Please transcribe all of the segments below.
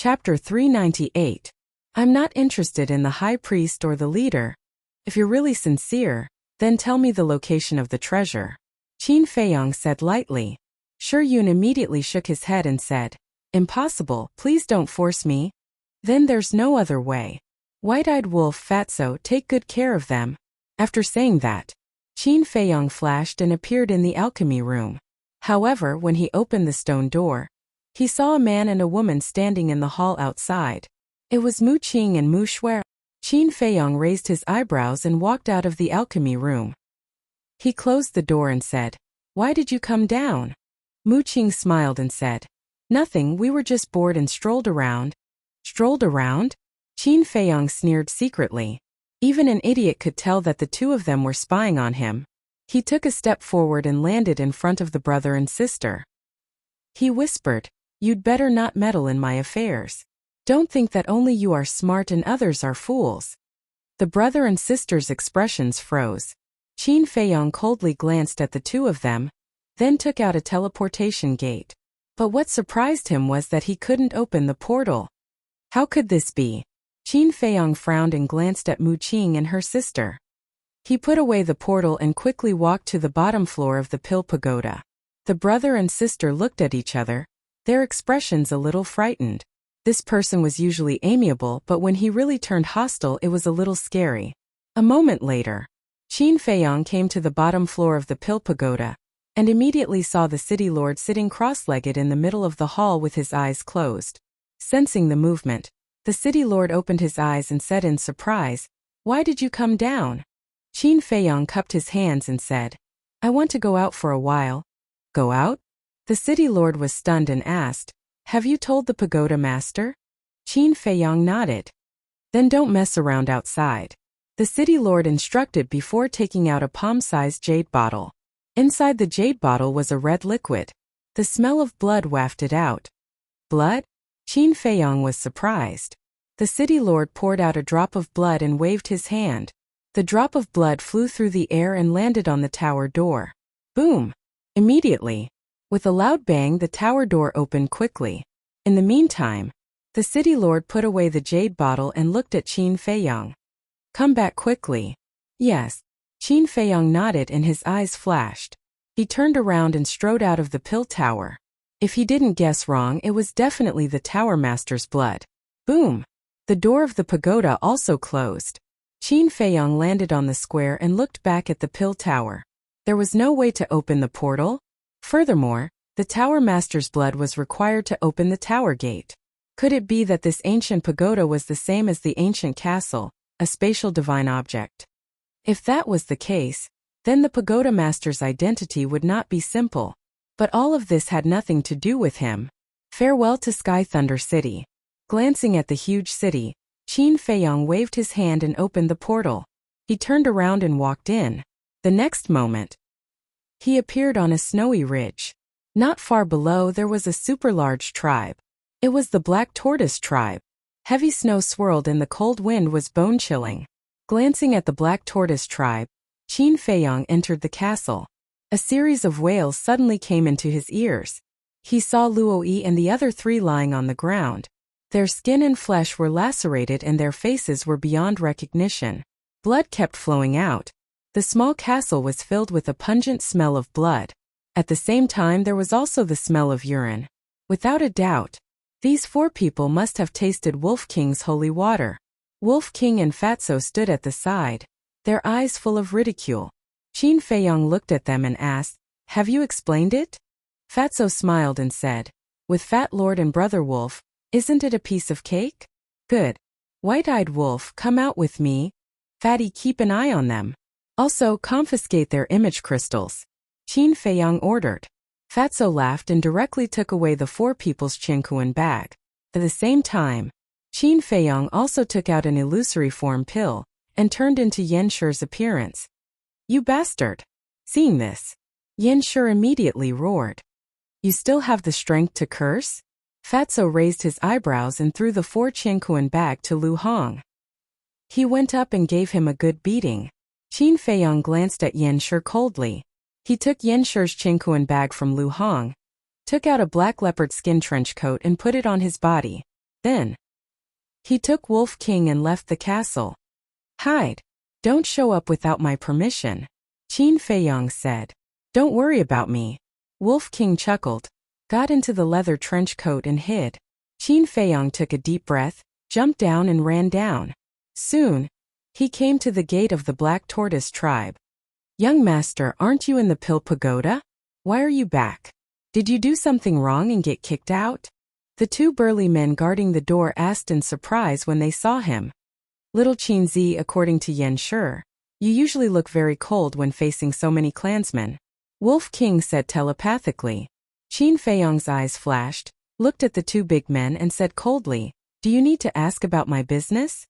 Chapter 398. I'm not interested in the high priest or the leader. If you're really sincere, then tell me the location of the treasure. Qin Feiyong said lightly. Shi Yun immediately shook his head and said, Impossible, please don't force me. Then there's no other way. White-eyed wolf Fatso, take good care of them. After saying that, Qin Feiyong flashed and appeared in the alchemy room. However, when he opened the stone door, he saw a man and a woman standing in the hall outside. It was Mu Qing and Mu Shui. Qin Feiyong raised his eyebrows and walked out of the alchemy room. He closed the door and said, Why did you come down? Mu Qing smiled and said, Nothing, we were just bored and strolled around. Strolled around? Qin Feiyong sneered secretly. Even an idiot could tell that the two of them were spying on him. He took a step forward and landed in front of the brother and sister. He whispered, You'd better not meddle in my affairs. Don't think that only you are smart and others are fools. The brother and sister's expressions froze. Qin Feiyong coldly glanced at the two of them, then took out a teleportation gate. But what surprised him was that he couldn't open the portal. How could this be? Qin Feiyong frowned and glanced at Mu Qing and her sister. He put away the portal and quickly walked to the bottom floor of the Pill Pagoda. The brother and sister looked at each other, their expressions a little frightened. This person was usually amiable, but when he really turned hostile it was a little scary. A moment later, Qin Feiyong came to the bottom floor of the Pill Pagoda, and immediately saw the city lord sitting cross-legged in the middle of the hall with his eyes closed. Sensing the movement, the city lord opened his eyes and said in surprise, Why did you come down? Qin Feiyong cupped his hands and said, I want to go out for a while. Go out? The city lord was stunned and asked, Have you told the pagoda master? Qin Feiyong nodded. Then don't mess around outside. The city lord instructed before taking out a palm-sized jade bottle. Inside the jade bottle was a red liquid. The smell of blood wafted out. Blood? Qin Feiyong was surprised. The city lord poured out a drop of blood and waved his hand. The drop of blood flew through the air and landed on the tower door. Boom! Immediately, with a loud bang, the tower door opened quickly. In the meantime, the city lord put away the jade bottle and looked at Qin Feiyong. Come back quickly. Yes. Qin Feiyong nodded and his eyes flashed. He turned around and strode out of the pill tower. If he didn't guess wrong, it was definitely the tower master's blood. Boom! The door of the pagoda also closed. Qin Feiyong landed on the square and looked back at the pill tower. There was no way to open the portal. Furthermore, the tower master's blood was required to open the tower gate. Could it be that this ancient pagoda was the same as the ancient castle, a spatial divine object? If that was the case, then the pagoda master's identity would not be simple. But all of this had nothing to do with him. Farewell to Sky Thunder City. Glancing at the huge city, Qin Feiyong waved his hand and opened the portal. He turned around and walked in. The next moment, he appeared on a snowy ridge. Not far below there was a super large tribe. It was the Black Tortoise tribe. Heavy snow swirled and the cold wind was bone-chilling. Glancing at the Black Tortoise tribe, Qin Feiyong entered the castle. A series of wails suddenly came into his ears. He saw Luoyi and the other three lying on the ground. Their skin and flesh were lacerated and their faces were beyond recognition. Blood kept flowing out. The small castle was filled with a pungent smell of blood. At the same time there was also the smell of urine. Without a doubt, these four people must have tasted Wolf King's holy water. Wolf King and Fatso stood at the side, their eyes full of ridicule. Qin Feiyong looked at them and asked, Have you explained it? Fatso smiled and said, With Fat Lord and Brother Wolf, isn't it a piece of cake? Good. White-eyed Wolf, come out with me. Fatty, keep an eye on them. Also, confiscate their image crystals. Qin Feiyong ordered. Fatso laughed and directly took away the four people's Qinkuan bag. At the same time, Qin Feiyong also took out an illusory form pill and turned into Yan Shi's appearance. You bastard! Seeing this, Yan Shi immediately roared. You still have the strength to curse? Fatso raised his eyebrows and threw the 4 Qinkuan bag to Lu Hong. He went up and gave him a good beating. Qin Feiyong glanced at Yan Shi coldly. He took Yan Shi's Qinkuan bag from Lu Hong, took out a black leopard skin trench coat and put it on his body. Then he took Wolf King and left the castle. Hide. Don't show up without my permission, Qin Feiyong said. Don't worry about me. Wolf King chuckled, got into the leather trench coat and hid. Qin Feiyong took a deep breath, jumped down and ran down. Soon, he came to the gate of the Black Tortoise tribe. Young master, aren't you in the Pill Pagoda? Why are you back? Did you do something wrong and get kicked out? The two burly men guarding the door asked in surprise when they saw him. Little Qin Zi, according to Yan Shi, you usually look very cold when facing so many clansmen, Wolf King said telepathically. Qin Feiyong's eyes flashed, looked at the two big men and said coldly, do you need to ask about my business?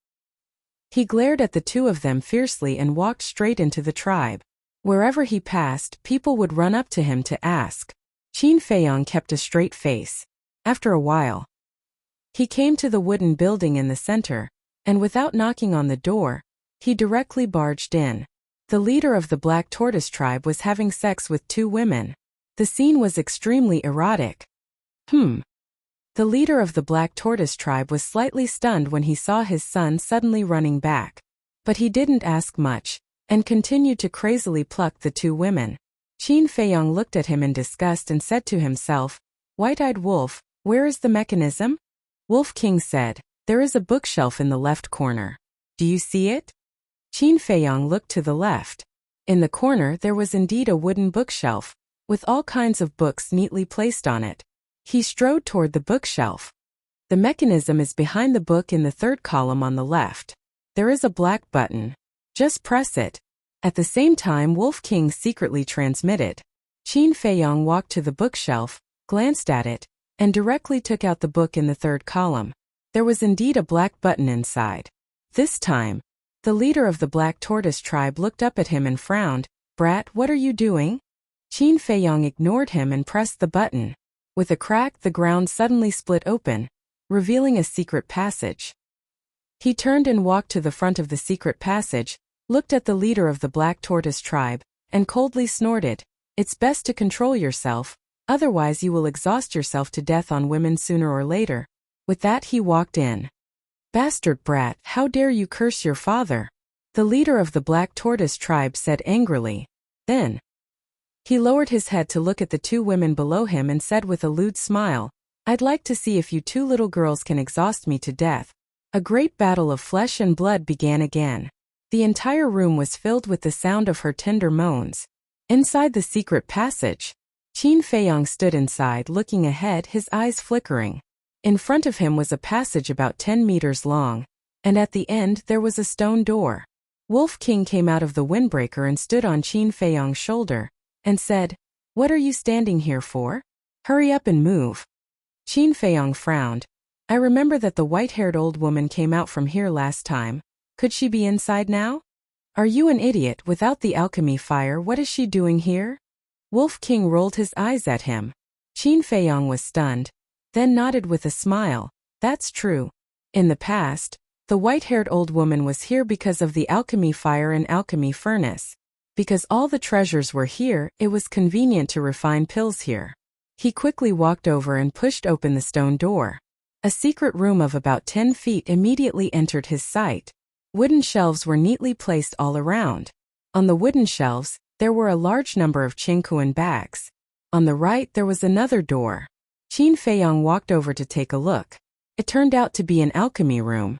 He glared at the two of them fiercely and walked straight into the tribe. Wherever he passed, people would run up to him to ask. Qin Feiyong kept a straight face. After a while, he came to the wooden building in the center, and without knocking on the door, he directly barged in. The leader of the Black Tortoise tribe was having sex with two women. The scene was extremely erotic. The leader of the Black Tortoise tribe was slightly stunned when he saw his son suddenly running back. But he didn't ask much, and continued to crazily pluck the two women. Qin Feiyong looked at him in disgust and said to himself, White-eyed wolf, where is the mechanism? Wolf King said, there is a bookshelf in the left corner. Do you see it? Qin Feiyong looked to the left. In the corner there was indeed a wooden bookshelf, with all kinds of books neatly placed on it. He strode toward the bookshelf. The mechanism is behind the book in the third column on the left. There is a black button. Just press it. At the same time, Wolf King secretly transmitted. Qin Feiyong walked to the bookshelf, glanced at it, and directly took out the book in the third column. There was indeed a black button inside. This time, the leader of the Black Tortoise tribe looked up at him and frowned. Brat, what are you doing? Qin Feiyong ignored him and pressed the button. With a crack, the ground suddenly split open, revealing a secret passage. He turned and walked to the front of the secret passage, looked at the leader of the Black Tortoise tribe, and coldly snorted, It's best to control yourself, otherwise you will exhaust yourself to death on women sooner or later. With that he walked in. Bastard brat, how dare you curse your father? The leader of the Black Tortoise tribe said angrily. Then he lowered his head to look at the two women below him and said with a lewd smile, I'd like to see if you two little girls can exhaust me to death. A great battle of flesh and blood began again. The entire room was filled with the sound of her tender moans. Inside the secret passage, Qin Feiyong stood inside looking ahead, his eyes flickering. In front of him was a passage about 10 meters long, and at the end there was a stone door. Wolf King came out of the windbreaker and stood on Qin Feiyong's shoulder, and said, What are you standing here for? Hurry up and move. Qin Feiyong frowned. I remember that the white-haired old woman came out from here last time. Could she be inside now? Are you an idiot? Without the alchemy fire, what is she doing here? Wolf King rolled his eyes at him. Qin Feiyong was stunned, then nodded with a smile. That's true. In the past, the white-haired old woman was here because of the alchemy fire and alchemy furnace. Because all the treasures were here, it was convenient to refine pills here. He quickly walked over and pushed open the stone door. A secret room of about 10 feet immediately entered his sight. Wooden shelves were neatly placed all around. On the wooden shelves, there were a large number of Qingkuan bags. On the right there was another door. Qin Feiyong walked over to take a look. It turned out to be an alchemy room.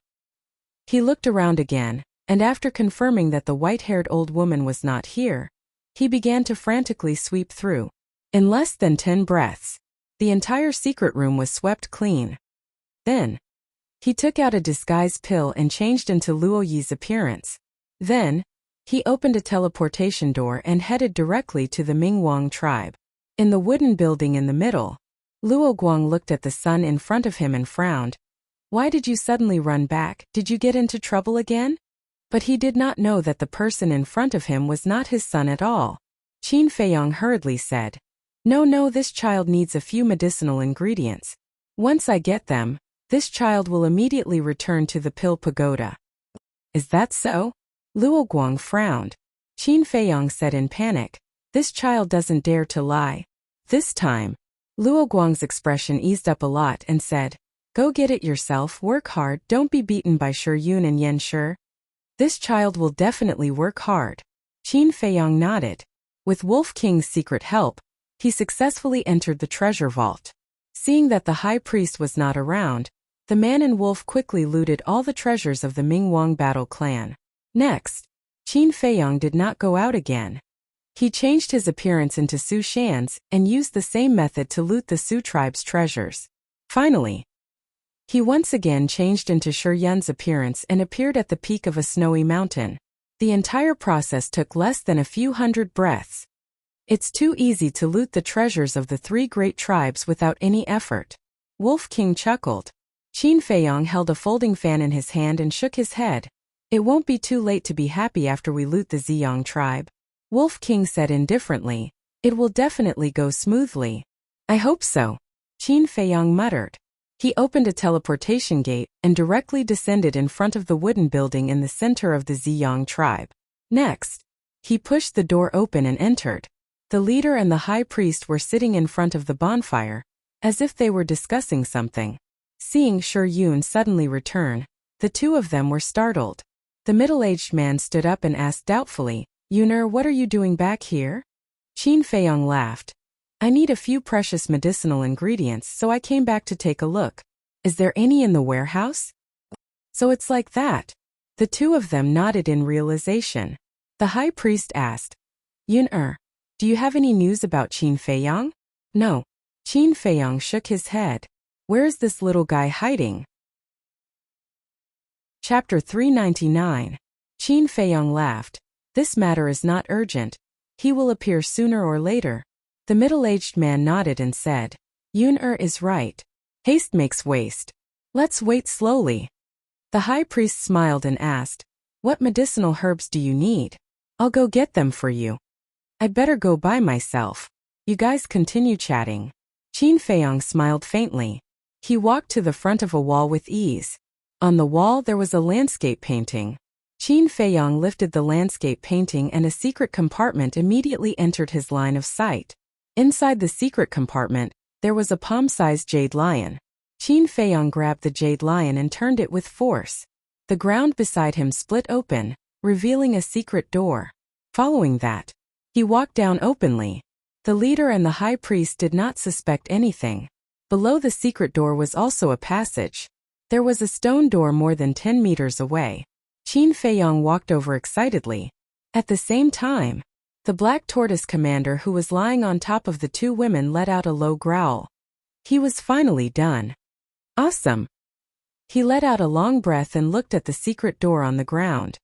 He looked around again, and after confirming that the white-haired old woman was not here, he began to frantically sweep through. In less than 10 breaths, the entire secret room was swept clean. Then, he took out a disguise pill and changed into Luo Yi's appearance. Then, he opened a teleportation door and headed directly to the Mingwang tribe. In the wooden building in the middle, Luo Guang looked at the son in front of him and frowned. Why did you suddenly run back? Did you get into trouble again? But he did not know that the person in front of him was not his son at all. Qin Feiyong hurriedly said, No, this child needs a few medicinal ingredients. Once I get them, this child will immediately return to the Pill Pagoda. Is that so? Luo Guang frowned. Qin Feiyong said in panic, This child doesn't dare to lie. This time, Luo Guang's expression eased up a lot and said, Go get it yourself, work hard, don't be beaten by Shi Yun and Yan Shi. This child will definitely work hard. Qin Feiyong nodded. With Wolf King's secret help, he successfully entered the treasure vault. Seeing that the high priest was not around, the man and wolf quickly looted all the treasures of the Ming-Wang battle clan. Next, Qin Feiyong did not go out again. He changed his appearance into Su Shan's and used the same method to loot the Su tribe's treasures. Finally, he once again changed into Shi Yun's appearance and appeared at the peak of a snowy mountain. The entire process took less than a few hundred breaths. It's too easy to loot the treasures of the three great tribes without any effort. Wolf King chuckled. Qin Feiyong held a folding fan in his hand and shook his head. It won't be too late to be happy after we loot the Ziyang tribe. Wolf King said indifferently. It will definitely go smoothly. I hope so. Qin Feiyong muttered. He opened a teleportation gate and directly descended in front of the wooden building in the center of the Ziyang tribe. Next, he pushed the door open and entered. The leader and the high priest were sitting in front of the bonfire, as if they were discussing something. Seeing Shi Yun suddenly return, the two of them were startled. The middle-aged man stood up and asked doubtfully, Yuner, what are you doing back here? Qin Feiyong laughed. I need a few precious medicinal ingredients, so I came back to take a look. Is there any in the warehouse? So it's like that. The two of them nodded in realization. The high priest asked, Yuner, do you have any news about Qin Feiyong? No. Qin Feiyong shook his head. Where is this little guy hiding? Chapter 399. Qin Feiyong laughed. This matter is not urgent. He will appear sooner or later. The middle-aged man nodded and said, Yun-er is right. Haste makes waste. Let's wait slowly. The high priest smiled and asked, What medicinal herbs do you need? I'll go get them for you. I'd better go by myself. You guys continue chatting. Qin Feiyong smiled faintly. He walked to the front of a wall with ease. On the wall there was a landscape painting. Qin Feiyong lifted the landscape painting and a secret compartment immediately entered his line of sight. Inside the secret compartment, there was a palm-sized jade lion. Qin Feiyong grabbed the jade lion and turned it with force. The ground beside him split open, revealing a secret door. Following that, he walked down openly. The leader and the high priest did not suspect anything. Below the secret door was also a passage. There was a stone door more than 10 meters away. Qin Feiyong walked over excitedly. At the same time, the black tortoise commander who was lying on top of the two women let out a low growl. He was finally done. Awesome. He let out a long breath and looked at the secret door on the ground.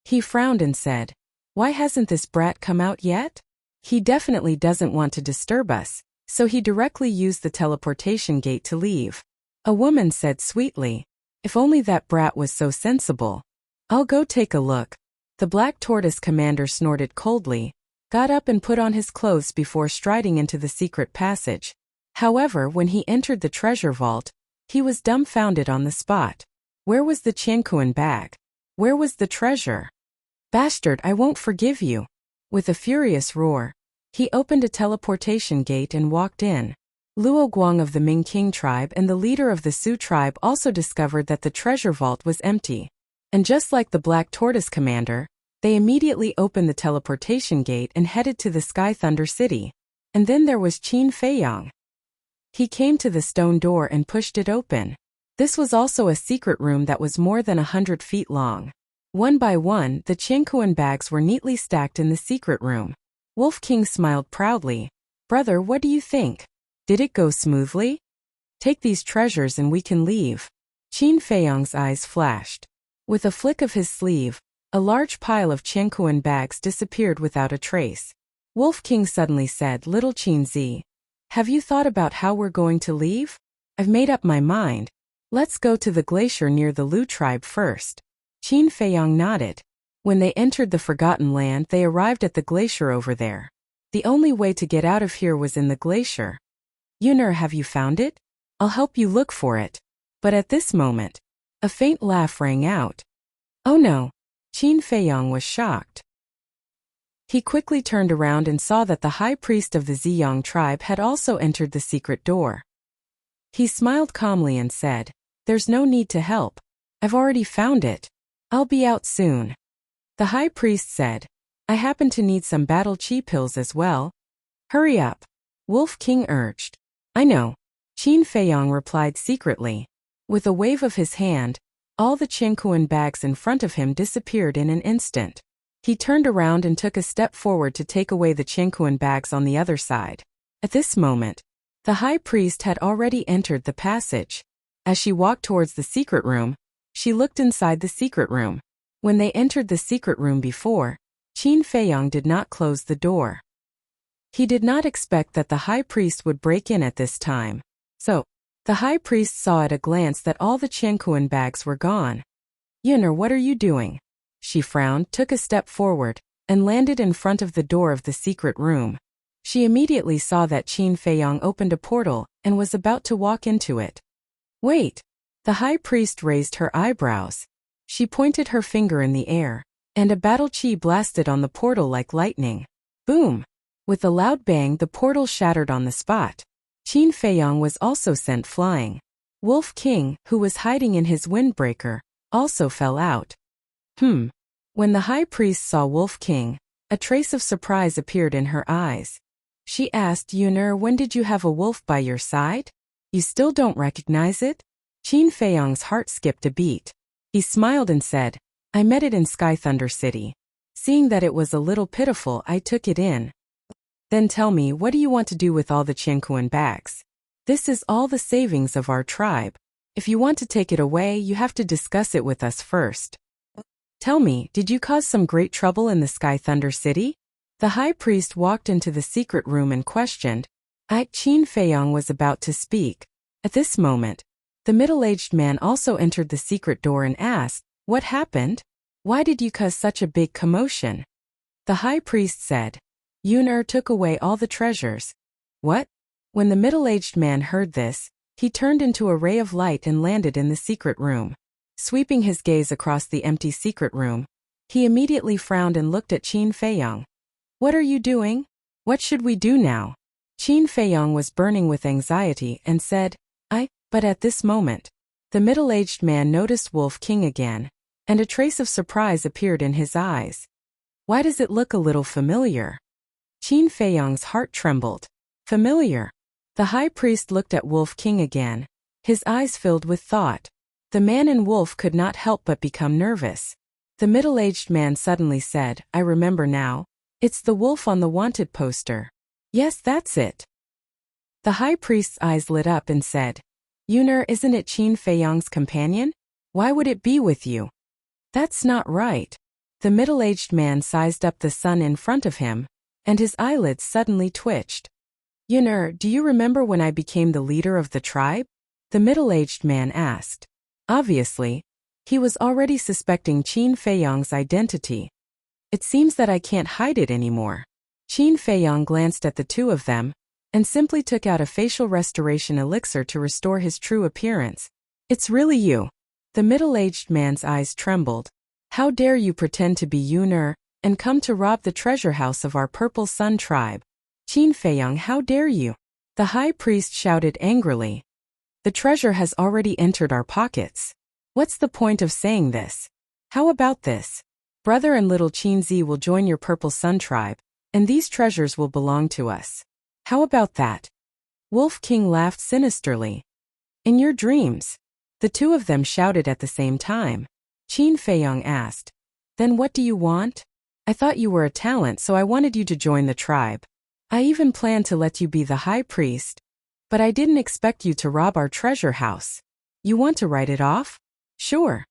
He frowned and said, Why hasn't this brat come out yet? He definitely doesn't want to disturb us, so he directly used the teleportation gate to leave. A woman said sweetly, If only that brat was so sensible. I'll go take a look. The black tortoise commander snorted coldly, got up and put on his clothes before striding into the secret passage. However, when he entered the treasure vault, he was dumbfounded on the spot. Where was the Qianquan bag? Where was the treasure? Bastard, I won't forgive you. With a furious roar, he opened a teleportation gate and walked in. Luo Guang of the Ming King tribe and the leader of the Su tribe also discovered that the treasure vault was empty. And just like the Black Tortoise commander, they immediately opened the teleportation gate and headed to the Sky Thunder City. And then there was Qin Feiyong. He came to the stone door and pushed it open. This was also a secret room that was more than 100 feet long. One by one, the Qianquan bags were neatly stacked in the secret room. Wolf King smiled proudly. Brother, what do you think? Did it go smoothly? Take these treasures and we can leave. Qin Feiyong's eyes flashed. With a flick of his sleeve, a large pile of Qianquan bags disappeared without a trace. Wolf King suddenly said, Little Qin Zi, have you thought about how we're going to leave? I've made up my mind. Let's go to the glacier near the Lu tribe first. Qin Feiyong nodded. When they entered the Forgotten Land, they arrived at the glacier over there. The only way to get out of here was in the glacier. Yuner, have you found it? I'll help you look for it. But at this moment, a faint laugh rang out. Oh no! Qin Feiyong was shocked. He quickly turned around and saw that the high priest of the Ziyang tribe had also entered the secret door. He smiled calmly and said, "There's no need to help. I've already found it. I'll be out soon." The high priest said, "I happen to need some battle chi pills as well." "Hurry up," Wolf King urged. "I know," Qin Feiyong replied secretly. With a wave of his hand, all the Qinkuan bags in front of him disappeared in an instant. He turned around and took a step forward to take away the Qinkuan bags on the other side. At this moment, the high priest had already entered the passage. As she walked towards the secret room, she looked inside the secret room. When they entered the secret room before, Qin Feiyong did not close the door. He did not expect that the high priest would break in at this time. So, the high priest saw at a glance that all the Qinkuan bags were gone. "Yun'er, what are you doing?" She frowned, took a step forward, and landed in front of the door of the secret room. She immediately saw that Qin Feiyong opened a portal and was about to walk into it. "Wait!" The high priest raised her eyebrows. She pointed her finger in the air, and a battle chi blasted on the portal like lightning. Boom! With a loud bang, the portal shattered on the spot. Qin Feiyong was also sent flying. Wolf King, who was hiding in his windbreaker, also fell out. When the high priest saw Wolf King, a trace of surprise appeared in her eyes. She asked, "Yun'er, when did you have a wolf by your side? You still don't recognize it?" Qin Feiyong's heart skipped a beat. He smiled and said, "I met it in Sky Thunder City. Seeing that it was a little pitiful, I took it in." "Then tell me, what do you want to do with all the Qinkuan bags? This is all the savings of our tribe. If you want to take it away, you have to discuss it with us first. Tell me, did you cause some great trouble in the Sky Thunder City?" The high priest walked into the secret room and questioned. Qin Feiyong was about to speak. At this moment, the middle-aged man also entered the secret door and asked, "What happened? Why did you cause such a big commotion?" The high priest said, "Yun'er took away all the treasures." "What?" When the middle-aged man heard this, he turned into a ray of light and landed in the secret room. Sweeping his gaze across the empty secret room, he immediately frowned and looked at Qin Feiyong. "What are you doing? What should we do now?" Qin Feiyong was burning with anxiety and said, But at this moment, the middle-aged man noticed Wolf King again, and a trace of surprise appeared in his eyes. "Why does it look a little familiar?" Qin Feiyong's heart trembled. Familiar? The high priest looked at Wolf King again, his eyes filled with thought. The man and Wolf could not help but become nervous. The middle-aged man suddenly said, "I remember now. It's the wolf on the wanted poster." "Yes, that's it." The high priest's eyes lit up and said, "Yun'er, isn't it Qin Feiyong's companion? Why would it be with you?" "That's not right." The middle-aged man sized up the sun in front of him, and his eyelids suddenly twitched. "Yun'er, do you remember when I became the leader of the tribe?" The middle-aged man asked. Obviously, he was already suspecting Qin Feiyong's identity. "It seems that I can't hide it anymore." Qin Feiyong glanced at the two of them, and simply took out a facial restoration elixir to restore his true appearance. "It's really you." The middle-aged man's eyes trembled. "How dare you pretend to be Yun'er, and come to rob the treasure house of our Purple Sun tribe? Qin Feiyong, how dare you?" The high priest shouted angrily. "The treasure has already entered our pockets. What's the point of saying this? How about this? Brother and little Qinzi will join your Purple Sun tribe, and these treasures will belong to us. How about that?" Wolf King laughed sinisterly. "In your dreams." The two of them shouted at the same time. Qin Feiyong asked, "Then what do you want?" "I thought you were a talent, so I wanted you to join the tribe. I even planned to let you be the high priest. But I didn't expect you to rob our treasure house. You want to write it off? Sure.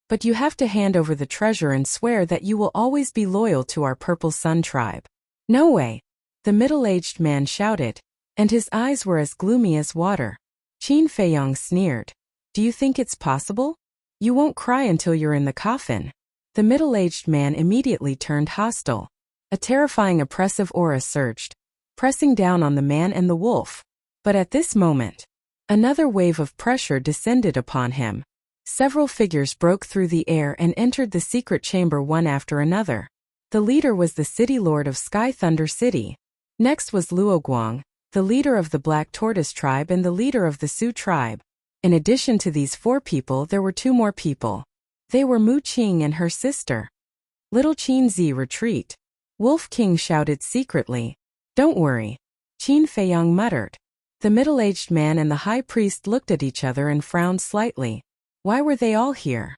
But you have to hand over the treasure and swear that you will always be loyal to our Purple Sun tribe." "No way," the middle-aged man shouted, and his eyes were as gloomy as water. Qin Feiyong sneered. "Do you think it's possible? You won't cry until you're in the coffin." The middle-aged man immediately turned hostile. A terrifying oppressive aura surged, pressing down on the man and the wolf. But at this moment, another wave of pressure descended upon him. Several figures broke through the air and entered the secret chamber one after another. The leader was the city lord of Sky Thunder City. Next was Luoguang, the leader of the Black Tortoise tribe and the leader of the Sioux tribe. In addition to these 4 people, there were 2 more people. They were Mu Qing and her sister. Little Qin Zi, retreat. Wolf King shouted secretly. Don't worry. Qin Feiyong muttered. The middle-aged man and the high priest looked at each other and frowned slightly. Why were they all here?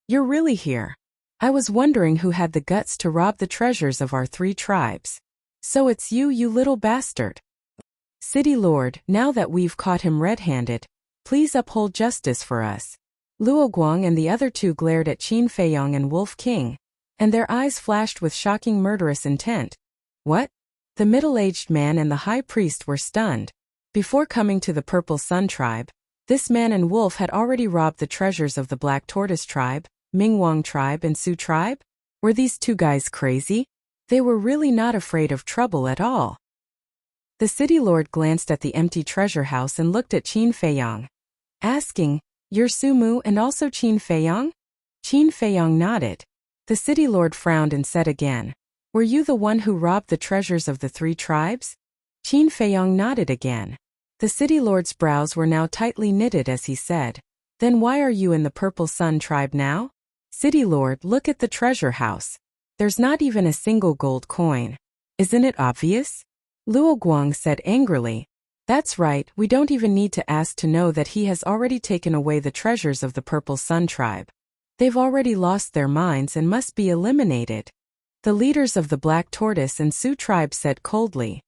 You're really here. I was wondering who had the guts to rob the treasures of our 3 tribes. So it's you, you little bastard. City Lord, now that we've caught him red-handed, please uphold justice for us. Luo Guang and the other 2 glared at Qin Feiyong and Wolf King, and their eyes flashed with shocking murderous intent. What? The middle-aged man and the high priest were stunned. Before coming to the Purple Sun tribe, this man and wolf had already robbed the treasures of the Black Tortoise tribe, Mingwang tribe and Sioux tribe? Were these 2 guys crazy? They were really not afraid of trouble at all. The city lord glanced at the empty treasure house and looked at Qin Feiyong, asking, You're Sumu and also Qin Feiyong? Qin Feiyong nodded. The city lord frowned and said again, Were you the one who robbed the treasures of the 3 tribes? Qin Feiyong nodded again. The city lord's brows were now tightly knitted as he said, Then why are you in the Purple Sun tribe now? City lord, look at the treasure house. There's not even a single gold coin. Isn't it obvious? Luo Guang said angrily. That's right, we don't even need to ask to know that he has already taken away the treasures of the Purple Sun tribe. They've already lost their minds and must be eliminated. The leaders of the Black Tortoise and Sioux tribe said coldly.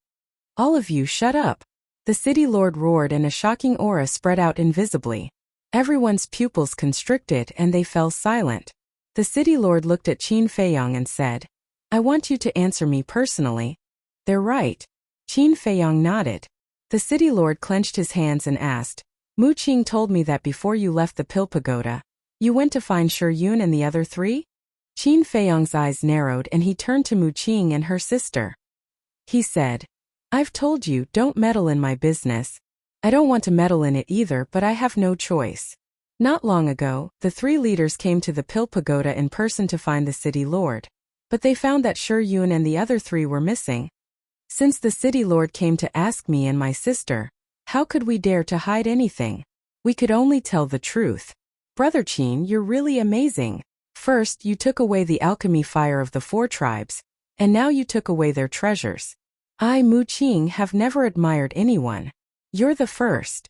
All of you shut up. The city lord roared and a shocking aura spread out invisibly. Everyone's pupils constricted and they fell silent. The city lord looked at Qin Feiyong and said, I want you to answer me personally. They're right. Qin Feiyong nodded. The city lord clenched his hands and asked, Mu Qing told me that before you left the Pill Pagoda, you went to find Shi Yun and the other 3? Qin Feiyong's eyes narrowed and he turned to Mu Qing and her sister. He said, I've told you, don't meddle in my business. I don't want to meddle in it either, but I have no choice. Not long ago, the 3 leaders came to the Pill Pagoda in person to find the city lord. But they found that Shi Yun and the other 3 were missing. Since the city lord came to ask me and my sister, how could we dare to hide anything? We could only tell the truth. Brother Qin, you're really amazing. First, you took away the alchemy fire of the 4 tribes, and now you took away their treasures. I, Mu Qing, have never admired anyone. You're the first.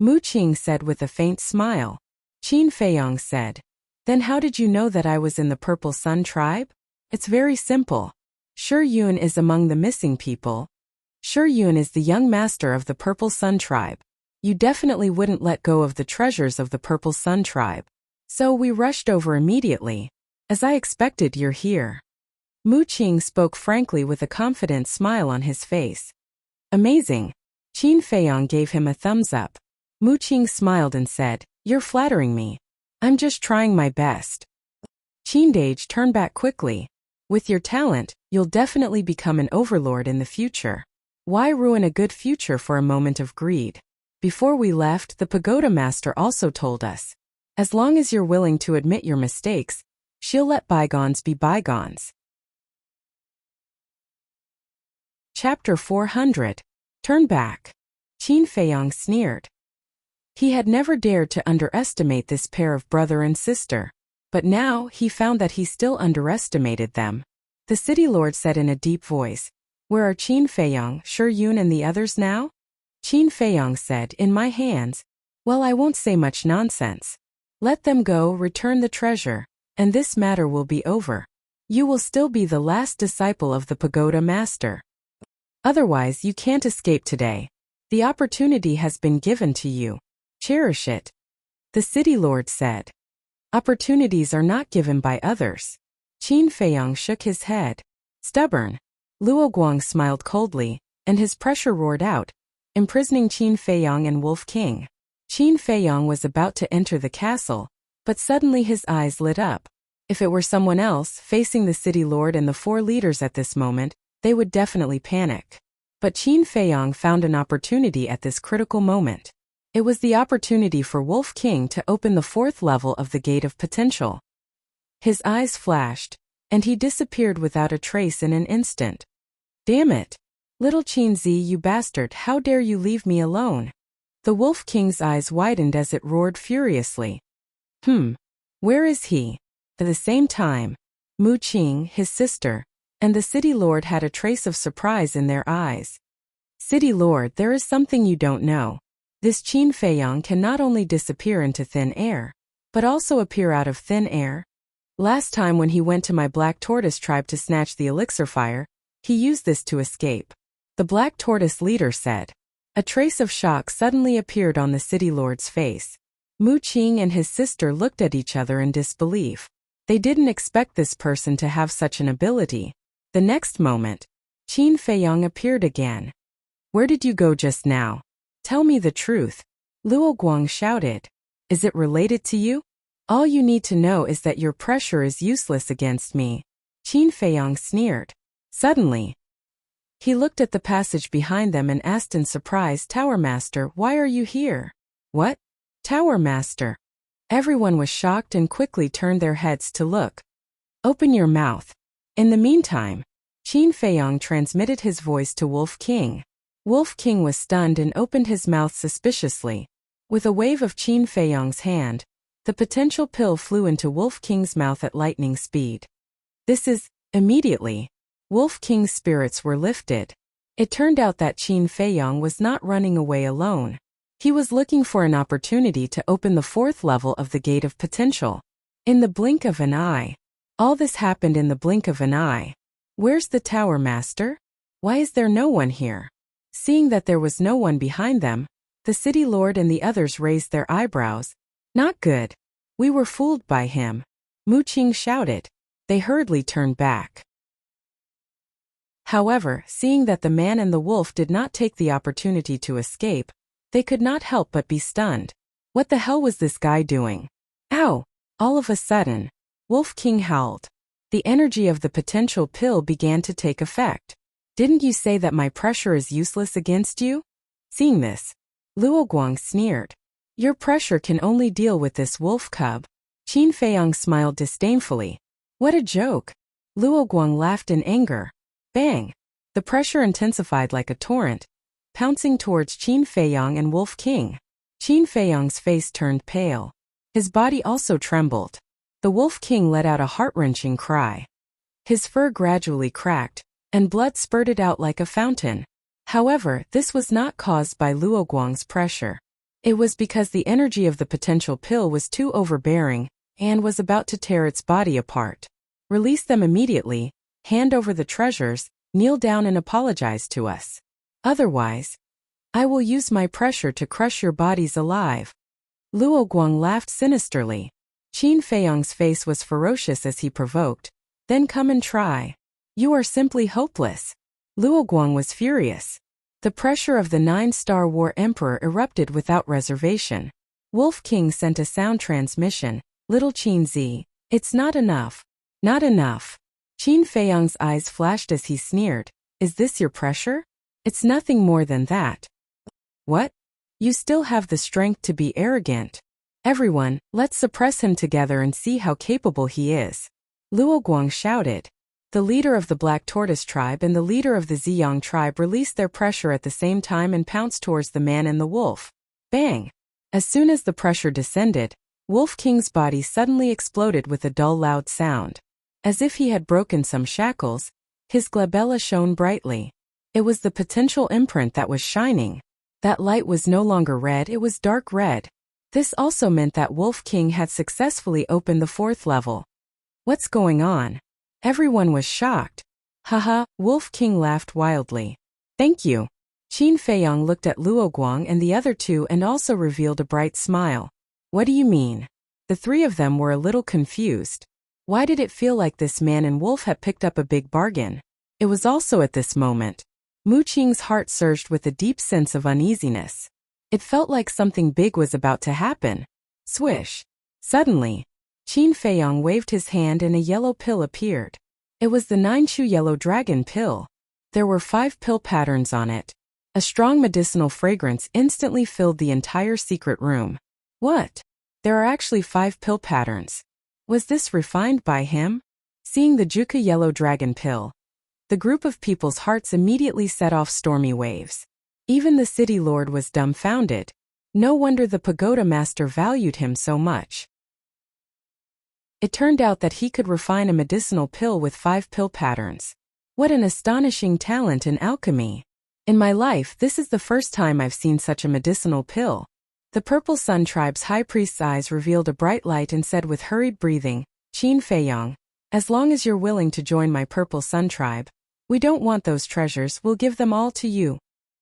Mu Qing said with a faint smile. Qin Feiyong said, Then how did you know that I was in the Purple Sun tribe? It's very simple. Shi Yun is among the missing people. Shi Yun is the young master of the Purple Sun tribe. You definitely wouldn't let go of the treasures of the Purple Sun tribe. So we rushed over immediately. As I expected, you're here. Mu Qing spoke frankly with a confident smile on his face. Amazing. Qin Feiyong gave him a thumbs up. Mu Qing smiled and said, You're flattering me. I'm just trying my best. Qin Dage turned back quickly. With your talent, you'll definitely become an overlord in the future. Why ruin a good future for a moment of greed? Before we left, the pagoda master also told us, as long as you're willing to admit your mistakes, she'll let bygones be bygones. Chapter 400. Turn back. Qin Feiyong sneered. He had never dared to underestimate this pair of brother and sister, but now he found that he still underestimated them. The city lord said in a deep voice, Where are Qin Feiyong, Shi Yun and the others now? Qin Feiyong said, In my hands. Well, I won't say much nonsense. Let them go, return the treasure, and this matter will be over. You will still be the last disciple of the pagoda master. Otherwise, you can't escape today. The opportunity has been given to you. Cherish it. The city lord said. Opportunities are not given by others. Qin Feiyong shook his head. Stubborn. Luo Guang smiled coldly, and his pressure roared out, imprisoning Qin Feiyong and Wolf King. Qin Feiyong was about to enter the castle, but suddenly his eyes lit up. If it were someone else facing the city lord and the 4 leaders at this moment, they would definitely panic. But Qin Feiyong found an opportunity at this critical moment. It was the opportunity for Wolf King to open the 4th level of the Gate of Potential. His eyes flashed, and he disappeared without a trace in an instant. Damn it! Little Qinzi, you bastard, how dare you leave me alone? The Wolf King's eyes widened as it roared furiously. Where is he? At the same time, Mu Qing, his sister, and the city lord had a trace of surprise in their eyes. City lord, there is something you don't know. This Qin Feiyang can not only disappear into thin air, but also appear out of thin air. Last time when he went to my Black Tortoise tribe to snatch the elixir fire, he used this to escape. The Black Tortoise leader said. A trace of shock suddenly appeared on the city lord's face. Mu Qing and his sister looked at each other in disbelief. They didn't expect this person to have such an ability. The next moment, Qin Feiyang appeared again. Where did you go just now? Tell me the truth. Luo Guang shouted. Is it related to you? All you need to know is that your pressure is useless against me. Qin Feiyang sneered. Suddenly, he looked at the passage behind them and asked in surprise, Tower Master, why are you here? What? Tower Master? Everyone was shocked and quickly turned their heads to look. Open your mouth. In the meantime, Qin Feiyang transmitted his voice to Wolf King. Wolf King was stunned and opened his mouth suspiciously. With a wave of Qin Feiyang's hand, the potential pill flew into Wolf King's mouth at lightning speed. Immediately, Wolf King's spirits were lifted. It turned out that Qin Feiyang was not running away alone. He was looking for an opportunity to open the 4th level of the Gate of Potential. In the blink of an eye. All this happened in the blink of an eye. Where's the Tower Master? Why is there no one here? Seeing that there was no one behind them, the city lord and the others raised their eyebrows. Not good. We were fooled by him. Mu Qing shouted. They hurriedly turned back. However, seeing that the man and the wolf did not take the opportunity to escape, they could not help but be stunned. What the hell was this guy doing? Ow! All of a sudden, Wolf King howled. The energy of the potential pill began to take effect. Didn't you say that my pressure is useless against you? Seeing this, Luo Guang sneered. Your pressure can only deal with this wolf cub. Qin Feiyang smiled disdainfully. What a joke. Luo Guang laughed in anger. Bang! The pressure intensified like a torrent, pouncing towards Qin Feiyang and Wolf King. Qin Feiyang's face turned pale. His body also trembled. The Wolf King let out a heart-wrenching cry. His fur gradually cracked, and blood spurted out like a fountain. However, this was not caused by Luo Guang's pressure. It was because the energy of the potential pill was too overbearing and was about to tear its body apart. Release them immediately, hand over the treasures, kneel down and apologize to us. Otherwise, I will use my pressure to crush your bodies alive. Luo Guang laughed sinisterly. Qin Feiyang's face was ferocious as he provoked. Then come and try. You are simply hopeless. Luo Guang was furious. The pressure of the 9-star War Emperor erupted without reservation. Wolf King sent a sound transmission. Little Qinzi, it's not enough. Not enough. Qin Feiyang's eyes flashed as he sneered. Is this your pressure? It's nothing more than that. What? You still have the strength to be arrogant. Everyone, let's suppress him together and see how capable he is. Luo Guang shouted. The leader of the Black Tortoise tribe and the leader of the Ziyang tribe released their pressure at the same time and pounced towards the man and the wolf. Bang! As soon as the pressure descended, Wolf King's body suddenly exploded with a dull loud sound. As if he had broken some shackles, his glabella shone brightly. It was the potential imprint that was shining. That light was no longer red, it was dark red. This also meant that Wolf King had successfully opened the 4th level. What's going on? Everyone was shocked. Haha, Wolf King laughed wildly. Thank you. Qin Feiyang looked at Luo Guang and the other two and also revealed a bright smile. What do you mean? The three of them were a little confused. Why did it feel like this man and wolf had picked up a big bargain? It was also at this moment. Mu Qing's heart surged with a deep sense of uneasiness. It felt like something big was about to happen. Swish. Suddenly, Qin Feiyang waved his hand and a yellow pill appeared. It was the 9-chew yellow dragon pill. There were 5 pill patterns on it. A strong medicinal fragrance instantly filled the entire secret room. What? There are actually 5 pill patterns. Was this refined by him? Seeing the Juka yellow dragon pill, the group of people's hearts immediately set off stormy waves. Even the city lord was dumbfounded. No wonder the pagoda master valued him so much. It turned out that he could refine a medicinal pill with 5 pill patterns. What an astonishing talent in alchemy! In my life, this is the first time I've seen such a medicinal pill. The Purple Sun Tribe's high priest's eyes revealed a bright light and said with hurried breathing, "Qin Feiyang, as long as you're willing to join my Purple Sun Tribe, we don't want those treasures, we'll give them all to you."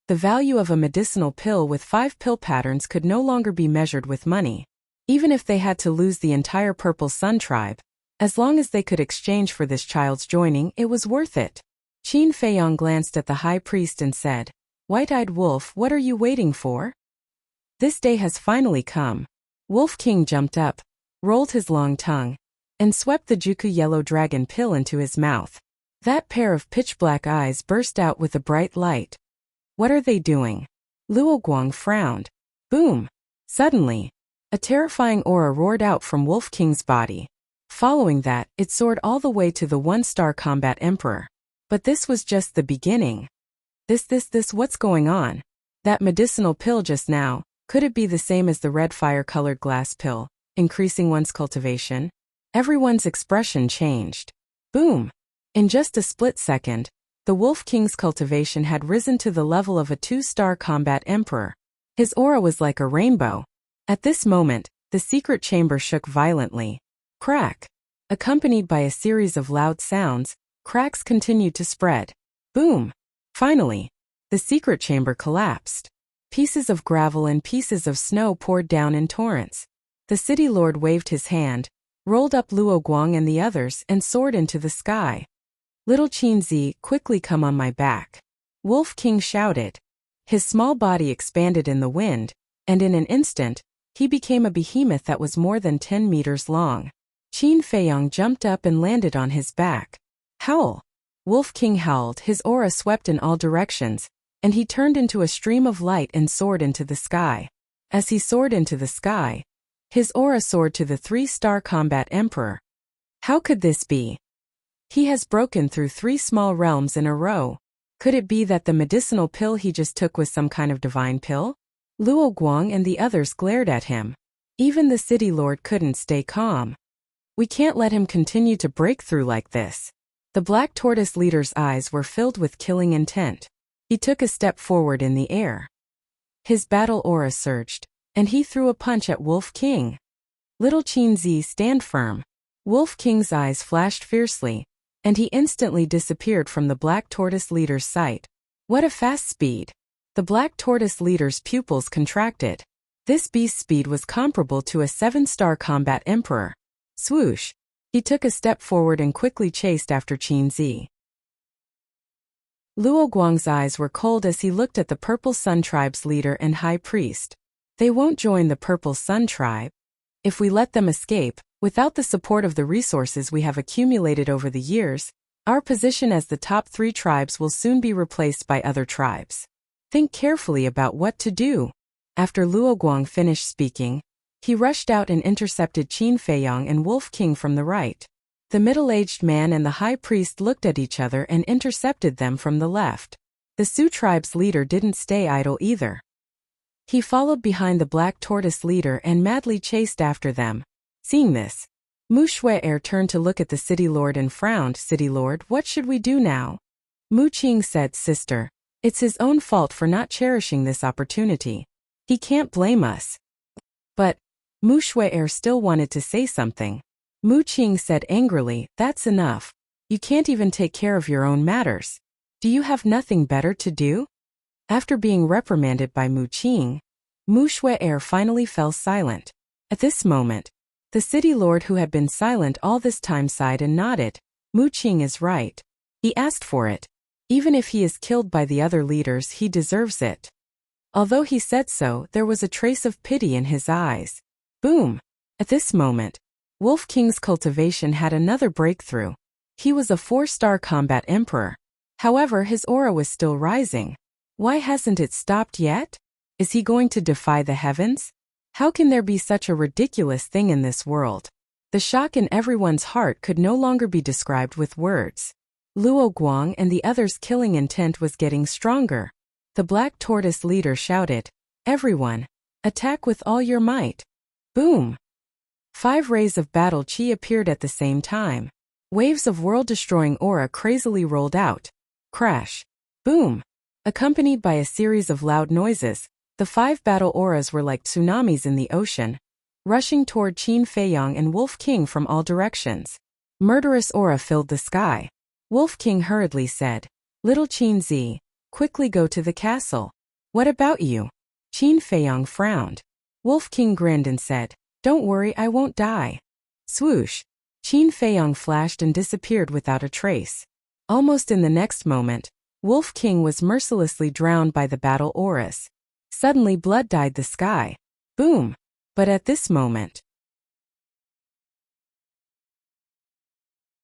The value of a medicinal pill with 5 pill patterns could no longer be measured with money. Even if they had to lose the entire Purple Sun Tribe, as long as they could exchange for this child's joining, it was worth it. Qin Feiyang glanced at the high priest and said, "White-eyed wolf, what are you waiting for? This day has finally come." Wolf King jumped up, rolled his long tongue, and swept the Juku yellow dragon pill into his mouth. That pair of pitch-black eyes burst out with a bright light. "What are they doing?" Luo Guang frowned. Boom! Suddenly, a terrifying aura roared out from Wolf King's body. Following that, it soared all the way to the 1-star combat emperor. But this was just the beginning. This, what's going on? That medicinal pill just now, could it be the same as the red fire-colored glass pill, increasing one's cultivation? Everyone's expression changed. Boom! In just a split second, the Wolf King's cultivation had risen to the level of a 2-star combat emperor. His aura was like a rainbow. At this moment, the secret chamber shook violently. Crack! Accompanied by a series of loud sounds, cracks continued to spread. Boom! Finally, the secret chamber collapsed. Pieces of gravel and pieces of snow poured down in torrents. The city lord waved his hand, rolled up Luo Guang and the others, and soared into the sky. "Little Qin Zi, quickly come on my back," Wolf King shouted. His small body expanded in the wind, and in an instant, he became a behemoth that was more than 10 meters long. Qin Feiyang jumped up and landed on his back. "Howl!" Wolf King howled, his aura swept in all directions, and he turned into a stream of light and soared into the sky. As he soared into the sky, his aura soared to the 3-star combat emperor. How could this be? He has broken through 3 small realms in a row. Could it be that the medicinal pill he just took was some kind of divine pill? Luo Guang and the others glared at him. Even the city lord couldn't stay calm. "We can't let him continue to break through like this." The Black Tortoise leader's eyes were filled with killing intent. He took a step forward in the air. His battle aura surged, and he threw a punch at Wolf King. "Little Qin Zi, stand firm." Wolf King's eyes flashed fiercely, and he instantly disappeared from the Black Tortoise leader's sight. What a fast speed! The Black Tortoise leader's pupils contracted. This beast's speed was comparable to a 7-star combat emperor. Swoosh! He took a step forward and quickly chased after Qin Zi. Luo Guang's eyes were cold as he looked at the Purple Sun Tribe's leader and high priest. They won't join the Purple Sun Tribe. If we let them escape, without the support of the resources we have accumulated over the years, our position as the top 3 tribes will soon be replaced by other tribes. Think carefully about what to do. After Luo Guang finished speaking, he rushed out and intercepted Qin Feiyang and Wolf King from the right. The middle-aged man and the high priest looked at each other and intercepted them from the left. The Sioux tribe's leader didn't stay idle either. He followed behind the Black Tortoise leader and madly chased after them. Seeing this, Mu Shui turned to look at the city lord and frowned. "City lord, what should we do now?" Mu Qing said, "Sister, it's his own fault for not cherishing this opportunity. He can't blame us." But Mu Shui still wanted to say something. Mu Qing said angrily, "That's enough. You can't even take care of your own matters. Do you have nothing better to do?" After being reprimanded by Mu Qing, Mu Shui finally fell silent. At this moment, the city lord who had been silent all this time sighed and nodded. Mu Qing is right. He asked for it. Even if he is killed by the other leaders, he deserves it. Although he said so, there was a trace of pity in his eyes. Boom! At this moment, Wolf King's cultivation had another breakthrough. He was a 4-star combat emperor. However, his aura was still rising. Why hasn't it stopped yet? Is he going to defy the heavens? How can there be such a ridiculous thing in this world? The shock in everyone's heart could no longer be described with words. Luo Guang and the others' killing intent was getting stronger. The Black Tortoise leader shouted, "Everyone, attack with all your might." Boom! 5 rays of battle chi appeared at the same time. Waves of world-destroying aura crazily rolled out. Crash! Boom! Accompanied by a series of loud noises, the 5 battle auras were like tsunamis in the ocean, rushing toward Qin Feiyang and Wolf King from all directions. Murderous aura filled the sky. Wolf King hurriedly said, "Little Qin Zi, quickly go to the castle." "What about you?" Qin Feiyang frowned. Wolf King grinned and said, "Don't worry, I won't die." Swoosh! Qin Feiyang flashed and disappeared without a trace. Almost in the next moment, Wolf King was mercilessly drowned by the battle auras. Suddenly blood dyed the sky. Boom! But at this moment...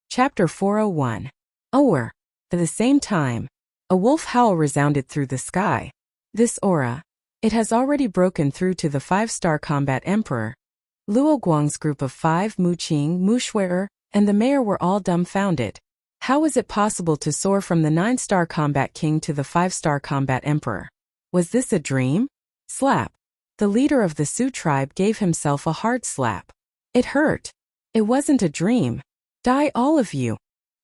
Chapter 401. Ower. At the same time, a wolf howl resounded through the sky. This aura, it has already broken through to the 5-star combat emperor. Luo Guang's group of 5, Mu Qing, Mu Shui'er, and the mayor were all dumbfounded. How was it possible to soar from the 9-star combat king to the 5-star combat emperor? Was this a dream? Slap. The leader of the Su tribe gave himself a hard slap. It hurt. It wasn't a dream. Die all of you.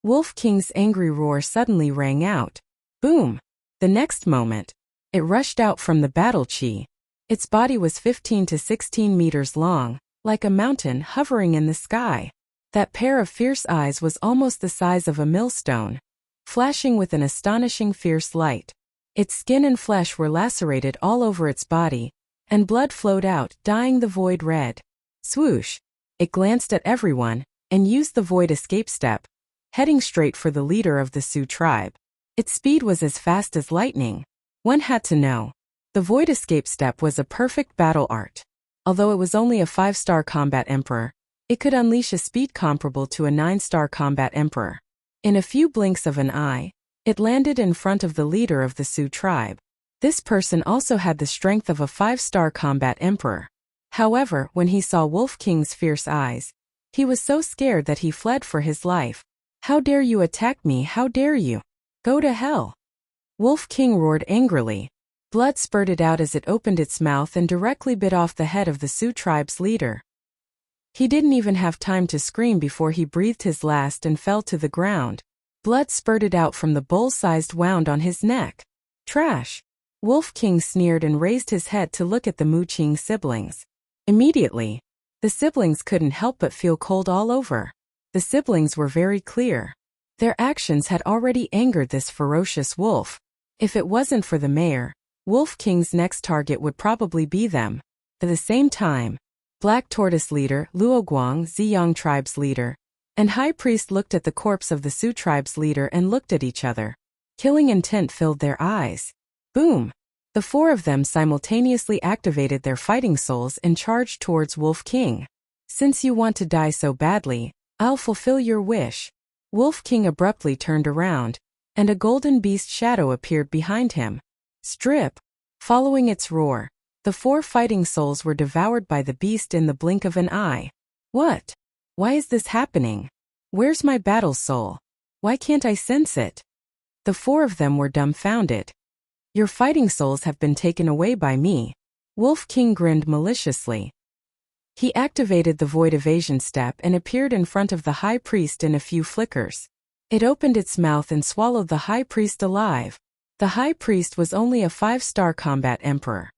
Wolf King's angry roar suddenly rang out. Boom! The next moment, it rushed out from the battle chi. Its body was 15 to 16 meters long, like a mountain hovering in the sky. That pair of fierce eyes was almost the size of a millstone, flashing with an astonishing fierce light. Its skin and flesh were lacerated all over its body, and blood flowed out, dyeing the void red. Swoosh! It glanced at everyone, and used the void escape step, heading straight for the leader of the Su tribe. Its speed was as fast as lightning. One had to know. The void escape step was a perfect battle art. Although it was only a 5-star combat emperor, it could unleash a speed comparable to a 9-star combat emperor. In a few blinks of an eye, it landed in front of the leader of the Su tribe. This person also had the strength of a 5-star combat emperor. However, when he saw Wolf King's fierce eyes, he was so scared that he fled for his life. "How dare you attack me? How dare you? Go to hell!" Wolf King roared angrily. Blood spurted out as it opened its mouth and directly bit off the head of the Su tribe's leader. He didn't even have time to scream before he breathed his last and fell to the ground. Blood spurted out from the bowl-sized wound on his neck. Trash! Wolf King sneered and raised his head to look at the Mu Qing siblings. Immediately, the siblings couldn't help but feel cold all over. The siblings were very clear. Their actions had already angered this ferocious wolf. If it wasn't for the mayor, Wolf King's next target would probably be them. At the same time, Black Tortoise leader, Luo Guang, Ziyang tribe's leader, and High Priest looked at the corpse of the Su tribe's leader and looked at each other. Killing intent filled their eyes. Boom! The 4 of them simultaneously activated their fighting souls and charged towards Wolf King. "Since you want to die so badly, I'll fulfill your wish." Wolf King abruptly turned around, and a golden beast shadow appeared behind him. Strip! Following its roar, the 4 fighting souls were devoured by the beast in the blink of an eye. What? Why is this happening? Where's my battle soul? Why can't I sense it? The 4 of them were dumbfounded. "Your fighting souls have been taken away by me." Wolf King grinned maliciously. He activated the void evasion step and appeared in front of the High Priest in a few flickers. It opened its mouth and swallowed the High Priest alive. The High Priest was only a 5-star combat emperor.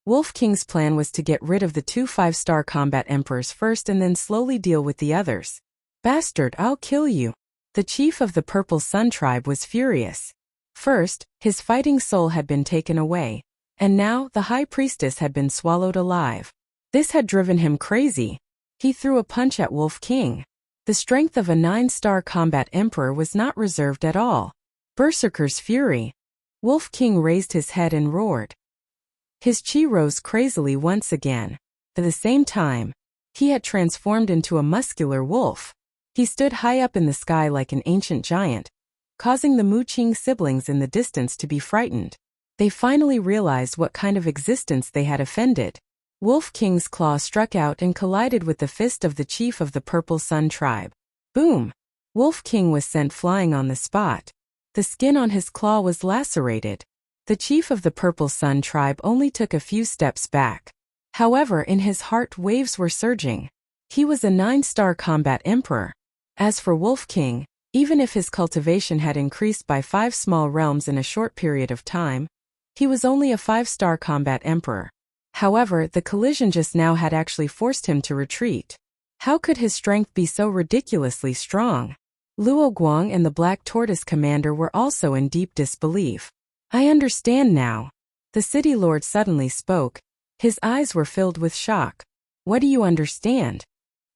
Wolf King's plan was to get rid of the 2 5-star combat emperors first and then slowly deal with the others. "Bastard, I'll kill you." The chief of the Purple Sun tribe was furious. First, his fighting soul had been taken away, and now the High Priestess had been swallowed alive. This had driven him crazy. He threw a punch at Wolf King. The strength of a 9-star combat emperor was not reserved at all. Berserker's fury. Wolf King raised his head and roared. His chi rose crazily once again. At the same time, he had transformed into a muscular wolf. He stood high up in the sky like an ancient giant, causing the Mu Qing siblings in the distance to be frightened. They finally realized what kind of existence they had offended. Wolf King's claw struck out and collided with the fist of the chief of the Purple Sun tribe. Boom! Wolf King was sent flying on the spot. The skin on his claw was lacerated. The chief of the Purple Sun tribe only took a few steps back. However, in his heart waves were surging. He was a 9-star combat emperor. As for Wolf King, even if his cultivation had increased by 5 small realms in a short period of time, he was only a 5-star combat emperor. However, the collision just now had actually forced him to retreat. How could his strength be so ridiculously strong? Luo Guang and the Black Tortoise commander were also in deep disbelief. I understand now. The city lord suddenly spoke. His eyes were filled with shock. What do you understand?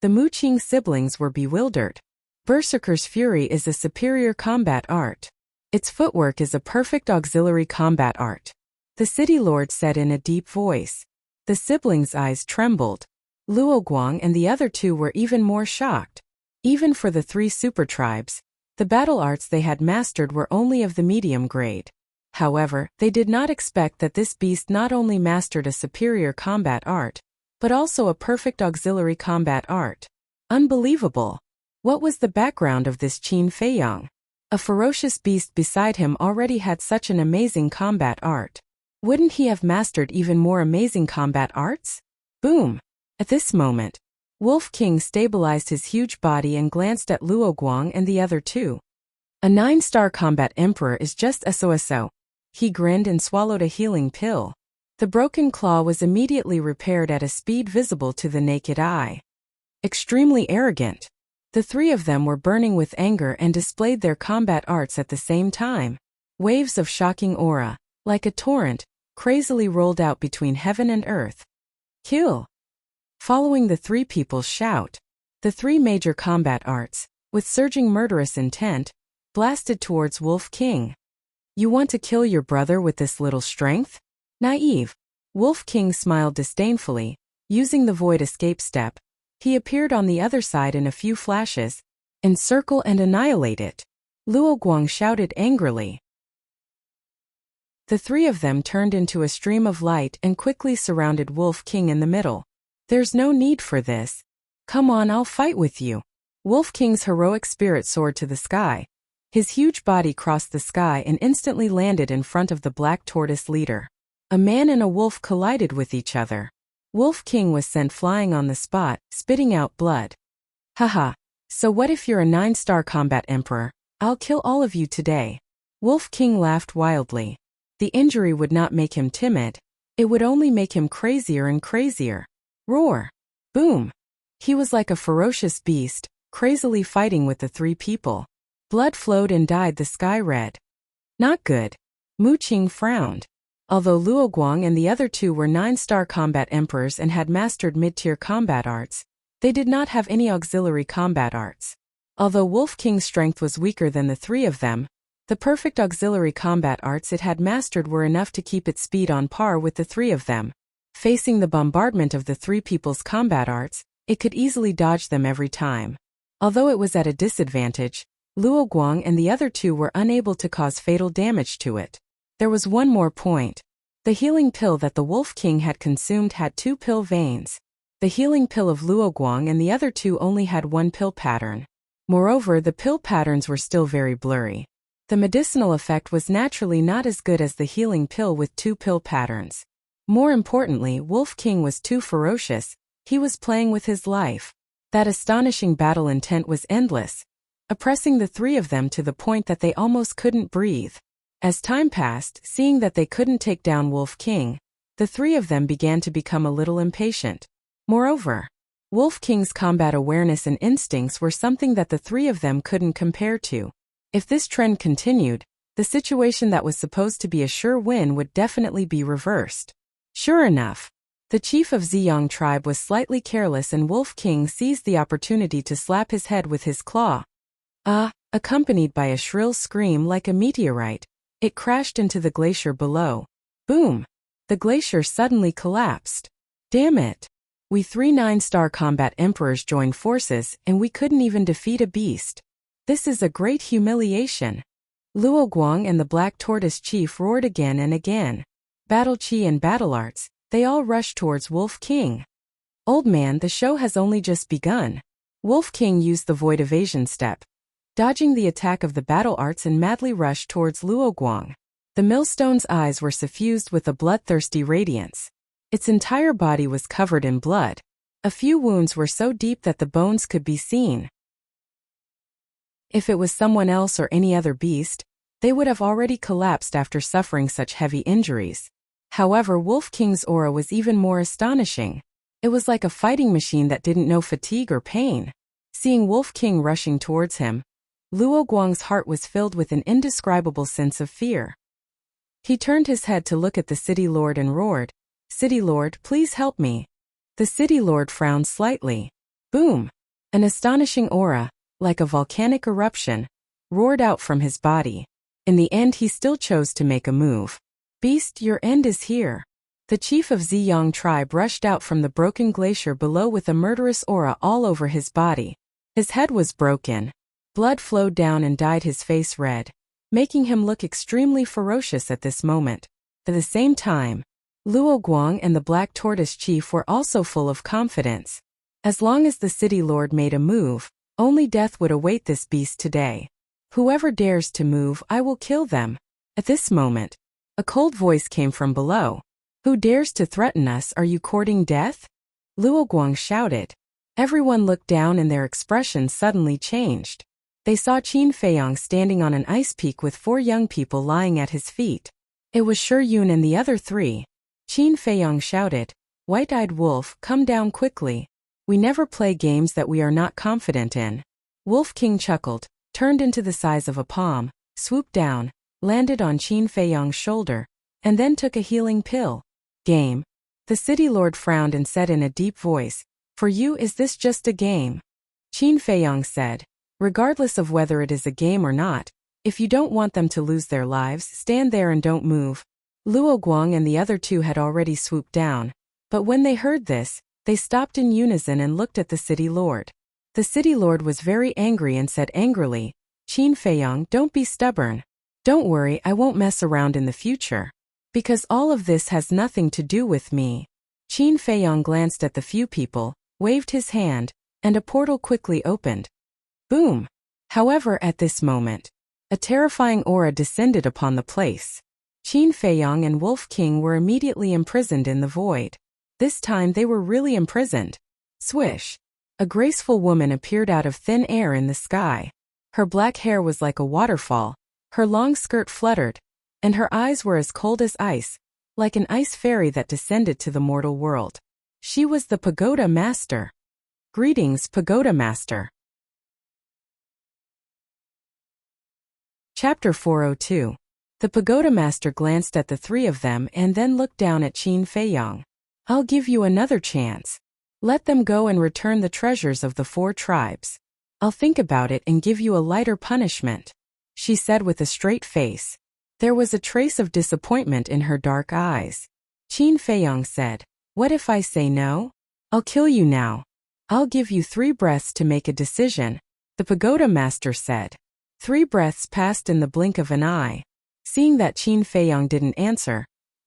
The Muqing siblings were bewildered. Berserker's Fury is a superior combat art. Its footwork is a perfect auxiliary combat art. The city lord said in a deep voice. The siblings' eyes trembled. Luo Guang and the other two were even more shocked. Even for the 3 super tribes, the battle arts they had mastered were only of the medium grade. However, they did not expect that this beast not only mastered a superior combat art, but also a perfect auxiliary combat art. Unbelievable! What was the background of this Qin Feiyang? A ferocious beast beside him already had such an amazing combat art. Wouldn't he have mastered even more amazing combat arts? Boom! At this moment, Wolf King stabilized his huge body and glanced at Luo Guang and the other two. A 9-star combat emperor is just SOSO. He grinned and swallowed a healing pill. The broken claw was immediately repaired at a speed visible to the naked eye. Extremely arrogant. The 3 of them were burning with anger and displayed their combat arts at the same time. Waves of shocking aura, like a torrent, crazily rolled out between heaven and earth. Kill! Following the 3 people's shout, the 3 major combat arts, with surging murderous intent, blasted towards Wolf King. You want to kill your brother with this little strength? Naive. Wolf King smiled disdainfully. Using the void escape step, he appeared on the other side in a few flashes, encircle and annihilate it. Luo Guang shouted angrily. The 3 of them turned into a stream of light and quickly surrounded Wolf King in the middle. There's no need for this. Come on, I'll fight with you. Wolf King's heroic spirit soared to the sky. His huge body crossed the sky and instantly landed in front of the Black Tortoise leader. A man and a wolf collided with each other. Wolf King was sent flying on the spot, spitting out blood. Haha, so what if you're a 9-star combat emperor? I'll kill all of you today. Wolf King laughed wildly. The injury would not make him timid. It would only make him crazier and crazier. Roar! Boom! He was like a ferocious beast, crazily fighting with the 3 people. Blood flowed and dyed the sky red. Not good. Muqing frowned. Although Luo Guang and the other 2 were 9-star combat emperors and had mastered mid-tier combat arts, they did not have any auxiliary combat arts. Although Wolf King's strength was weaker than the 3 of them, the perfect auxiliary combat arts it had mastered were enough to keep its speed on par with the 3 of them. Facing the bombardment of the 3 people's combat arts, it could easily dodge them every time. Although it was at a disadvantage, Luo Guang and the other 2 were unable to cause fatal damage to it. There was one more point. The healing pill that the Wolf King had consumed had 2 pill veins. The healing pill of Luo Guang and the other 2 only had 1 pill pattern. Moreover, the pill patterns were still very blurry. The medicinal effect was naturally not as good as the healing pill with 2 pill patterns. More importantly, Wolf King was too ferocious. He was playing with his life. That astonishing battle intent was endless, oppressing the 3 of them to the point that they almost couldn't breathe. As time passed, seeing that they couldn't take down Wolf King, the 3 of them began to become a little impatient. Moreover, Wolf King's combat awareness and instincts were something that the 3 of them couldn't compare to. If this trend continued, the situation that was supposed to be a sure win would definitely be reversed. Sure enough, the chief of Ziyang tribe was slightly careless and Wolf King seized the opportunity to slap his head with his claw. Accompanied by a shrill scream like a meteorite, it crashed into the glacier below. Boom! The glacier suddenly collapsed. Damn it! We 3 9-star combat emperors joined forces and we couldn't even defeat a beast. This is a great humiliation. Luo Guang and the Black Tortoise chief roared again and again. Battle chi and battle arts, they all rushed towards Wolf King. Old man, the show has only just begun. Wolf King used the void evasion step. dodging the attack of the battle arts and madly rushed towards Luo Guang. The millstone's eyes were suffused with a bloodthirsty radiance. Its entire body was covered in blood. A few wounds were so deep that the bones could be seen. If it was someone else or any other beast, they would have already collapsed after suffering such heavy injuries. However, Wolf King's aura was even more astonishing. It was like a fighting machine that didn't know fatigue or pain. Seeing Wolf King rushing towards him, Luo Guang's heart was filled with an indescribable sense of fear. He turned his head to look at the city lord and roared, "City Lord, please help me." The city lord frowned slightly. Boom! An astonishing aura, like a volcanic eruption, roared out from his body. In the end, he still chose to make a move. "Beast, your end is here." The chief of Ziyang tribe rushed out from the broken glacier below with a murderous aura all over his body. His head was broken. Blood flowed down and dyed his face red, making him look extremely ferocious at this moment. At the same time, Luo Guang and the Black Tortoise Chief were also full of confidence. As long as the city lord made a move, only death would await this beast today. "Whoever dares to move, I will kill them." At this moment, a cold voice came from below. "Who dares to threaten us? Are you courting death?" Luo Guang shouted. Everyone looked down and their expressions suddenly changed. They saw Qin Feiyang standing on an ice peak with 4 young people lying at his feet. It was Shi Yun and the other 3. Qin Feiyang shouted, "White-eyed wolf, come down quickly. We never play games that we are not confident in." Wolf King chuckled, turned into the size of a palm, swooped down, landed on Qin Feiyang's shoulder, and then took a healing pill. "Game." The city lord frowned and said in a deep voice, "For you, is this just a game?" Qin Feiyang said, "Regardless of whether it is a game or not, if you don't want them to lose their lives, stand there and don't move." Luo Guang and the other 2 had already swooped down, but when they heard this, they stopped in unison and looked at the city lord. The city lord was very angry and said angrily, "Qin Feiyang, don't be stubborn. Don't worry, I won't mess around in the future. Because all of this has nothing to do with me." Qin Feiyang glanced at the few people, waved his hand, and a portal quickly opened. Boom! However, at this moment, a terrifying aura descended upon the place. Qin Feiyang and Wolf King were immediately imprisoned in the void. This time they were really imprisoned. Swish! A graceful woman appeared out of thin air in the sky. Her black hair was like a waterfall, her long skirt fluttered, and her eyes were as cold as ice, like an ice fairy that descended to the mortal world. She was the Pagoda Master. Greetings, Pagoda Master. Chapter 402. The Pagoda Master glanced at the 3 of them and then looked down at Qin Feiyang. "I'll give you another chance. Let them go and return the treasures of the 4 tribes. I'll think about it and give you a lighter punishment," she said with a straight face. There was a trace of disappointment in her dark eyes. Qin Feiyang said, "What if I say no? I'll kill you now. I'll give you 3 breaths to make a decision," the Pagoda Master said. 3 breaths passed in the blink of an eye. Seeing that Qin Feiyang didn't answer,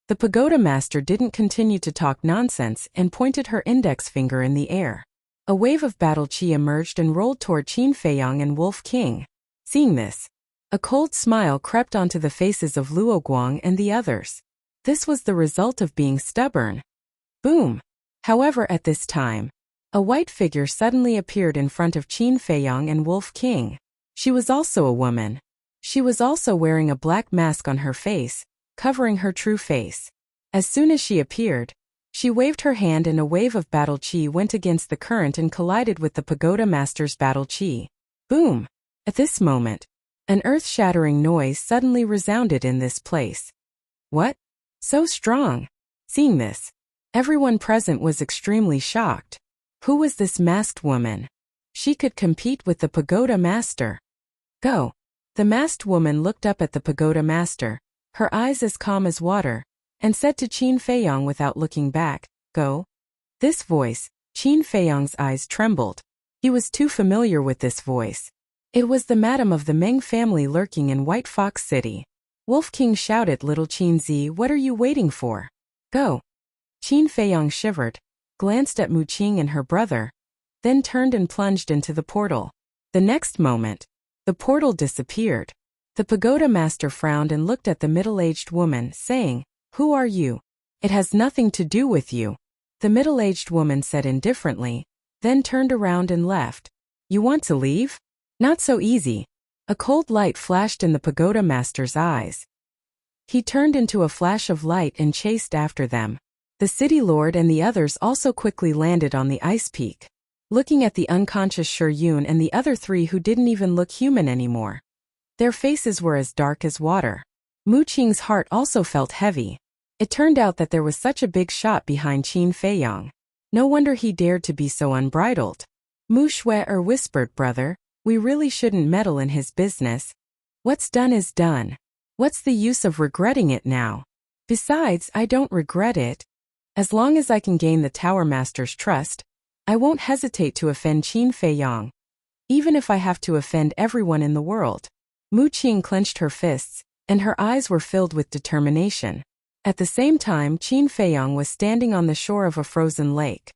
the Pagoda Master didn't continue to talk nonsense and pointed her index finger in the air. A wave of battle chi emerged and rolled toward Qin Feiyang and Wolf King. Seeing this, a cold smile crept onto the faces of Luo Guang and the others. This was the result of being stubborn. Boom! However, at this time, a white figure suddenly appeared in front of Qin Feiyang and Wolf King. She was also a woman. She was also wearing a black mask on her face, covering her true face. As soon as she appeared, she waved her hand and a wave of battle chi went against the current and collided with the Pagoda Master's battle chi. Boom! At this moment, an earth-shattering noise suddenly resounded in this place. What? So strong! Seeing this, everyone present was extremely shocked. Who was this masked woman? She could compete with the Pagoda Master. Go! The masked woman looked up at the Pagoda Master, her eyes as calm as water, and said to Qin Feiyang without looking back, "Go." This voice, Qin Feiyang's eyes trembled. He was too familiar with this voice. It was the madam of the Meng family lurking in White Fox City. Wolf King shouted, "Little Qin Zi, what are you waiting for? Go." Qin Feiyang shivered, glanced at Mu Qing and her brother, then turned and plunged into the portal. The next moment, The portal disappeared. The pagoda master frowned and looked at the middle-aged woman, saying, "Who are you? It has nothing to do with you." The middle-aged woman said indifferently, then turned around and left. "You want to leave? Not so easy." A cold light flashed in the pagoda master's eyes. He turned into a flash of light and chased after them. The city lord and the others also quickly landed on the ice peak, looking at the unconscious Yun and the other three who didn't even look human anymore. Their faces were as dark as water. Mu Qing's heart also felt heavy. It turned out that there was such a big shot behind Qin Feiyang. No wonder he dared to be so unbridled. Mu Shui whispered, "Brother, we really shouldn't meddle in his business. What's done is done. What's the use of regretting it now? Besides, I don't regret it. As long as I can gain the Tower Master's trust, I won't hesitate to offend Qin Feiyang, even if I have to offend everyone in the world." Mu Qing clenched her fists, and her eyes were filled with determination. At the same time, Qin Feiyang was standing on the shore of a frozen lake.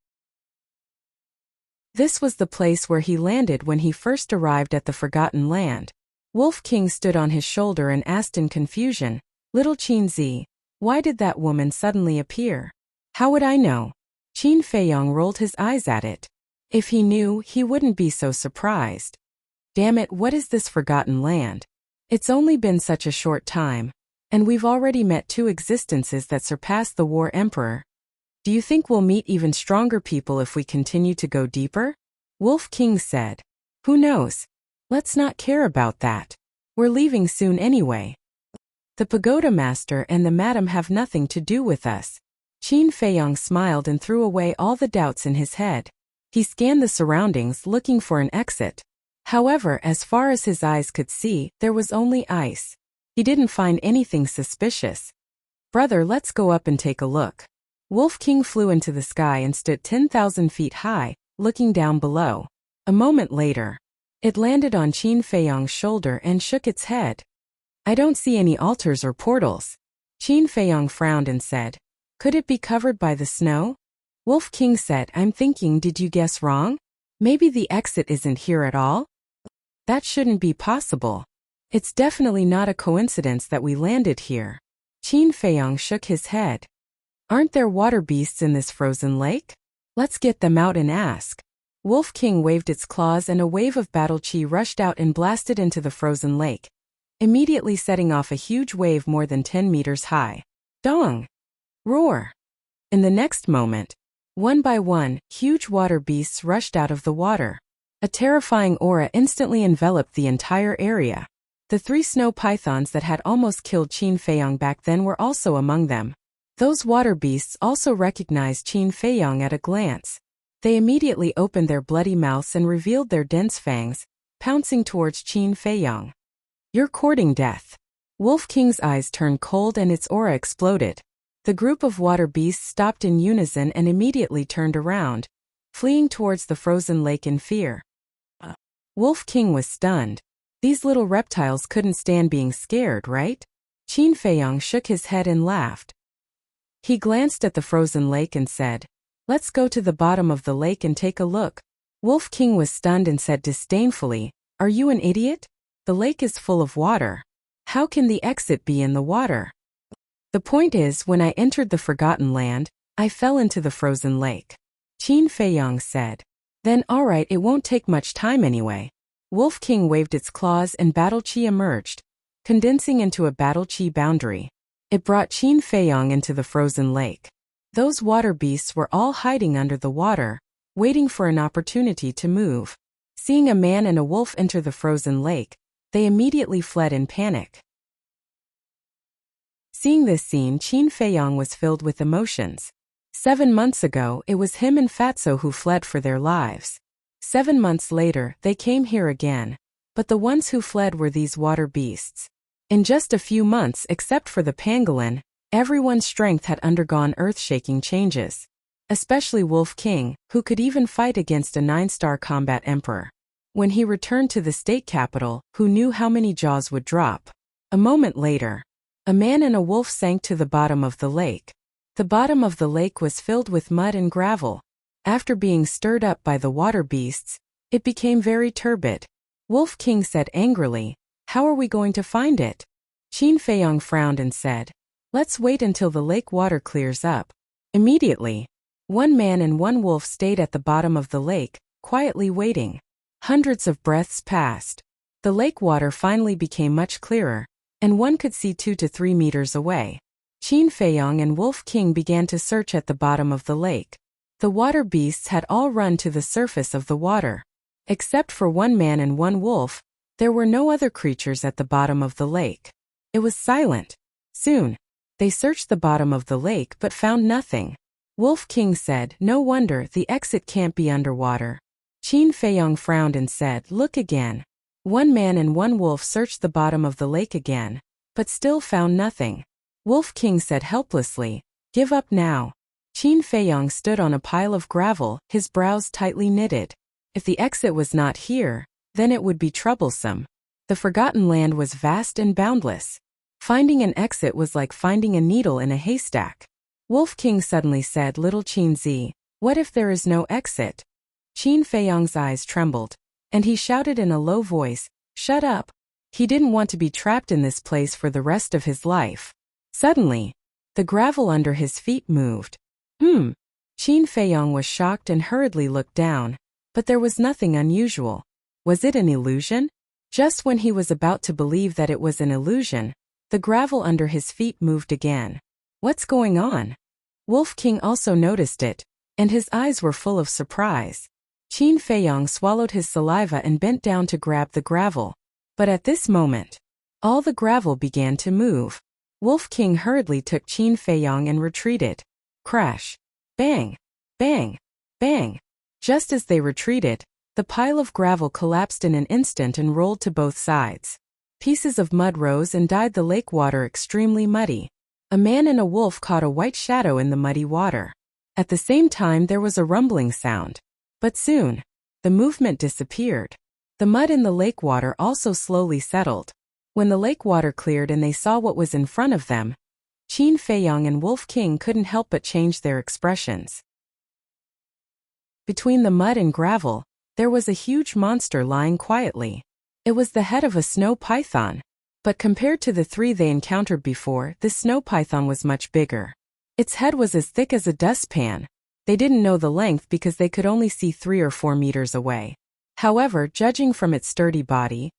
This was the place where he landed when he first arrived at the Forgotten Land. Wolf King stood on his shoulder and asked in confusion, "Little Qin Zi, why did that woman suddenly appear?" "How would I know?" Qin Feiyang rolled his eyes at it. If he knew, he wouldn't be so surprised. Damn it, what is this Forgotten Land? It's only been such a short time, and we've already met two existences that surpass the War Emperor. Do you think we'll meet even stronger people if we continue to go deeper? Wolf King said. Who knows? Let's not care about that. We're leaving soon anyway. The pagoda master and the madam have nothing to do with us. Qin Feiyang smiled and threw away all the doubts in his head. He scanned the surroundings looking for an exit. However, as far as his eyes could see, there was only ice. He didn't find anything suspicious. Brother, let's go up and take a look. Wolf King flew into the sky and stood 10,000 feet high, looking down below. A moment later, it landed on Qin Feiyang's shoulder and shook its head. I don't see any altars or portals. Qin Feiyang frowned and said, Could it be covered by the snow? Wolf King said, I'm thinking, did you guess wrong? Maybe the exit isn't here at all? That shouldn't be possible. It's definitely not a coincidence that we landed here. Qin Feiyang shook his head. Aren't there water beasts in this frozen lake? Let's get them out and ask. Wolf King waved its claws and a wave of battle chi rushed out and blasted into the frozen lake, immediately setting off a huge wave more than 10 meters high. Dong! Roar! In the next moment, one by one, huge water beasts rushed out of the water. A terrifying aura instantly enveloped the entire area. The 3 snow pythons that had almost killed Qin Feiyang back then were also among them. Those water beasts also recognized Qin Feiyang at a glance. They immediately opened their bloody mouths and revealed their dense fangs, pouncing towards Qin Feiyang. You're courting death. Wolf King's eyes turned cold and its aura exploded. The group of water beasts stopped in unison and immediately turned around, fleeing towards the frozen lake in fear. Wolf King was stunned. These little reptiles couldn't stand being scared, right? Qin Feiyang shook his head and laughed. He glanced at the frozen lake and said, Let's go to the bottom of the lake and take a look. Wolf King was stunned and said disdainfully, Are you an idiot? The lake is full of water. How can the exit be in the water? The point is, when I entered the Forgotten Land, I fell into the frozen lake. Qin Feiyang said. Then alright, it won't take much time anyway. Wolf King waved its claws and battle chi emerged, condensing into a battle chi boundary. It brought Qin Feiyang into the frozen lake. Those water beasts were all hiding under the water, waiting for an opportunity to move. Seeing a man and a wolf enter the frozen lake, they immediately fled in panic. Seeing this scene, Qin Feiyang was filled with emotions. 7 months ago, it was him and Fatso who fled for their lives. 7 months later, they came here again. But the ones who fled were these water beasts. In just a few months, except for the pangolin, everyone's strength had undergone earth-shaking changes. Especially Wolf King, who could even fight against a 9-star combat emperor. When he returned to the state capital, who knew how many jaws would drop? A moment later, a man and a wolf sank to the bottom of the lake. The bottom of the lake was filled with mud and gravel. After being stirred up by the water beasts, it became very turbid. Wolf King said angrily, "How are we going to find it?" Qin Feiyong frowned and said, "Let's wait until the lake water clears up." Immediately, one man and one wolf stayed at the bottom of the lake, quietly waiting. Hundreds of breaths passed. The lake water finally became much clearer, and one could see 2 to 3 meters away. Qin Feiyong and Wolf King began to search at the bottom of the lake. The water beasts had all run to the surface of the water. Except for one man and one wolf, there were no other creatures at the bottom of the lake. It was silent. Soon, they searched the bottom of the lake but found nothing. Wolf King said, "No wonder the exit can't be underwater." Qin Feiyong frowned and said, "Look again." One man and one wolf searched the bottom of the lake again, but still found nothing. Wolf King said helplessly, "Give up now." Qin Feiyong stood on a pile of gravel, his brows tightly knitted. If the exit was not here, then it would be troublesome. The Forgotten Land was vast and boundless. Finding an exit was like finding a needle in a haystack. Wolf King suddenly said, "Little Qin Zi, what if there is no exit?" Qin Feiyong's eyes trembled, and he shouted in a low voice, "Shut up." He didn't want to be trapped in this place for the rest of his life. Suddenly, the gravel under his feet moved. Qin Feiyong was shocked and hurriedly looked down. But there was nothing unusual. Was it an illusion? Just when he was about to believe that it was an illusion, the gravel under his feet moved again. What's going on? Wolf King also noticed it, and his eyes were full of surprise. Qin Feiyong swallowed his saliva and bent down to grab the gravel. But at this moment, all the gravel began to move. Wolf King hurriedly took Qin Feiyong and retreated. Crash! Bang! Bang! Bang! Just as they retreated, the pile of gravel collapsed in an instant and rolled to both sides. Pieces of mud rose and dyed the lake water extremely muddy. A man and a wolf caught a white shadow in the muddy water. At the same time there was a rumbling sound. But soon, the movement disappeared. The mud in the lake water also slowly settled. When the lake water cleared and they saw what was in front of them, Qin Feiyong and Wolf King couldn't help but change their expressions. Between the mud and gravel, there was a huge monster lying quietly. It was the head of a snow python. But compared to the 3 they encountered before, this snow python was much bigger. Its head was as thick as a dustpan. They didn't know the length because they could only see 3 or 4 meters away. However, judging from its sturdy body,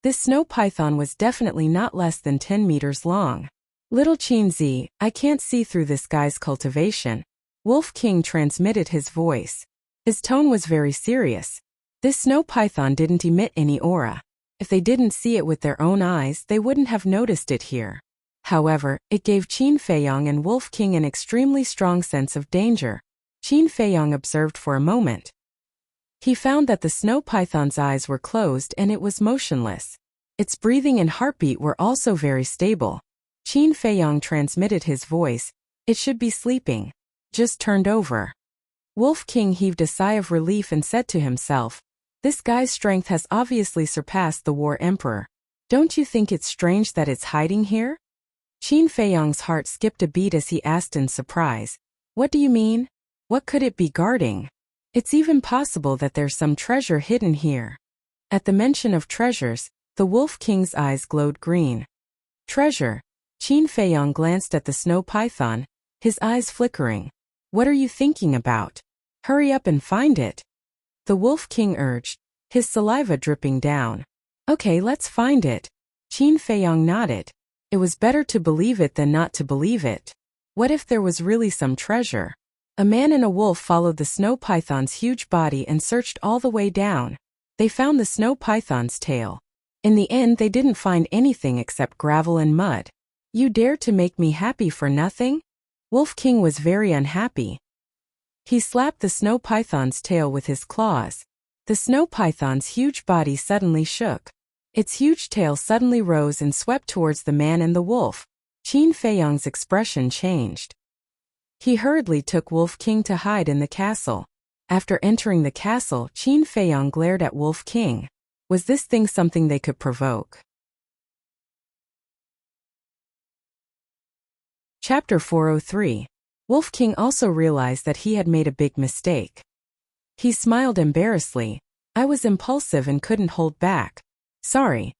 this snow python was definitely not less than 10 meters long. "Little Qin Zi, I can't see through this guy's cultivation." Wolf King transmitted his voice. His tone was very serious. This snow python didn't emit any aura. If they didn't see it with their own eyes, they wouldn't have noticed it here. However, it gave Qin Feiyong and Wolf King an extremely strong sense of danger. Qin Feiyong observed for a moment. He found that the snow python's eyes were closed and it was motionless. Its breathing and heartbeat were also very stable. Qin Feiyong transmitted his voice, "It should be sleeping. Just turned over." Wolf King heaved a sigh of relief and said to himself, "This guy's strength has obviously surpassed the War Emperor. Don't you think it's strange that it's hiding here?" Qin Feiyong's heart skipped a beat as he asked in surprise, "What do you mean? What could it be guarding? It's even possible that there's some treasure hidden here." At the mention of treasures, the Wolf King's eyes glowed green. "Treasure?" Qin Feiyong glanced at the snow python, his eyes flickering. "What are you thinking about? Hurry up and find it." The Wolf King urged, his saliva dripping down. "Okay, let's find it." Qin Feiyong nodded. It was better to believe it than not to believe it. What if there was really some treasure? A man and a wolf followed the snow python's huge body and searched all the way down. They found the snow python's tail. In the end, they didn't find anything except gravel and mud. "You dare to make me happy for nothing?" Wolf King was very unhappy. He slapped the snow python's tail with his claws. The snow python's huge body suddenly shook. Its huge tail suddenly rose and swept towards the man and the wolf. Qin Feiyong's expression changed. He hurriedly took Wolf King to hide in the castle. After entering the castle, Qin Feiyong glared at Wolf King. Was this thing something they could provoke? Chapter 403. Wolf King also realized that he had made a big mistake. He smiled embarrassedly. I was impulsive and couldn't hold back. Sorry.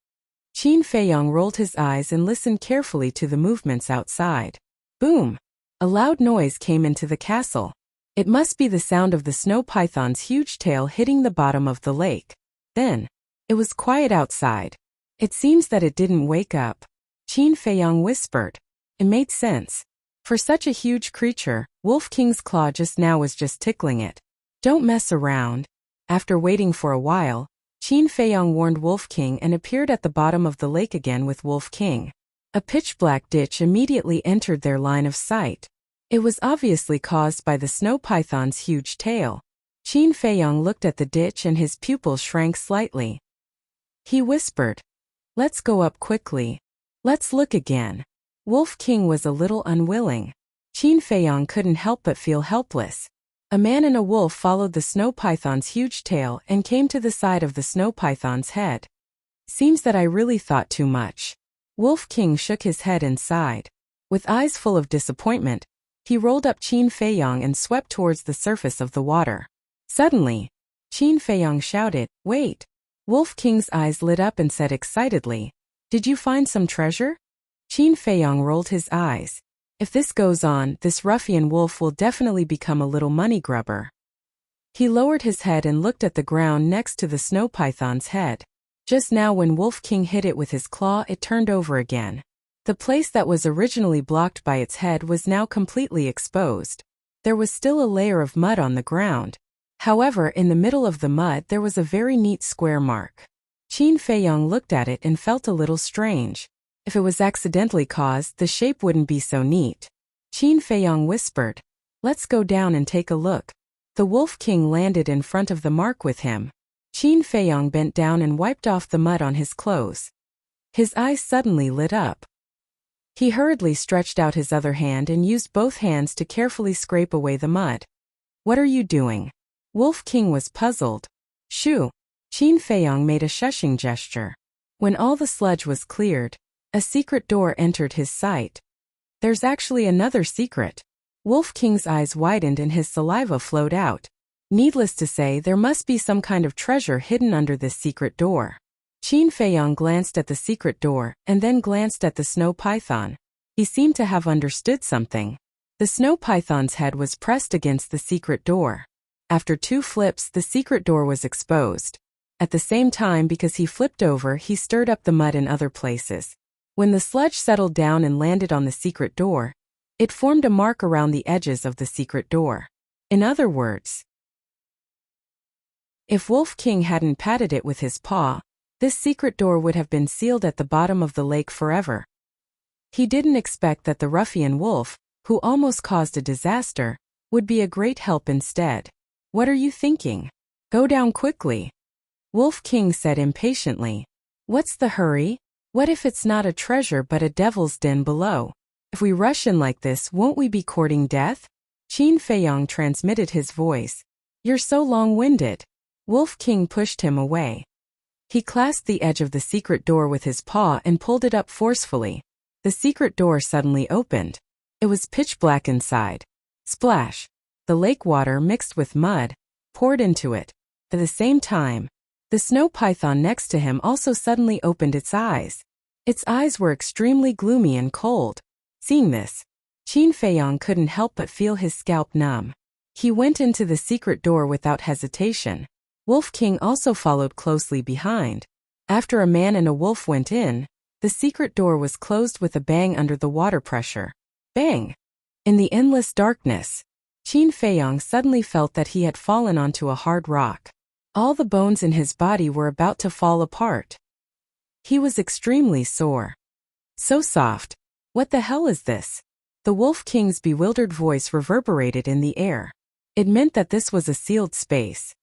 Qin Feiyong rolled his eyes and listened carefully to the movements outside. Boom! A loud noise came into the castle. It must be the sound of the snow python's huge tail hitting the bottom of the lake. Then, it was quiet outside. It seems that it didn't wake up. Qin Feiyong whispered. It made sense. For such a huge creature, Wolf King's claw just now was just tickling it. Don't mess around. After waiting for a while, Qin Feiyong warned Wolf King and appeared at the bottom of the lake again with Wolf King. A pitch-black ditch immediately entered their line of sight. It was obviously caused by the snow python's huge tail. Qin Feiyong looked at the ditch and his pupils shrank slightly. He whispered, "Let's go up quickly. Let's look again." Wolf King was a little unwilling. Qin Feiyong couldn't help but feel helpless. A man and a wolf followed the snow python's huge tail and came to the side of the snow python's head. Seems that I really thought too much. Wolf King shook his head and sighed. With eyes full of disappointment, he rolled up Qin Feiyong and swept towards the surface of the water. Suddenly, Qin Feiyong shouted, "Wait!" Wolf King's eyes lit up and said excitedly, "Did you find some treasure?" Qin Feiyong rolled his eyes. If this goes on, this ruffian wolf will definitely become a little money grubber. He lowered his head and looked at the ground next to the snow python's head. Just now when Wolf King hit it with his claw, it turned over again. The place that was originally blocked by its head was now completely exposed. There was still a layer of mud on the ground. However, in the middle of the mud there was a very neat square mark. Qin Feiyong looked at it and felt a little strange. If it was accidentally caused, the shape wouldn't be so neat. Qin Feiyong whispered, "Let's go down and take a look." The Wolf King landed in front of the mark with him. Qin Feiyong bent down and wiped off the mud on his clothes. His eyes suddenly lit up. He hurriedly stretched out his other hand and used both hands to carefully scrape away the mud. "What are you doing?" Wolf King was puzzled. "Shoo!" Qin Feiyong made a shushing gesture. When all the sludge was cleared, a secret door entered his sight. There's actually another secret. Wolf King's eyes widened and his saliva flowed out. Needless to say, there must be some kind of treasure hidden under this secret door. Qin Feiyong glanced at the secret door and then glanced at the snow python. He seemed to have understood something. The snow python's head was pressed against the secret door. After 2 flips, the secret door was exposed. At the same time, because he flipped over, he stirred up the mud in other places. When the sludge settled down and landed on the secret door, it formed a mark around the edges of the secret door. In other words, if Wolf King hadn't patted it with his paw, this secret door would have been sealed at the bottom of the lake forever. He didn't expect that the ruffian wolf, who almost caused a disaster, would be a great help instead. "What are you thinking? Go down quickly," Wolf King said impatiently. "What's the hurry? What if it's not a treasure but a devil's den below? If we rush in like this, won't we be courting death?" Qin Feiyong transmitted his voice. "You're so long-winded." Wolf King pushed him away. He clasped the edge of the secret door with his paw and pulled it up forcefully. The secret door suddenly opened. It was pitch black inside. Splash! The lake water mixed with mud poured into it. At the same time, the snow python next to him also suddenly opened its eyes. Its eyes were extremely gloomy and cold. Seeing this, Qin Feiyong couldn't help but feel his scalp numb. He went into the secret door without hesitation. Wolf King also followed closely behind. After a man and a wolf went in, the secret door was closed with a bang under the water pressure. Bang! In the endless darkness, Qin Feiyong suddenly felt that he had fallen onto a hard rock. All the bones in his body were about to fall apart. He was extremely sore. "So soft. What the hell is this?" The Wolf King's bewildered voice reverberated in the air. It meant that this was a sealed space.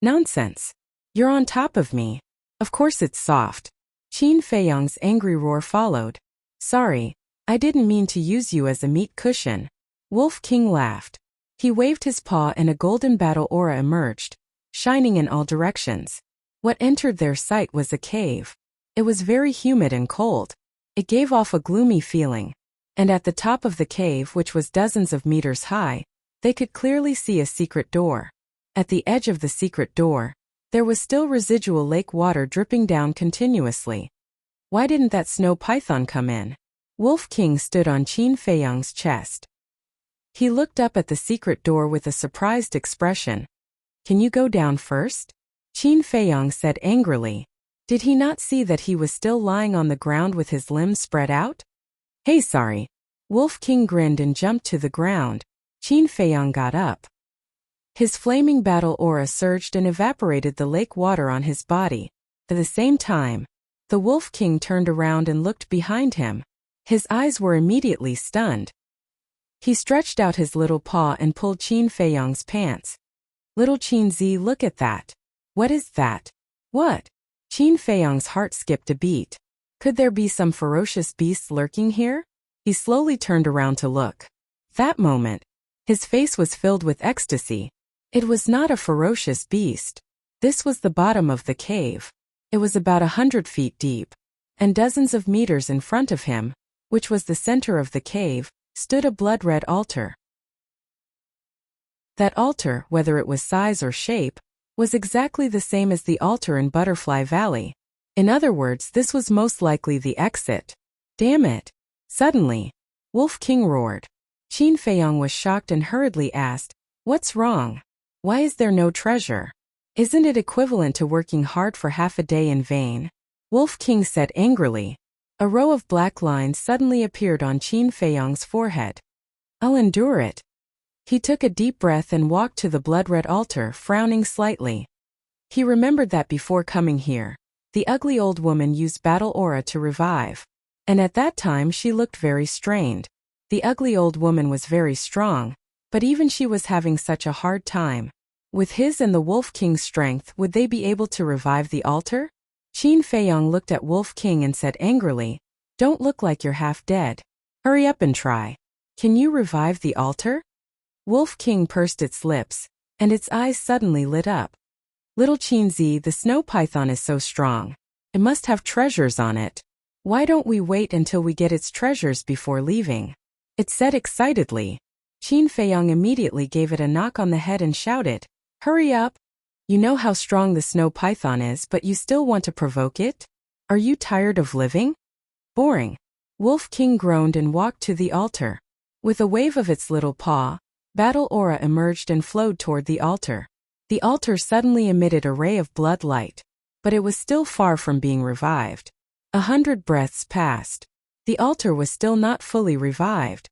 "Nonsense. You're on top of me. Of course it's soft." Qin Feiyong's angry roar followed. "Sorry, I didn't mean to use you as a meat cushion." Wolf King laughed. He waved his paw and a golden battle aura emerged, shining in all directions. What entered their sight was a cave. It was very humid and cold. It gave off a gloomy feeling. And at the top of the cave, which was dozens of meters high, they could clearly see a secret door. At the edge of the secret door, There was still residual lake water dripping down continuously. Why didn't that snow python come in? Wolf King stood on Qin Feiyang's chest. He looked up at the secret door with a surprised expression. Can you go down first? Qin Feiyang said angrily. Did he not see that he was still lying on the ground with his limbs spread out? Hey, sorry. Wolf King grinned and jumped to the ground. Qin Feiyang got up. His flaming battle aura surged and evaporated the lake water on his body. At the same time, the Wolf King turned around and looked behind him. His eyes were immediately stunned. He stretched out his little paw and pulled Qin Feiyang's pants. Little Qin Zi, look at that. What is that? What? Qin Feiyang's heart skipped a beat. Could there be some ferocious beasts lurking here? He slowly turned around to look. That moment, his face was filled with ecstasy. It was not a ferocious beast. This was the bottom of the cave. It was about 100 feet deep. And dozens of meters in front of him, which was the center of the cave, stood a blood-red altar. That altar, whether it was size or shape, was exactly the same as the altar in Butterfly Valley. In other words, this was most likely the exit. Damn it! Suddenly, Wolf King roared. Qin Feiyang was shocked and hurriedly asked, "What's wrong? Why is there no treasure? Isn't it equivalent to working hard for half a day in vain?" Wolf King said angrily. A row of black lines suddenly appeared on Qin Feiyang's forehead. "I'll endure it." He took a deep breath and walked to the blood-red altar, frowning slightly. He remembered that before coming here, the ugly old woman used battle aura to revive. And at that time she looked very strained. The ugly old woman was very strong, but even she was having such a hard time. With his and the Wolf King's strength, would they be able to revive the altar? Qin Feiyang looked at Wolf King and said angrily, "Don't look like you're half dead. Hurry up and try. Can you revive the altar?" Wolf King pursed its lips, and its eyes suddenly lit up. "Little Qin Zi, the snow python is so strong. It must have treasures on it. Why don't we wait until we get its treasures before leaving?" It said excitedly. Qin Feiyang immediately gave it a knock on the head and shouted, "Hurry up! You know how strong the snow python is, but you still want to provoke it? Are you tired of living? Boring." Wolf King groaned and walked to the altar. With a wave of its little paw, battle aura emerged and flowed toward the altar. The altar suddenly emitted a ray of blood light, but it was still far from being revived. 100 breaths passed. The altar was still not fully revived.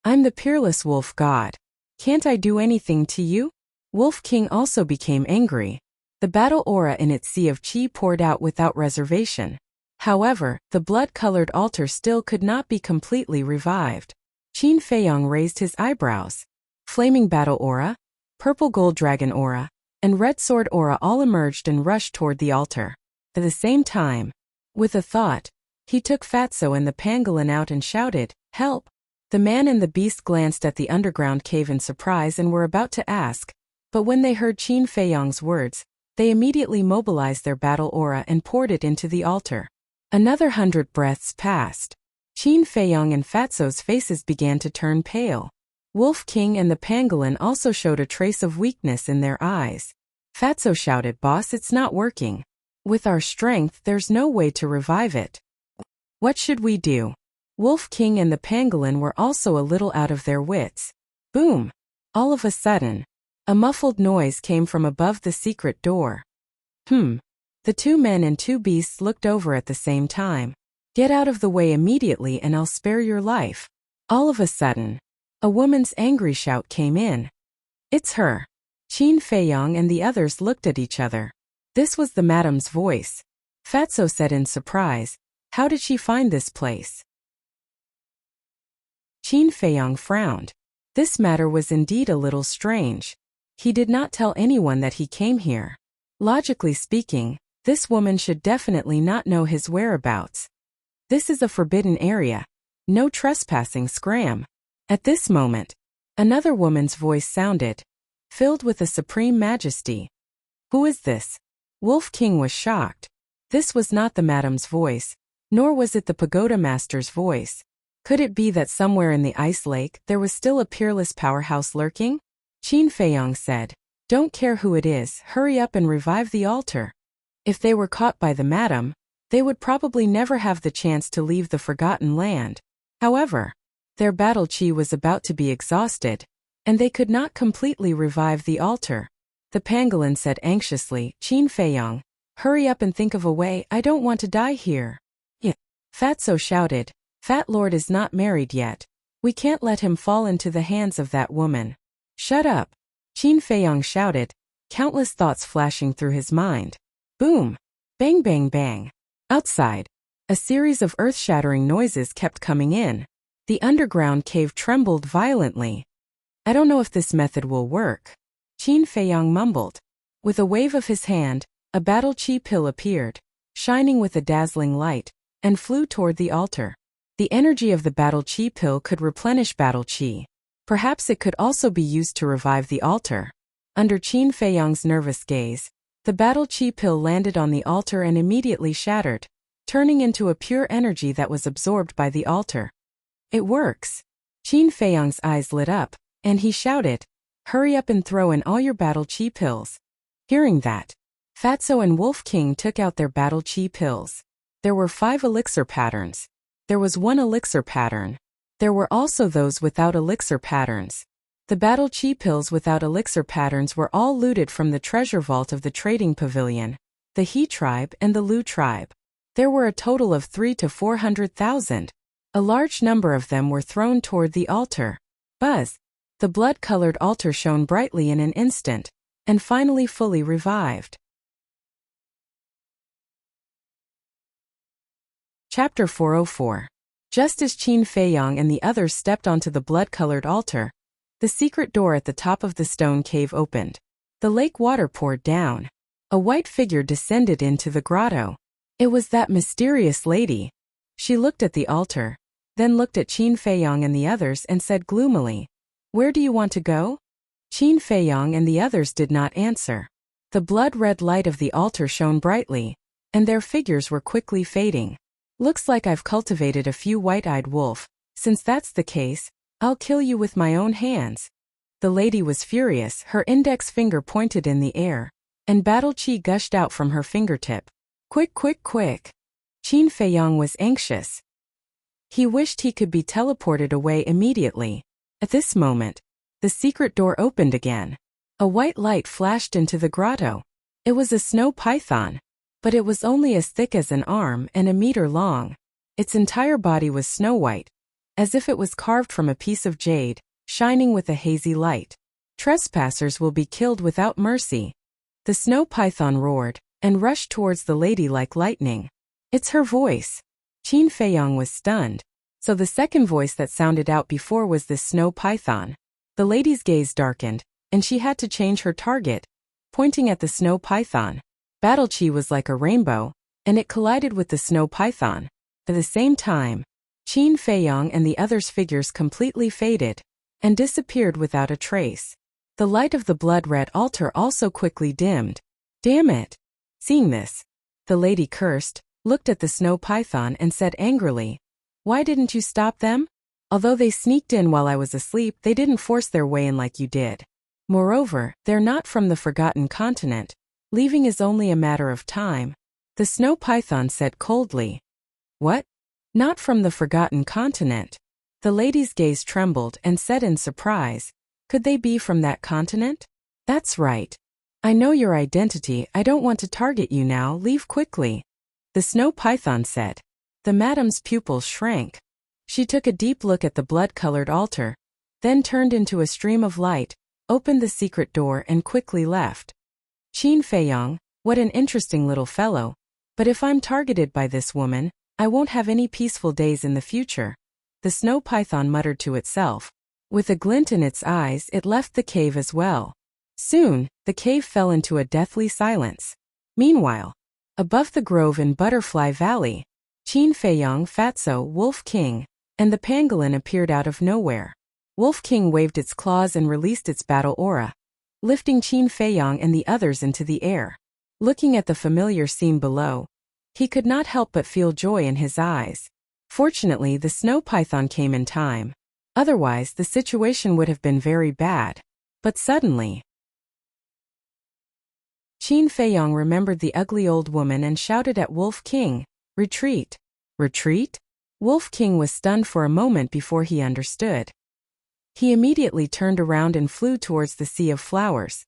"I'm the peerless wolf god. Can't I do anything to you?" Wolf King also became angry. The battle aura in its sea of qi poured out without reservation. However, the blood-colored altar still could not be completely revived. Qin Feiyang raised his eyebrows. Flaming battle aura, purple gold dragon aura, and red sword aura all emerged and rushed toward the altar. At the same time, with a thought, he took Fatso and the pangolin out and shouted, "Help!" The man and the beast glanced at the underground cave in surprise and were about to ask, but when they heard Qin Feiyang's words, they immediately mobilized their battle aura and poured it into the altar. Another 100 breaths passed. Qin Feiyang and Fatso's faces began to turn pale. Wolf King and the pangolin also showed a trace of weakness in their eyes. Fatso shouted, "Boss, it's not working. With our strength, there's no way to revive it. What should we do?" Wolf King and the pangolin were also a little out of their wits. Boom! All of a sudden, a muffled noise came from above the secret door. The two men and two beasts looked over at the same time. "Get out of the way immediately and I'll spare your life." All of a sudden, a woman's angry shout came in. "It's her." Qin Feiyang and the others looked at each other. This was the madam's voice. Fatso said in surprise, "How did she find this place?" Qin Feiyang frowned. This matter was indeed a little strange. He did not tell anyone that he came here. Logically speaking, this woman should definitely not know his whereabouts. This is a forbidden area. No trespassing, scram. At this moment, another woman's voice sounded, filled with a supreme majesty. "Who is this?" Wolf King was shocked. This was not the madam's voice, nor was it the pagoda master's voice. Could it be that somewhere in the ice lake there was still a peerless powerhouse lurking? Qin Feiyang said, Don't care who it is, hurry up and revive the altar. If they were caught by the madam, they would probably never have the chance to leave the Forgotten Land. However, their battle chi was about to be exhausted, and they could not completely revive the altar. The pangolin said anxiously, Qin Feiyong, hurry up and think of a way, I don't want to die here. Yeah. Fatso shouted, Fat Lord is not married yet. We can't let him fall into the hands of that woman. Shut up. Qin Feiyong shouted, countless thoughts flashing through his mind. Boom! Bang bang bang! Outside, a series of earth-shattering noises kept coming in. The underground cave trembled violently. I don't know if this method will work, Qin Feiyong mumbled. With a wave of his hand, a battle chi pill appeared, shining with a dazzling light, and flew toward the altar. The energy of the battle chi pill could replenish battle chi. Perhaps it could also be used to revive the altar. Under Qin Feiyong's nervous gaze, the battle chi pill landed on the altar and immediately shattered, turning into a pure energy that was absorbed by the altar. It works. Qin Feiyong's eyes lit up, and he shouted, hurry up and throw in all your battle chi pills. Hearing that, Fatso and Wolf King took out their battle chi pills. There were 5 elixir patterns. There was 1 elixir pattern. There were also those without elixir patterns. The battle chi pills without elixir patterns were all looted from the treasure vault of the trading pavilion, the He tribe and the Lu tribe. There were a total of 300,000 to 400,000. A large number of them were thrown toward the altar. Buzz! The blood-colored altar shone brightly in an instant, and finally fully revived. Chapter 404. Just as Qin Feiyong and the others stepped onto the blood-colored altar, the secret door at the top of the stone cave opened. The lake water poured down. A white figure descended into the grotto. It was that mysterious lady. She looked at the altar, then looked at Qin Feiyong and the others and said gloomily, Where do you want to go? Qin Feiyong and the others did not answer. The blood-red light of the altar shone brightly, and their figures were quickly fading. Looks like I've cultivated a few white-eyed wolf. Since that's the case, I'll kill you with my own hands. The lady was furious, her index finger pointed in the air, and battle chi gushed out from her fingertip. Quick, quick, quick! Qin Feiyong was anxious. He wished he could be teleported away immediately. At this moment, the secret door opened again. A white light flashed into the grotto. It was a snow python, but it was only as thick as an arm and a meter long. Its entire body was snow white, as if it was carved from a piece of jade, shining with a hazy light. Trespassers will be killed without mercy. The snow python roared and rushed towards the lady like lightning. It's her voice. Qin Feiyong was stunned. So the second voice that sounded out before was this snow python. The lady's gaze darkened, and she had to change her target, pointing at the snow python. Battle chi was like a rainbow, and it collided with the snow python. At the same time, Qin Feiyong and the others' figures completely faded and disappeared without a trace. The light of the blood-red altar also quickly dimmed. Damn it! Seeing this, the lady cursed, looked at the snow python and said angrily, Why didn't you stop them? Although they sneaked in while I was asleep, they didn't force their way in like you did. Moreover, they're not from the Forgotten Continent. Leaving is only a matter of time. The snow python said coldly. What? Not from the Forgotten Continent? The lady's gaze trembled and said in surprise, Could they be from that continent? That's right. I know your identity, I don't want to target you now, leave quickly. The snow python said. The madam's pupils shrank. She took a deep look at the blood-colored altar, then turned into a stream of light, opened the secret door and quickly left. Qin Feiyong, what an interesting little fellow. But if I'm targeted by this woman, I won't have any peaceful days in the future. The snow python muttered to itself. With a glint in its eyes, it left the cave as well. Soon, the cave fell into a deathly silence. Meanwhile, above the grove in Butterfly Valley, Qin Feiyong, Fatso, Wolf King, and the pangolin appeared out of nowhere. Wolf King waved its claws and released its battle aura, lifting Qin Feiyong and the others into the air. Looking at the familiar scene below, he could not help but feel joy in his eyes. Fortunately, the snow python came in time. Otherwise, the situation would have been very bad. But suddenly, Qin Feiyong remembered the ugly old woman and shouted at Wolf King, "Retreat! Retreat?" Wolf King was stunned for a moment before he understood. He immediately turned around and flew towards the sea of flowers.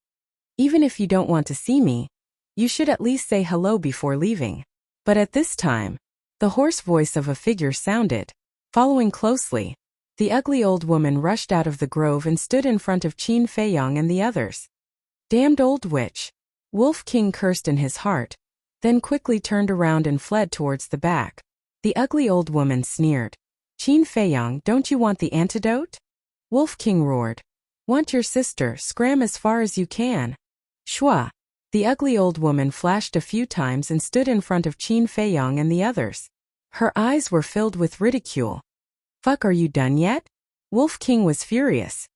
"Even if you don't want to see me, you should at least say hello before leaving." But at this time, the hoarse voice of a figure sounded. Following closely, the ugly old woman rushed out of the grove and stood in front of Qin Feiyong and the others. "Damned old witch!" Wolf King cursed in his heart, then quickly turned around and fled towards the back. The ugly old woman sneered. "Qin Feiyong, don't you want the antidote?" Wolf King roared. "Want your sister, scram as far as you can." Shua! The ugly old woman flashed a few times and stood in front of Qin Feiyong and the others. Her eyes were filled with ridicule. "Fuck, are you done yet?" Wolf King was furious.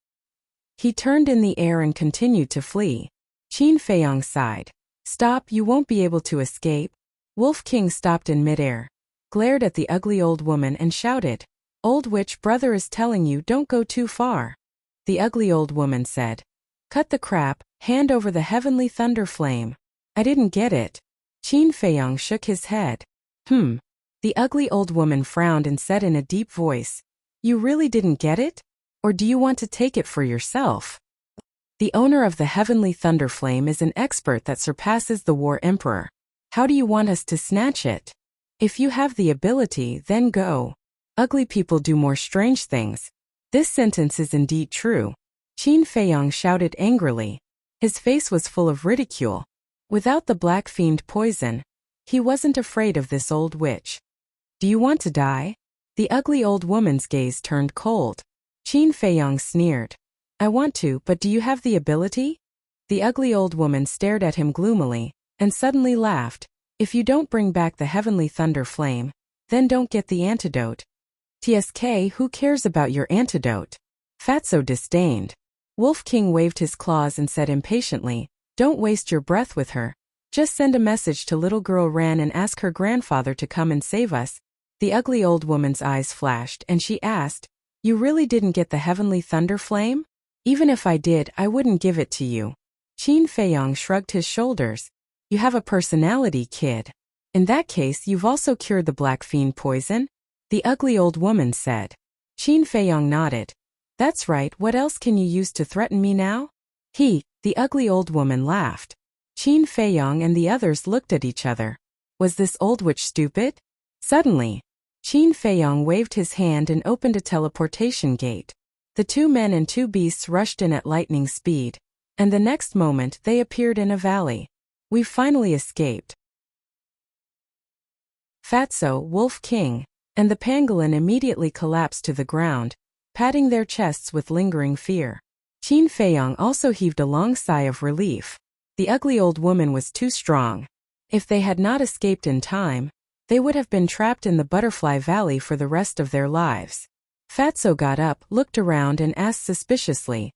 He turned in the air and continued to flee. Qin Feiyong sighed. "Stop, you won't be able to escape." Wolf King stopped in midair, glared at the ugly old woman and shouted, "Old witch, brother is telling you don't go too far." The ugly old woman said, "Cut the crap, hand over the heavenly thunder flame." "I didn't get it." Qin Feiyong shook his head. The ugly old woman frowned and said in a deep voice, "You really didn't get it? Or do you want to take it for yourself?" The owner of the heavenly thunder flame is an expert that surpasses the war emperor. How do you want us to snatch it? If you have the ability, then go. Ugly people do more strange things. This sentence is indeed true. Qin Feiyong shouted angrily. His face was full of ridicule. Without the black fiend poison, he wasn't afraid of this old witch. "Do you want to die?" The ugly old woman's gaze turned cold. Qin Feiyong sneered. "I want to, but do you have the ability?" The ugly old woman stared at him gloomily, and suddenly laughed. "If you don't bring back the heavenly thunder flame, then don't get the antidote." "TSK, who cares about your antidote?" Fatso disdained. Wolf King waved his claws and said impatiently, "Don't waste your breath with her. Just send a message to little girl Ran and ask her grandfather to come and save us." The ugly old woman's eyes flashed and she asked, "You really didn't get the heavenly thunder flame?" "Even if I did, I wouldn't give it to you." Qin Feiyong shrugged his shoulders. "You have a personality, kid. In that case, you've also cured the black fiend poison," the ugly old woman said. Qin Feiyong nodded. "That's right, what else can you use to threaten me now?" The ugly old woman laughed. Qin Feiyong and the others looked at each other. Was this old witch stupid? Suddenly, Qin Feiyong waved his hand and opened a teleportation gate. The two men and two beasts rushed in at lightning speed, and the next moment they appeared in a valley. "We've finally escaped." Fatso, Wolf King, and the pangolin immediately collapsed to the ground, patting their chests with lingering fear. Qin Feiyong also heaved a long sigh of relief. The ugly old woman was too strong. If they had not escaped in time, they would have been trapped in the Butterfly Valley for the rest of their lives. Fatso got up, looked around and asked suspiciously,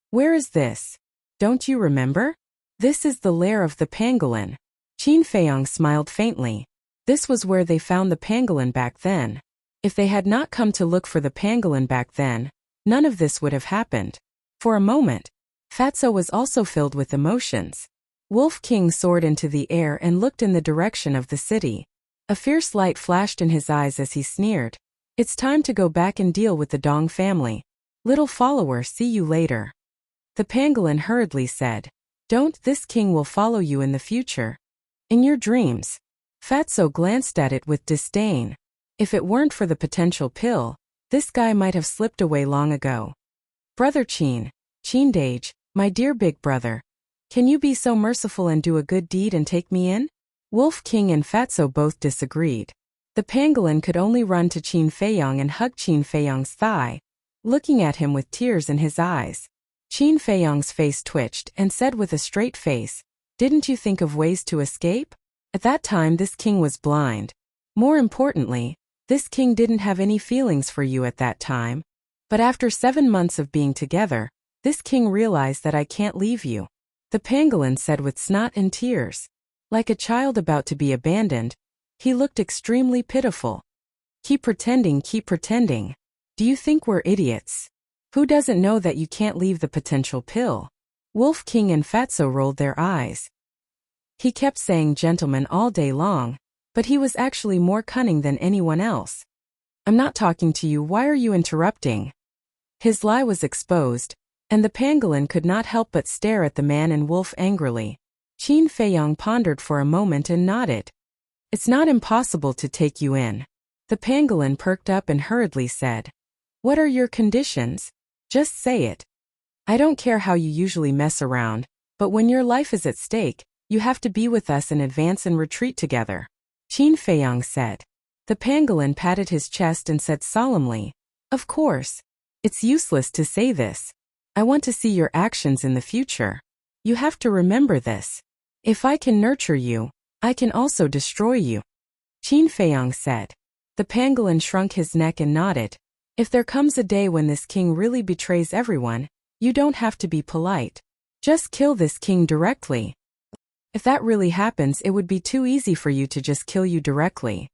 "Where is this? Don't you remember?" "This is the lair of the pangolin." Qin Feiyong smiled faintly. This was where they found the pangolin back then. If they had not come to look for the pangolin back then, none of this would have happened. For a moment, Fatso was also filled with emotions. Wolf King soared into the air and looked in the direction of the city. A fierce light flashed in his eyes as he sneered. "It's time to go back and deal with the Dong family. Little follower, see you later." The pangolin hurriedly said, "Don't, this king will follow you in the future. In your dreams." Fatso glanced at it with disdain. If it weren't for the potential pill, this guy might have slipped away long ago. "Brother Qin Dage, my dear big brother, can you be so merciful and do a good deed and take me in?" Wolf King and Fatso both disagreed. The pangolin could only run to Qin Feiyong and hug Qin Feiyong's thigh, looking at him with tears in his eyes. Qin Feiyong's face twitched and said with a straight face, "Didn't you think of ways to escape?" At that time this king was blind. More importantly, this king didn't have any feelings for you at that time. But after 7 months of being together, this king realized that I can't leave you. The pangolin said with snot and tears. Like a child about to be abandoned, he looked extremely pitiful. Keep pretending, keep pretending. Do you think we're idiots? Who doesn't know that you can't leave the potential pill?" Wolf King and Fatso rolled their eyes. He kept saying gentleman all day long, but he was actually more cunning than anyone else. I'm not talking to you, why are you interrupting? His lie was exposed, and the pangolin could not help but stare at the man and wolf angrily. Qin Feiyong pondered for a moment and nodded. It's not impossible to take you in. The pangolin perked up and hurriedly said. What are your conditions? Just say it. I don't care how you usually mess around, but when your life is at stake, you have to be with us and advance and retreat together. Qin Feiyong said. The pangolin patted his chest and said solemnly, Of course. It's useless to say this. I want to see your actions in the future. You have to remember this. If I can nurture you, I can also destroy you. Qin Feiyong said. The pangolin shrunk his neck and nodded. If there comes a day when this king really betrays everyone, you don't have to be polite. Just kill this king directly. If that really happens, it would be too easy for you to just kill you directly.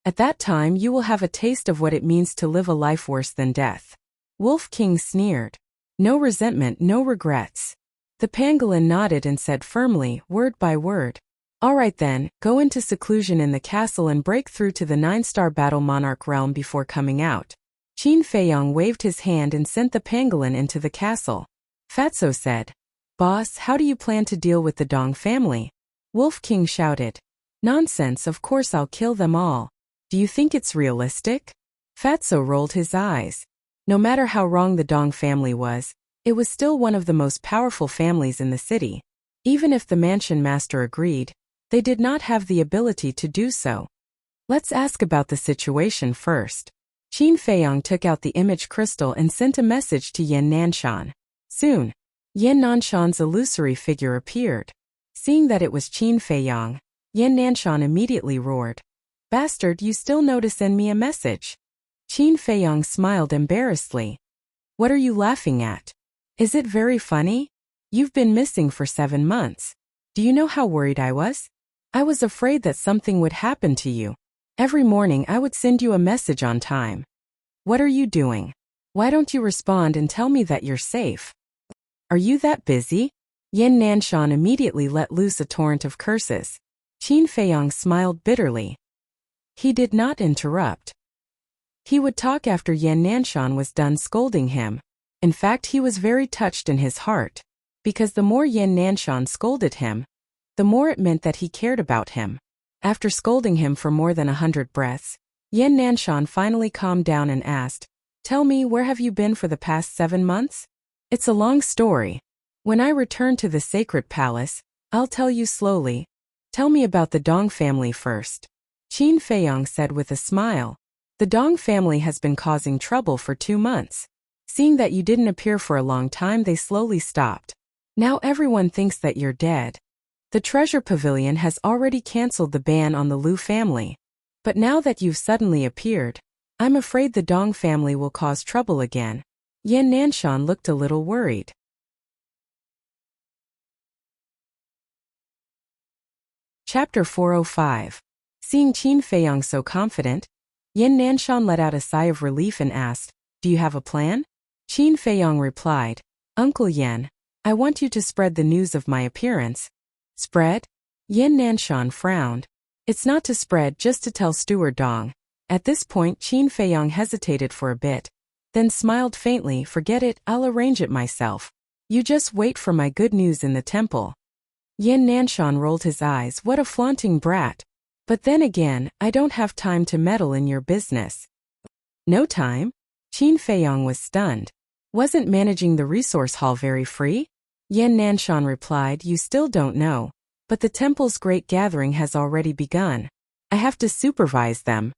At that time you will have a taste of what it means to live a life worse than death. Wolf King sneered. No resentment, no regrets. The pangolin nodded and said firmly, word by word. All right then, go into seclusion in the castle and break through to the 9-star battle monarch realm before coming out. Qin Feiyong waved his hand and sent the pangolin into the castle. Fatso said, Boss, how do you plan to deal with the Dong family? Wolf King shouted. Nonsense, of course I'll kill them all. Do you think it's realistic? Fatso rolled his eyes. No matter how wrong the Dong family was, it was still one of the most powerful families in the city. Even if the mansion master agreed, they did not have the ability to do so. Let's ask about the situation first. Qin Feiyong took out the image crystal and sent a message to Yan Nanshan. Soon, Yan Nanshan's illusory figure appeared. Seeing that it was Qin Feiyong, Yan Nanshan immediately roared. Bastard, you still know to send me a message. Qin Feiyong smiled embarrassedly. What are you laughing at? Is it very funny? You've been missing for 7 months. Do you know how worried I was? I was afraid that something would happen to you. Every morning I would send you a message on time. What are you doing? Why don't you respond and tell me that you're safe? Are you that busy? Yan Nanshan immediately let loose a torrent of curses. Qin Feiyong smiled bitterly. He did not interrupt. He would talk after Yan Nanshan was done scolding him. In fact, he was very touched in his heart, because the more Yan Nanshan scolded him, the more it meant that he cared about him. After scolding him for more than 100 breaths, Yan Nanshan finally calmed down and asked, Tell me, where have you been for the past 7 months? It's a long story. When I return to the sacred palace, I'll tell you slowly. Tell me about the Dong family first. Qin Feiyong said with a smile. The Dong family has been causing trouble for 2 months. Seeing that you didn't appear for a long time, they slowly stopped. Now everyone thinks that you're dead. The treasure pavilion has already cancelled the ban on the Liu family. But now that you've suddenly appeared, I'm afraid the Dong family will cause trouble again. Yan Nanshan looked a little worried. Chapter 405. Seeing Qin Feiyong so confident, Yan Nanshan let out a sigh of relief and asked, Do you have a plan? Qin Feiyong replied, Uncle Yan, I want you to spread the news of my appearance. Spread? Yan Nanshan frowned. It's not to spread, just to tell Steward Dong. At this point Qin Feiyong hesitated for a bit, then smiled faintly. Forget it, I'll arrange it myself. You just wait for my good news in the temple. Yan Nanshan rolled his eyes. What a flaunting brat. But then again, I don't have time to meddle in your business. No time? Qin Feiyong was stunned. Wasn't managing the resource hall very free? Yan Nanshan replied, You still don't know. But the temple's great gathering has already begun. I have to supervise them.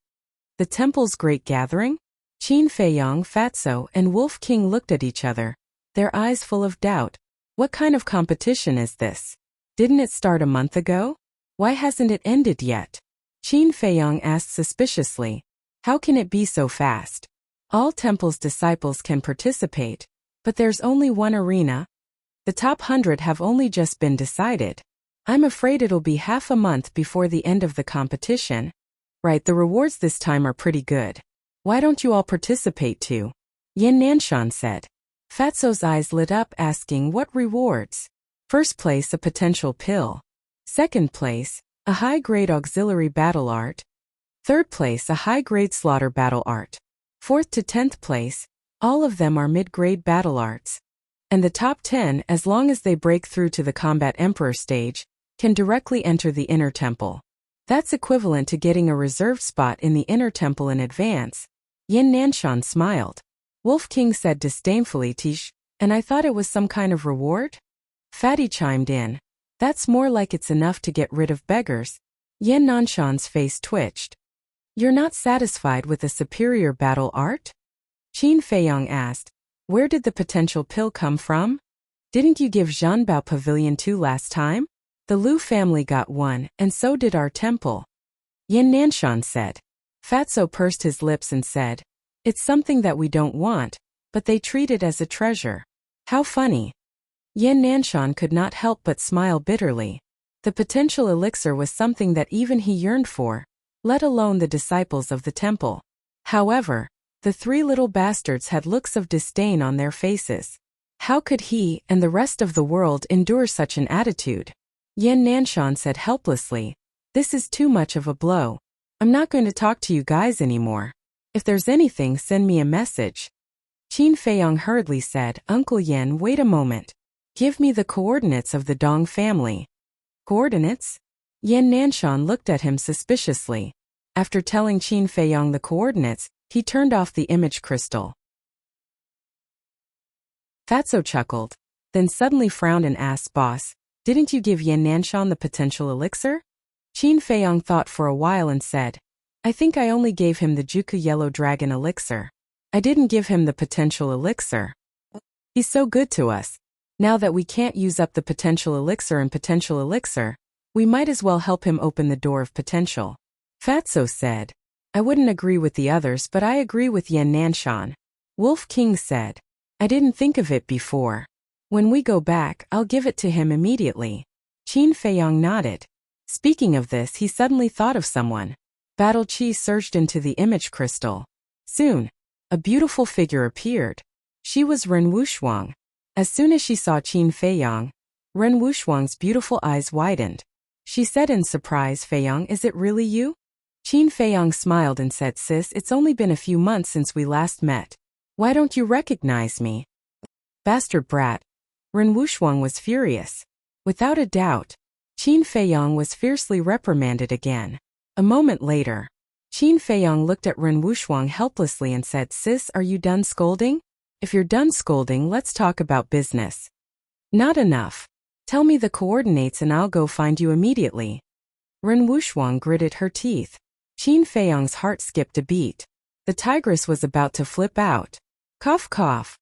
The temple's great gathering? Qin Feiyong, Fatso, and Wolf King looked at each other, their eyes full of doubt. What kind of competition is this? Didn't it start a month ago? Why hasn't it ended yet? Qin Feiyong asked suspiciously. How can it be so fast? All temple's disciples can participate, but there's only one arena. The top 100 have only just been decided. I'm afraid it'll be half a month before the end of the competition. Right, the rewards this time are pretty good. Why don't you all participate too? Yan Nanshan said. Fatso's eyes lit up, asking, What rewards? First place, a potential pill. Second place, a high-grade auxiliary battle art. Third place, a high-grade slaughter battle art. Fourth to 10th place, all of them are mid-grade battle arts. And the top 10, as long as they break through to the Combat Emperor stage, can directly enter the Inner Temple. That's equivalent to getting a reserved spot in the Inner Temple in advance. Yin Nanshan smiled. Wolf King said disdainfully, "Tish, and I thought it was some kind of reward?" Fatty chimed in. "That's more like it's enough to get rid of beggars." Yin Nanshan's face twitched. "You're not satisfied with a superior battle art?" Qin Feiyong asked. "Where did the potential pill come from? Didn't you give Zhanbao Pavilion 2 last time? The Liu family got one, and so did our temple." Yin Nanshan said. Fatso pursed his lips and said, "It's something that we don't want, but they treat it as a treasure. How funny." Yin Nanshan could not help but smile bitterly. The potential elixir was something that even he yearned for, let alone the disciples of the temple. However, the three little bastards had looks of disdain on their faces. How could he and the rest of the world endure such an attitude? Yin Nanshan said helplessly, "This is too much of a blow. I'm not going to talk to you guys anymore. If there's anything, send me a message." Qin Feiyong hurriedly said, "Uncle Yin, wait a moment. Give me the coordinates of the Dong family." "Coordinates?" Yin Nanshan looked at him suspiciously. After telling Qin Feiyong the coordinates, he turned off the image crystal. Fatso chuckled, then suddenly frowned and asked, "Boss, didn't you give Yin Nanshan the potential elixir?" Qin Feiyong thought for a while and said, "I think I only gave him the Juku Yellow Dragon elixir. I didn't give him the potential elixir. He's so good to us. Now that we can't use up the potential elixir, we might as well help him open the door of potential." Fatso said, "I wouldn't agree with the others, but I agree with Yin Nanshan." Wolf King said, "I didn't think of it before. When we go back, I'll give it to him immediately." Qin Feiyong nodded. Speaking of this, he suddenly thought of someone. Battle Chi surged into the image crystal. Soon, a beautiful figure appeared. She was Ren Wushuang. As soon as she saw Qin Feiyong, Ren Wushuang's beautiful eyes widened. She said in surprise, "Feiyong, is it really you?" Qin Feiyong smiled and said, "Sis, it's only been a few months since we last met. Why don't you recognize me?" "Bastard brat." Ren Wushuang was furious. Without a doubt, Qin Feiyong was fiercely reprimanded again. A moment later, Qin Feiyong looked at Ren Wushuang helplessly and said, "Sis, are you done scolding? If you're done scolding, let's talk about business." "Not enough. Tell me the coordinates and I'll go find you immediately." Ren Wushuang gritted her teeth. Qin Feiyong's heart skipped a beat. The tigress was about to flip out. Cough cough.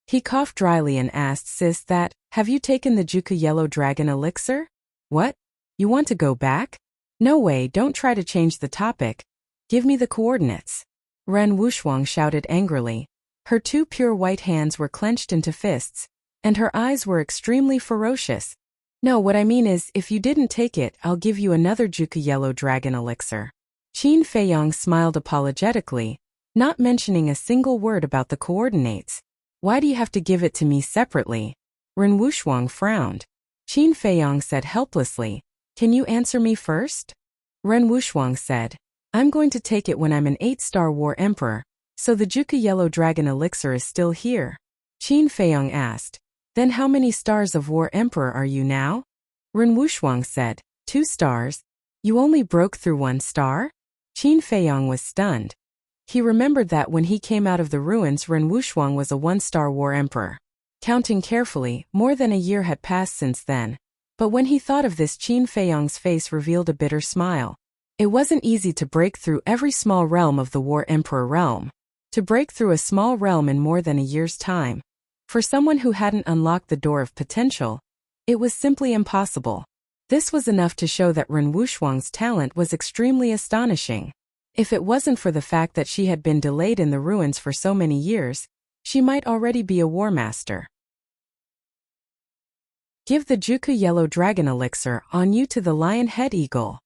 He coughed dryly and asked, "Sis, have you taken the Juku Yellow Dragon elixir?" "What? You want to go back?" "No way, don't try to change the topic. Give me the coordinates." Ren Wushuang shouted angrily. Her two pure white hands were clenched into fists, and her eyes were extremely ferocious. "No, what I mean is, if you didn't take it, I'll give you another Juku Yellow Dragon elixir." Qin Feiyong smiled apologetically, not mentioning a single word about the coordinates. "Why do you have to give it to me separately?" Ren Wushuang frowned. Qin Feiyong said helplessly, "Can you answer me first?" Ren Wushuang said, "I'm going to take it when I'm an 8-star War Emperor, so the Juku Yellow Dragon elixir is still here." Qin Feiyong asked, "Then how many stars of War Emperor are you now?" Ren Wushuang said, 2 stars. "You only broke through 1 star?" Qin Feiyong was stunned. He remembered that when he came out of the ruins, Ren Wushuang was a 1-star War Emperor. Counting carefully, more than a year had passed since then. But when he thought of this, Qin Feiyong's face revealed a bitter smile. It wasn't easy to break through every small realm of the War Emperor realm. To break through a small realm in more than a year's time. For someone who hadn't unlocked the door of potential, it was simply impossible. This was enough to show that Ren Wushuang's talent was extremely astonishing. If it wasn't for the fact that she had been delayed in the ruins for so many years, she might already be a war master. Give the Juku Yellow Dragon elixir on you to the Lion Head Eagle.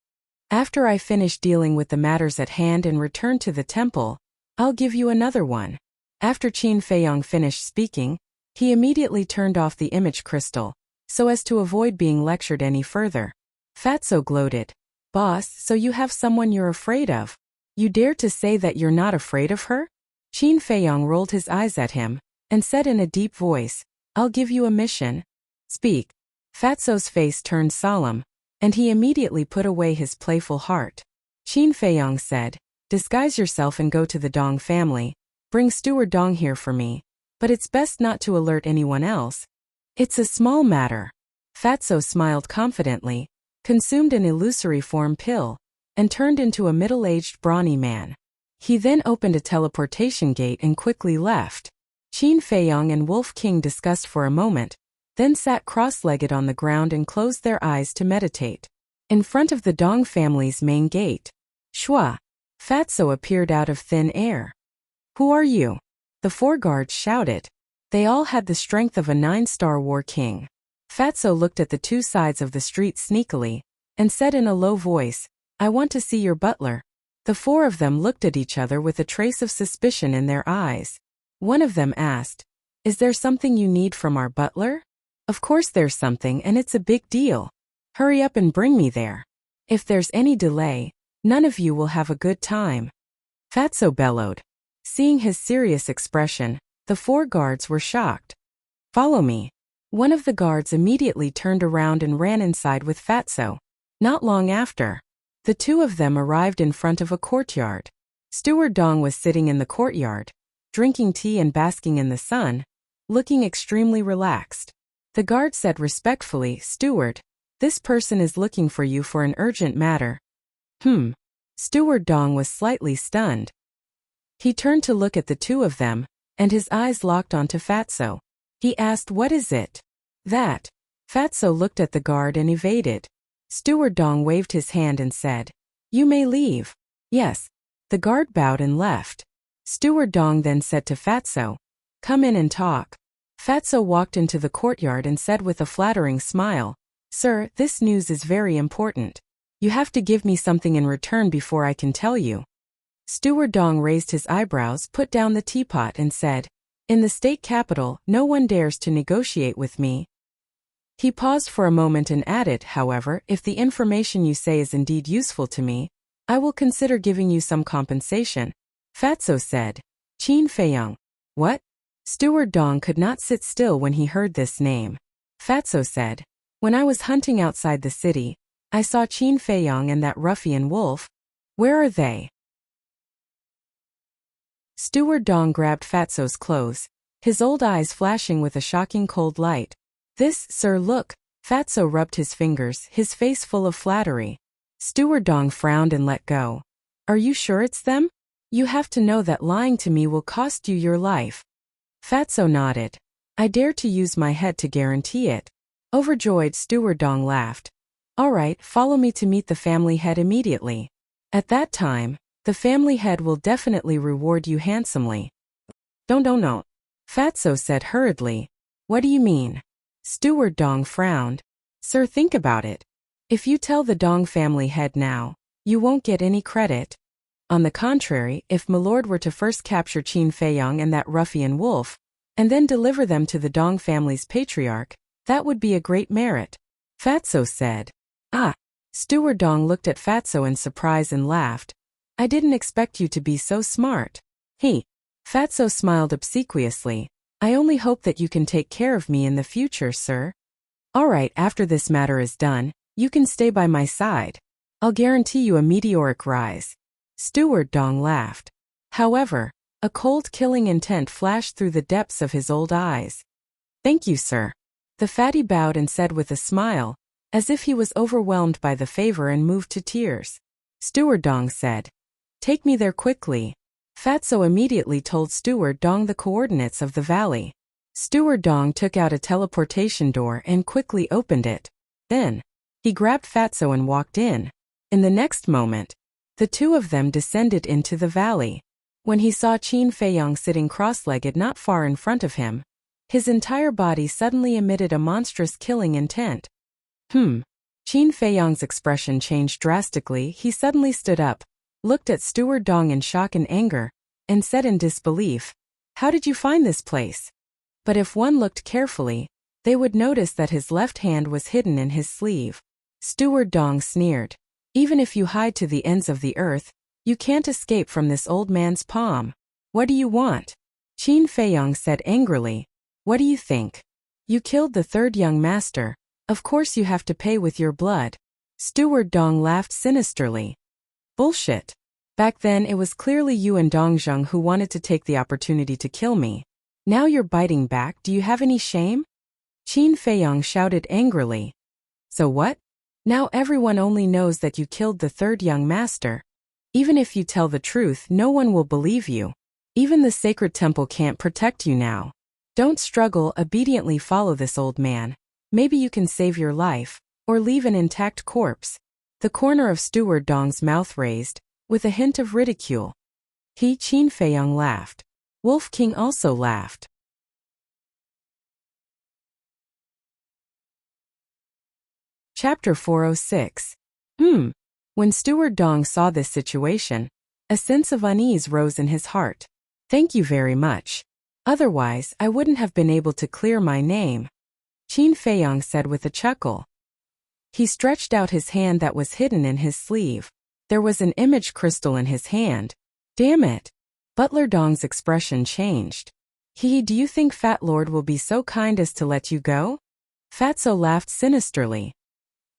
After I finish dealing with the matters at hand and return to the temple, I'll give you another one. After Qin Feiyong finished speaking, he immediately turned off the image crystal, so as to avoid being lectured any further. Fatso gloated. Boss, so you have someone you're afraid of? You dare to say that you're not afraid of her? Qin Feiyong rolled his eyes at him, and said in a deep voice, I'll give you a mission. Speak. Fatso's face turned solemn, and he immediately put away his playful heart. Qin Feiyong said, disguise yourself and go to the Dong family. Bring Steward Dong here for me. But it's best not to alert anyone else. It's a small matter. Fatso smiled confidently, consumed an illusory form pill, and turned into a middle-aged brawny man. He then opened a teleportation gate and quickly left. Qin Feiyong and Wolf King discussed for a moment, then sat cross-legged on the ground and closed their eyes to meditate. In front of the Dong family's main gate, Shua, Fatso appeared out of thin air. Who are you? The 4 guards shouted. They all had the strength of a 9-star war king. Fatso looked at the 2 sides of the street sneakily, and said in a low voice, I want to see your butler. The 4 of them looked at each other with a trace of suspicion in their eyes. One of them asked, Is there something you need from our butler? Of course there's something, and it's a big deal. Hurry up and bring me there. If there's any delay, none of you will have a good time. Fatso bellowed. Seeing his serious expression, the 4 guards were shocked. Follow me. One of the guards immediately turned around and ran inside with Fatso. Not long after, the 2 of them arrived in front of a courtyard. Steward Dong was sitting in the courtyard, drinking tea and basking in the sun, looking extremely relaxed. The guard said respectfully, Steward, this person is looking for you for an urgent matter. Steward Dong was slightly stunned. He turned to look at the 2 of them, and his eyes locked onto Fatso. He asked, What is it? That. Fatso looked at the guard and evaded. Steward Dong waved his hand and said, You may leave. Yes. The guard bowed and left. Steward Dong then said to Fatso, Come in and talk. Fatso walked into the courtyard and said with a flattering smile, Sir, this news is very important. You have to give me something in return before I can tell you. Steward Dong raised his eyebrows, put down the teapot and said, In the state capital, no one dares to negotiate with me. He paused for a moment and added, however, if the information you say is indeed useful to me, I will consider giving you some compensation. Fatso said. Qin Feiyong. What? Steward Dong could not sit still when he heard this name. Fatso said, When I was hunting outside the city, I saw Qin Feiyong and that ruffian Wolf. Where are they? Steward Dong grabbed Fatso's clothes, his old eyes flashing with a shocking cold light. This, sir, look. Fatso rubbed his fingers, his face full of flattery. Steward Dong frowned and let go. Are you sure it's them? You have to know that lying to me will cost you your life. Fatso nodded. I dare to use my head to guarantee it. Overjoyed, Steward Dong laughed. All right, follow me to meet the family head immediately. At that time, the family head will definitely reward you handsomely. Don't. Fatso said hurriedly. What do you mean? Steward Dong frowned. Sir, think about it. If you tell the Dong family head now, you won't get any credit. On the contrary, if Milord were to first capture Qin Feiyong and that ruffian Wolf, and then deliver them to the Dong family's patriarch, that would be a great merit. Fatso said. Ah. Steward Dong looked at Fatso in surprise and laughed. I didn't expect you to be so smart. Fatso smiled obsequiously. I only hope that you can take care of me in the future, sir. All right, after this matter is done, you can stay by my side. I'll guarantee you a meteoric rise. Steward Dong laughed. However, a cold killing intent flashed through the depths of his old eyes. Thank you, sir. The fatty bowed and said with a smile, as if he was overwhelmed by the favor and moved to tears. Steward Dong said, Take me there quickly. Fatso immediately told Steward Dong the coordinates of the valley. Steward Dong took out a teleportation door and quickly opened it. Then, he grabbed Fatso and walked in. In the next moment, the 2 of them descended into the valley. When he saw Qin Feiyong sitting cross-legged not far in front of him, his entire body suddenly emitted a monstrous killing intent. Qin Feiyong's expression changed drastically. He suddenly stood up, looked at Steward Dong in shock and anger, and said in disbelief, How did you find this place? But if one looked carefully, they would notice that his left hand was hidden in his sleeve. Steward Dong sneered. Even if you hide to the ends of the earth, you can't escape from this old man's palm. What do you want? Qin Feiyong said angrily. What do you think? You killed the third young master. Of course you have to pay with your blood. Steward Dong laughed sinisterly. Bullshit. Back then it was clearly you and Dongzheng who wanted to take the opportunity to kill me. Now you're biting back. Do you have any shame? Qin Feiyong shouted angrily. So what? Now everyone only knows that you killed the third young master. Even if you tell the truth, no one will believe you. Even the sacred temple can't protect you now. Don't struggle, obediently follow this old man. Maybe you can save your life, or leave an intact corpse. The corner of Steward Dong's mouth raised, with a hint of ridicule. Qin Feiyong laughed. Wolf King also laughed. Chapter 406. When Steward Dong saw this situation, a sense of unease rose in his heart. Thank you very much. Otherwise, I wouldn't have been able to clear my name, Qin Feiyong said with a chuckle. He stretched out his hand that was hidden in his sleeve. There was an image crystal in his hand. Damn it. Butler Dong's expression changed. Do you think Fat Lord will be so kind as to let you go? Fatso laughed sinisterly.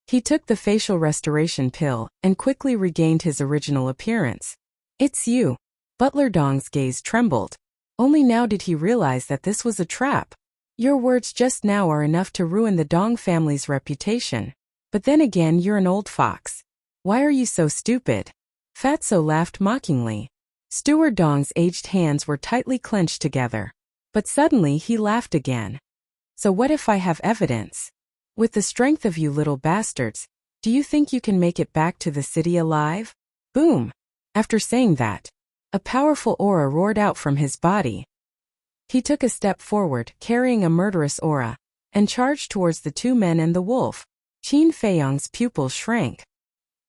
He took the facial restoration pill and quickly regained his original appearance. It's you. Butler Dong's gaze trembled. Only now did he realize that this was a trap. Your words just now are enough to ruin the Dong family's reputation. But then again, you're an old fox. Why are you so stupid? Fatso laughed mockingly. Steward Dong's aged hands were tightly clenched together. But suddenly he laughed again. So what if I have evidence? With the strength of you little bastards, do you think you can make it back to the city alive? Boom! After saying that, a powerful aura roared out from his body. He took a step forward, carrying a murderous aura, and charged towards the two men and the wolf. Qin Feiyong's pupils shrank.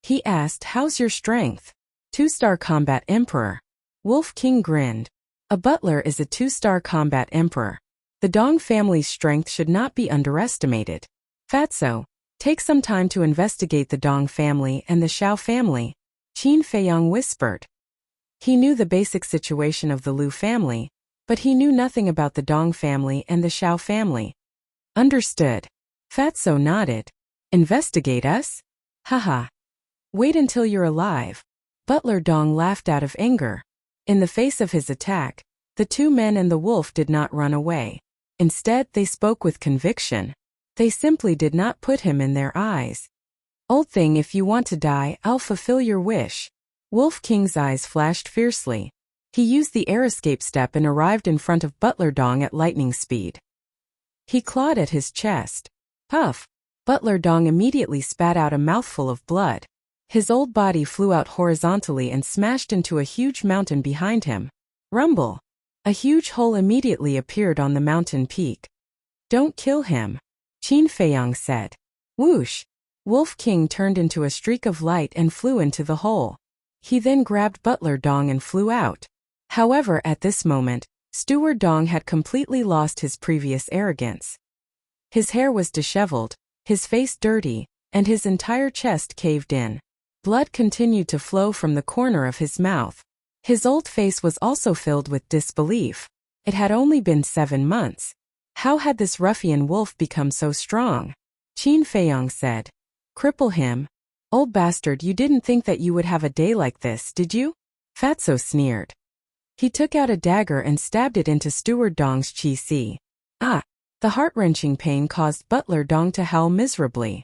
He asked, how's your strength? 2-star combat emperor. Wolf King grinned. A butler is a 2-star combat emperor. The Dong family's strength should not be underestimated. Fatso, take some time to investigate the Dong family and the Xiao family, Qin Feiyong whispered. He knew the basic situation of the Liu family, but he knew nothing about the Dong family and the Xiao family. Understood. Fatso nodded. Investigate us? Haha. Wait until you're alive. Butler Dong laughed out of anger. In the face of his attack, the two men and the wolf did not run away. Instead, they spoke with conviction. They simply did not put him in their eyes. Old thing, if you want to die, I'll fulfill your wish. Wolf King's eyes flashed fiercely. He used the air escape step and arrived in front of Butler Dong at lightning speed. He clawed at his chest. Puff! Butler Dong immediately spat out a mouthful of blood. His old body flew out horizontally and smashed into a huge mountain behind him. Rumble! A huge hole immediately appeared on the mountain peak. Don't kill him, Qin Feiyong said. Whoosh! Wolf King turned into a streak of light and flew into the hole. He then grabbed Butler Dong and flew out. However, at this moment, Steward Dong had completely lost his previous arrogance. His hair was disheveled, his face dirty, and his entire chest caved in. Blood continued to flow from the corner of his mouth. His old face was also filled with disbelief. It had only been 7 months. How had this ruffian wolf become so strong? Qin Feiyong said. Cripple him. Old bastard, you didn't think that you would have a day like this, did you? Fatso sneered. He took out a dagger and stabbed it into Steward Dong's chi-si. Ah! The heart-wrenching pain caused Butler Dong to howl miserably.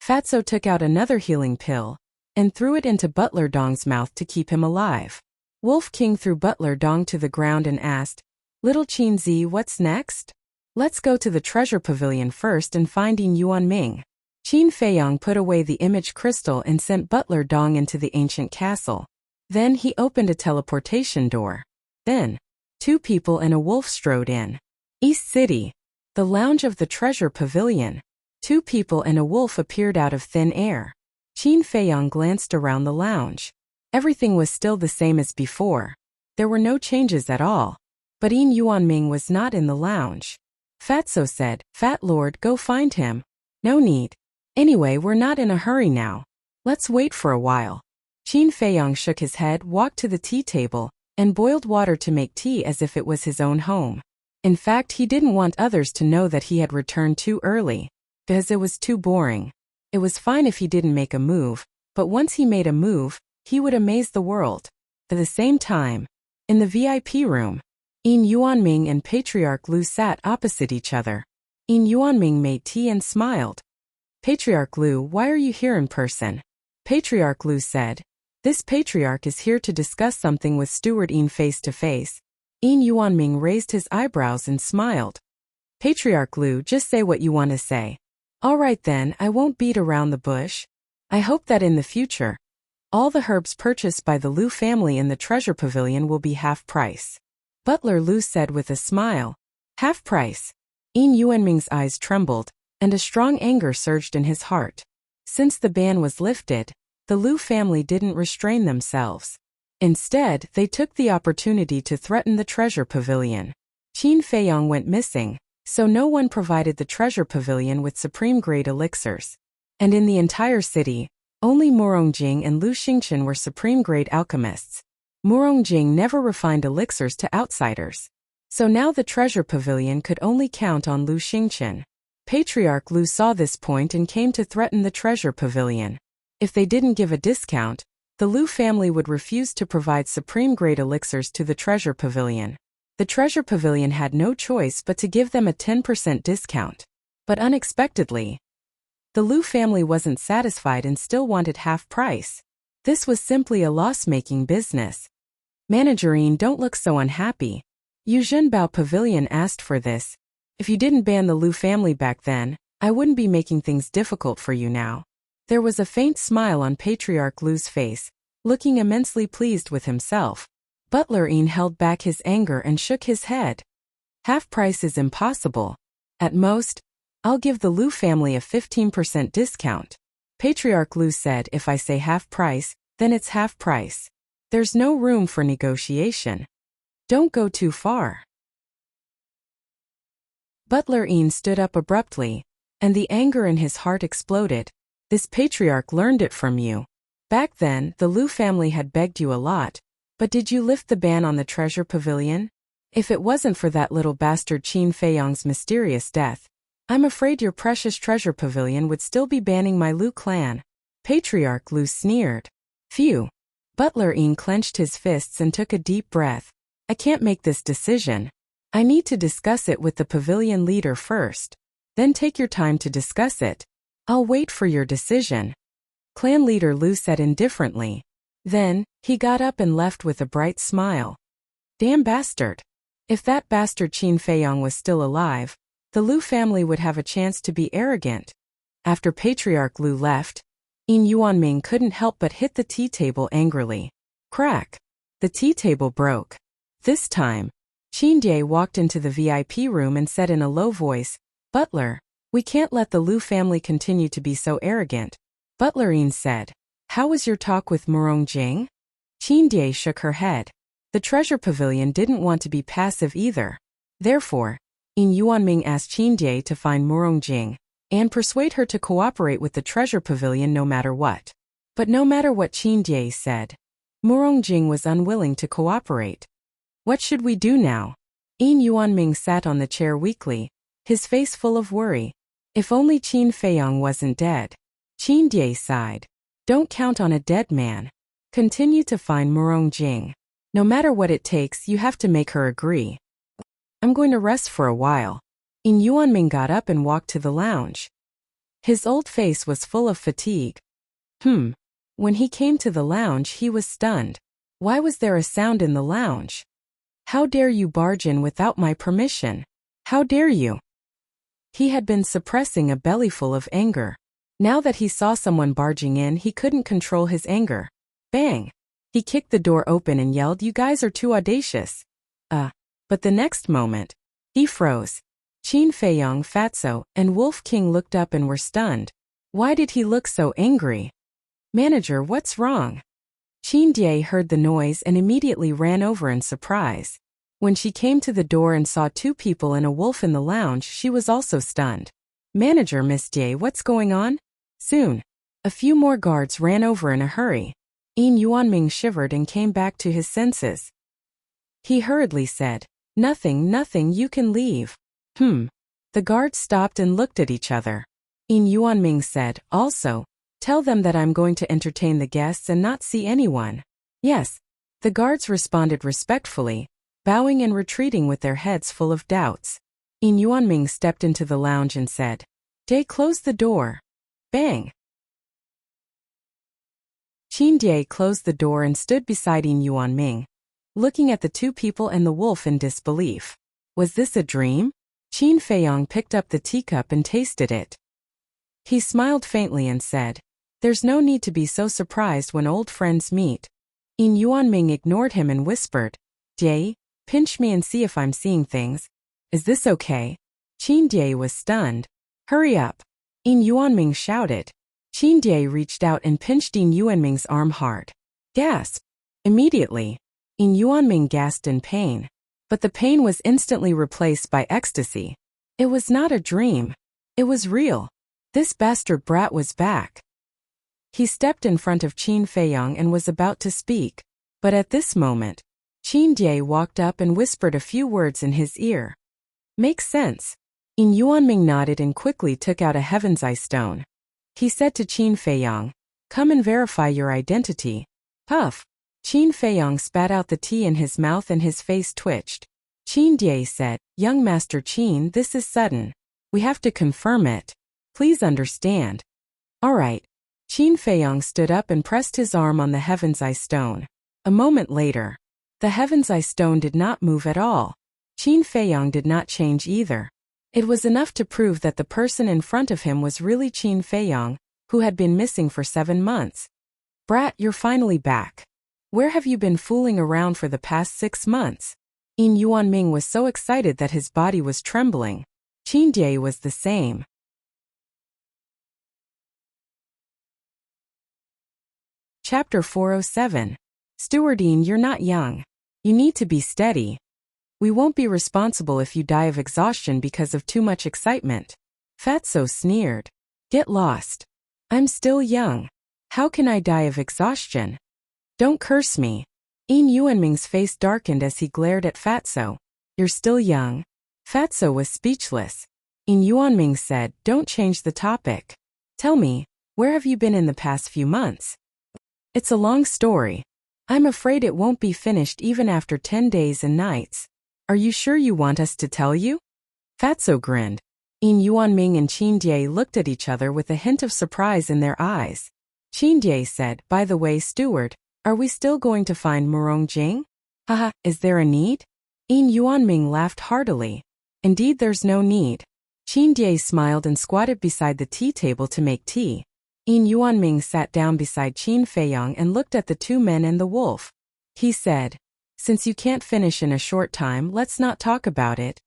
Fatso took out another healing pill and threw it into Butler Dong's mouth to keep him alive. Wolf King threw Butler Dong to the ground and asked, Little Qin Zi, what's next? Let's go to the treasure pavilion first and finding Yuan Ming. Qin Feiyong put away the image crystal and sent Butler Dong into the ancient castle. Then he opened a teleportation door. Then, 2 people and a wolf strode in. East City. The lounge of the treasure pavilion. 2 people and a wolf appeared out of thin air. Qin Feiyong glanced around the lounge. Everything was still the same as before. There were no changes at all. But Yin Yuanming was not in the lounge. Fatso said, "Fat Lord, go find him." "No need. Anyway, we're not in a hurry now. Let's wait for a while." Qin Feiyong shook his head, walked to the tea table, and boiled water to make tea as if it was his own home. In fact, he didn't want others to know that he had returned too early, because it was too boring. It was fine if he didn't make a move, but once he made a move, he would amaze the world. At the same time, in the VIP room, Yin Yuanming and Patriarch Lu sat opposite each other. Yin Yuanming made tea and smiled. "Patriarch Lu, why are you here in person?" Patriarch Lu said, "This patriarch is here to discuss something with Steward Yin face to face." Yin Yuanming raised his eyebrows and smiled. "Patriarch Lu, just say what you want to say." "All right then, I won't beat around the bush. I hope that in the future, all the herbs purchased by the Lu family in the treasure pavilion will be half price." Butler Lu said with a smile. "Half price?" Yin Yuanming's eyes trembled, and a strong anger surged in his heart. Since the ban was lifted, the Lu family didn't restrain themselves. Instead, they took the opportunity to threaten the treasure pavilion. Qin Feiyong went missing, so no one provided the treasure pavilion with supreme-grade elixirs. And in the entire city, only Murongjing and Lu Xingchen were supreme-grade alchemists. Murongjing never refined elixirs to outsiders. So now the treasure pavilion could only count on Lu Xingchen. Patriarch Lu saw this point and came to threaten the treasure pavilion. If they didn't give a discount, the Lu family would refuse to provide supreme-grade elixirs to the treasure pavilion. The treasure pavilion had no choice but to give them a 10% discount. But unexpectedly, the Lu family wasn't satisfied and still wanted half price. This was simply a loss-making business. "Managerine, don't look so unhappy. Yuzhenbao Pavilion asked for this. If you didn't ban the Lu family back then, I wouldn't be making things difficult for you now." There was a faint smile on Patriarch Lu's face, looking immensely pleased with himself. Butler Yin held back his anger and shook his head. "Half price is impossible. At most, I'll give the Lu family a 15% discount." Patriarch Lu said, "If I say half price, then it's half price. There's no room for negotiation. Don't go too far." Butler Yin stood up abruptly, and the anger in his heart exploded. "This patriarch learned it from you. Back then, the Lu family had begged you a lot, but did you lift the ban on the treasure pavilion? If it wasn't for that little bastard Qin Feiyong's mysterious death, I'm afraid your precious treasure pavilion would still be banning my Lu clan." Patriarch Lu sneered. "Phew." Butler Yin clenched his fists and took a deep breath. "I can't make this decision. I need to discuss it with the pavilion leader first. Then take your time to discuss it. I'll wait for your decision." Clan leader Lu said indifferently. Then, he got up and left with a bright smile. Damn bastard. If that bastard Qin Feiyong was still alive, the Lu family would have a chance to be arrogant. After Patriarch Lu left, Yin Yuanming couldn't help but hit the tea table angrily. Crack! The tea table broke. This time, Qin Die walked into the VIP room and said in a low voice, "Butler, we can't let the Lu family continue to be so arrogant." Butler Yin said, "How was your talk with Murongjing?" Qin Die shook her head. The treasure pavilion didn't want to be passive either. Therefore, Yin Yuanming asked Qin Die to find Murongjing and persuade her to cooperate with the treasure pavilion no matter what. But no matter what Qin Die said, Murongjing was unwilling to cooperate. "What should we do now?" Yin Yuanming sat on the chair weakly, his face full of worry. If only Qin Feiyong wasn't dead. Qin Die sighed. "Don't count on a dead man. Continue to find Murongjing. No matter what it takes, you have to make her agree. I'm going to rest for a while." Yin Yuanming got up and walked to the lounge. His old face was full of fatigue. When he came to the lounge, he was stunned. Why was there a sound in the lounge? "How dare you barge in without my permission? How dare you?" He had been suppressing a bellyful of anger. Now that he saw someone barging in, he couldn't control his anger. Bang! He kicked the door open and yelled, "You guys are too audacious." But the next moment, he froze. Qin Feiyong, Fatso, and Wolf King looked up and were stunned. Why did he look so angry? "Manager, what's wrong?" Qin Die heard the noise and immediately ran over in surprise. When she came to the door and saw two people and a wolf in the lounge, she was also stunned. "Manager Miss Jie, what's going on?" Soon, a few more guards ran over in a hurry. Yuanming shivered and came back to his senses. He hurriedly said, Nothing, you can leave." The guards stopped and looked at each other. Yuanming said, "Also, tell them that I'm going to entertain the guests and not see anyone." "Yes." The guards responded respectfully, bowing and retreating with their heads full of doubts. Yuanming stepped into the lounge and said, "Jie, close the door." Bang! Qin Jie closed the door and stood beside Yuanming, looking at the two people and the wolf in disbelief. Was this a dream? Qin Feiyong picked up the teacup and tasted it. He smiled faintly and said, "There's no need to be so surprised when old friends meet." Yuanming ignored him and whispered, "Jie, pinch me and see if I'm seeing things. Is this okay?" Qin Jie was stunned. "Hurry up!" Yuanming shouted. Qin Jie reached out and pinched Yuanming's arm hard. Gasp! Immediately, Yuanming gasped in pain. But the pain was instantly replaced by ecstasy. It was not a dream. It was real. This bastard brat was back. He stepped in front of Qin Feiyong and was about to speak. But at this moment, Qin Jie walked up and whispered a few words in his ear. "Makes sense." Yuanming nodded and quickly took out a Heaven's Eye stone. He said to Qin Feiyong, "Come and verify your identity." Puff! Qin Feiyong spat out the tea in his mouth and his face twitched. Qin Jie said, "Young Master Qin, this is sudden. We have to confirm it. Please understand." "All right." Qin Feiyong stood up and pressed his arm on the Heaven's Eye stone. A moment later, the Heaven's Eye stone did not move at all. Qin Feiyong did not change either. It was enough to prove that the person in front of him was really Qin Feiyong, who had been missing for 7 months. "Brat, you're finally back. Where have you been fooling around for the past 6 months?" Yuanming was so excited that his body was trembling. Qin Jie was the same. Chapter 407. Stewardine, you're not young. You need to be steady. We won't be responsible if you die of exhaustion because of too much excitement. Fatso sneered. Get lost. I'm still young. How can I die of exhaustion? Don't curse me. Yuanming's face darkened as he glared at Fatso. You're still young. Fatso was speechless. Yuanming said, Don't change the topic. Tell me, where have you been in the past few months? It's a long story. I'm afraid it won't be finished even after 10 days and nights. Are you sure you want us to tell you? Fatso grinned. Yuanming and Qin Jie looked at each other with a hint of surprise in their eyes. Qin Jie said, By the way, steward, are we still going to find Murong Jing? Haha, is there a need? Yuanming laughed heartily. Indeed, there's no need. Qin Jie smiled and squatted beside the tea table to make tea. Yuanming sat down beside Qin Feiyong and looked at the two men and the wolf. He said, Since you can't finish in a short time, let's not talk about it.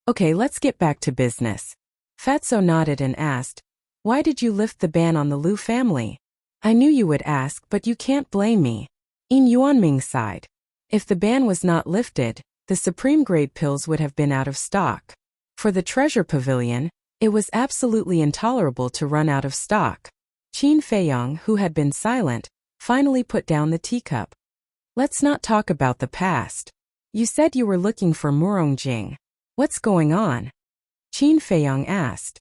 Okay, let's get back to business. Fatso nodded and asked, Why did you lift the ban on the Liu family? I knew you would ask, but you can't blame me. Yuanming sighed. If the ban was not lifted, the supreme grade pills would have been out of stock. For the treasure pavilion, it was absolutely intolerable to run out of stock. Qin Feiyong, who had been silent, finally put down the teacup. Let's not talk about the past. You said you were looking for Murong Jing. What's going on? Qin Feiyong asked.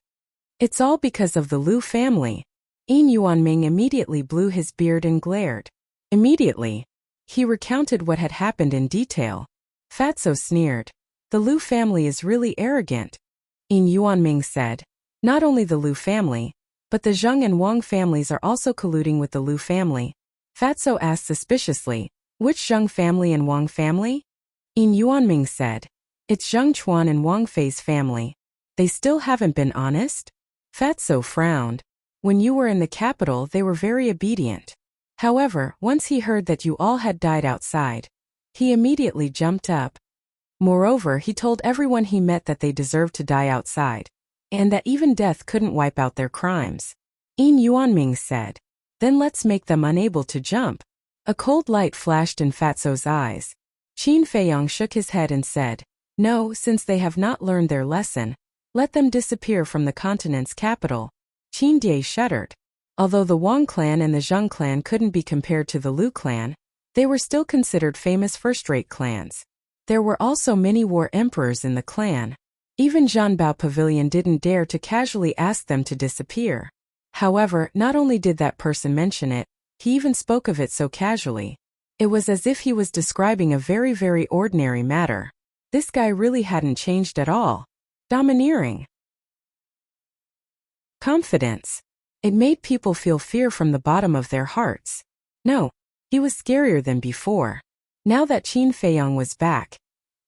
It's all because of the Liu family. Yuanming immediately blew his beard and glared. Immediately, he recounted what had happened in detail. Fatso sneered. The Liu family is really arrogant. Yuanming said. Not only the Liu family, but the Zheng and Wang families are also colluding with the Liu family. Fatso asked suspiciously, Which Zheng family and Wang family? Yuanming said. It's Zheng Chuan and Wang Fei's family. They still haven't been honest? Fatso frowned. When you were in the capital, they were very obedient. However, once he heard that you all had died outside, he immediately jumped up. Moreover, he told everyone he met that they deserved to die outside, and that even death couldn't wipe out their crimes. Yuanming said. Then let's make them unable to jump. A cold light flashed in Fatso's eyes. Qin Feiyong shook his head and said, "No, since they have not learned their lesson, let them disappear from the continent's capital." Qin Die shuddered. Although the Wang clan and the Zheng clan couldn't be compared to the Lu clan, they were still considered famous first-rate clans. There were also many war emperors in the clan. Even Zhanbao Pavilion didn't dare to casually ask them to disappear. However, not only did that person mention it, he even spoke of it so casually. It was as if he was describing a very, very ordinary matter. This guy really hadn't changed at all. Domineering. Confidence. It made people feel fear from the bottom of their hearts. No, he was scarier than before. Now that Qin Feiyong was back,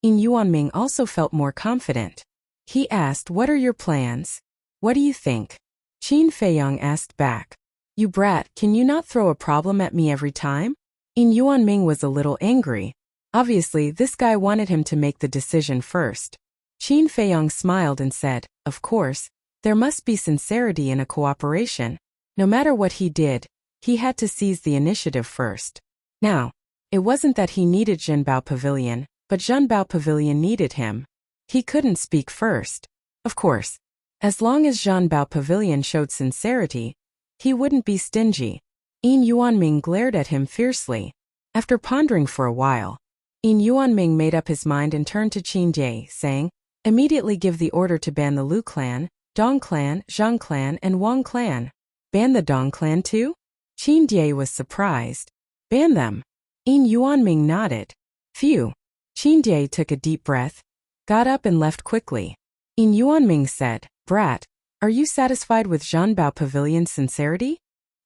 Yin Yuanming also felt more confident. He asked, "What are your plans? What do you think?" Qin Feiyong asked back, "You brat, can you not throw a problem at me every time?" Yin Yuanming was a little angry. Obviously, this guy wanted him to make the decision first. Qin Feiyong smiled and said, "Of course, there must be sincerity in a cooperation. No matter what he did, he had to seize the initiative first." Now, it wasn't that he needed Zhanbao Pavilion, but Zhanbao Pavilion needed him. He couldn't speak first. Of course, as long as Zhanbao Pavilion showed sincerity, he wouldn't be stingy. Yin Yuanming glared at him fiercely. After pondering for a while, Yin Yuanming made up his mind and turned to Qin Die, saying, "Immediately give the order to ban the Lu clan, Dong clan, Zhang clan, and Wang clan." "Ban the Dong clan too?" Qin Die was surprised. "Ban them." Yin Yuanming nodded. Phew. Qin Die took a deep breath, got up and left quickly. Yin Yuanming said, "Brat, are you satisfied with Zhanbao Pavilion's sincerity?"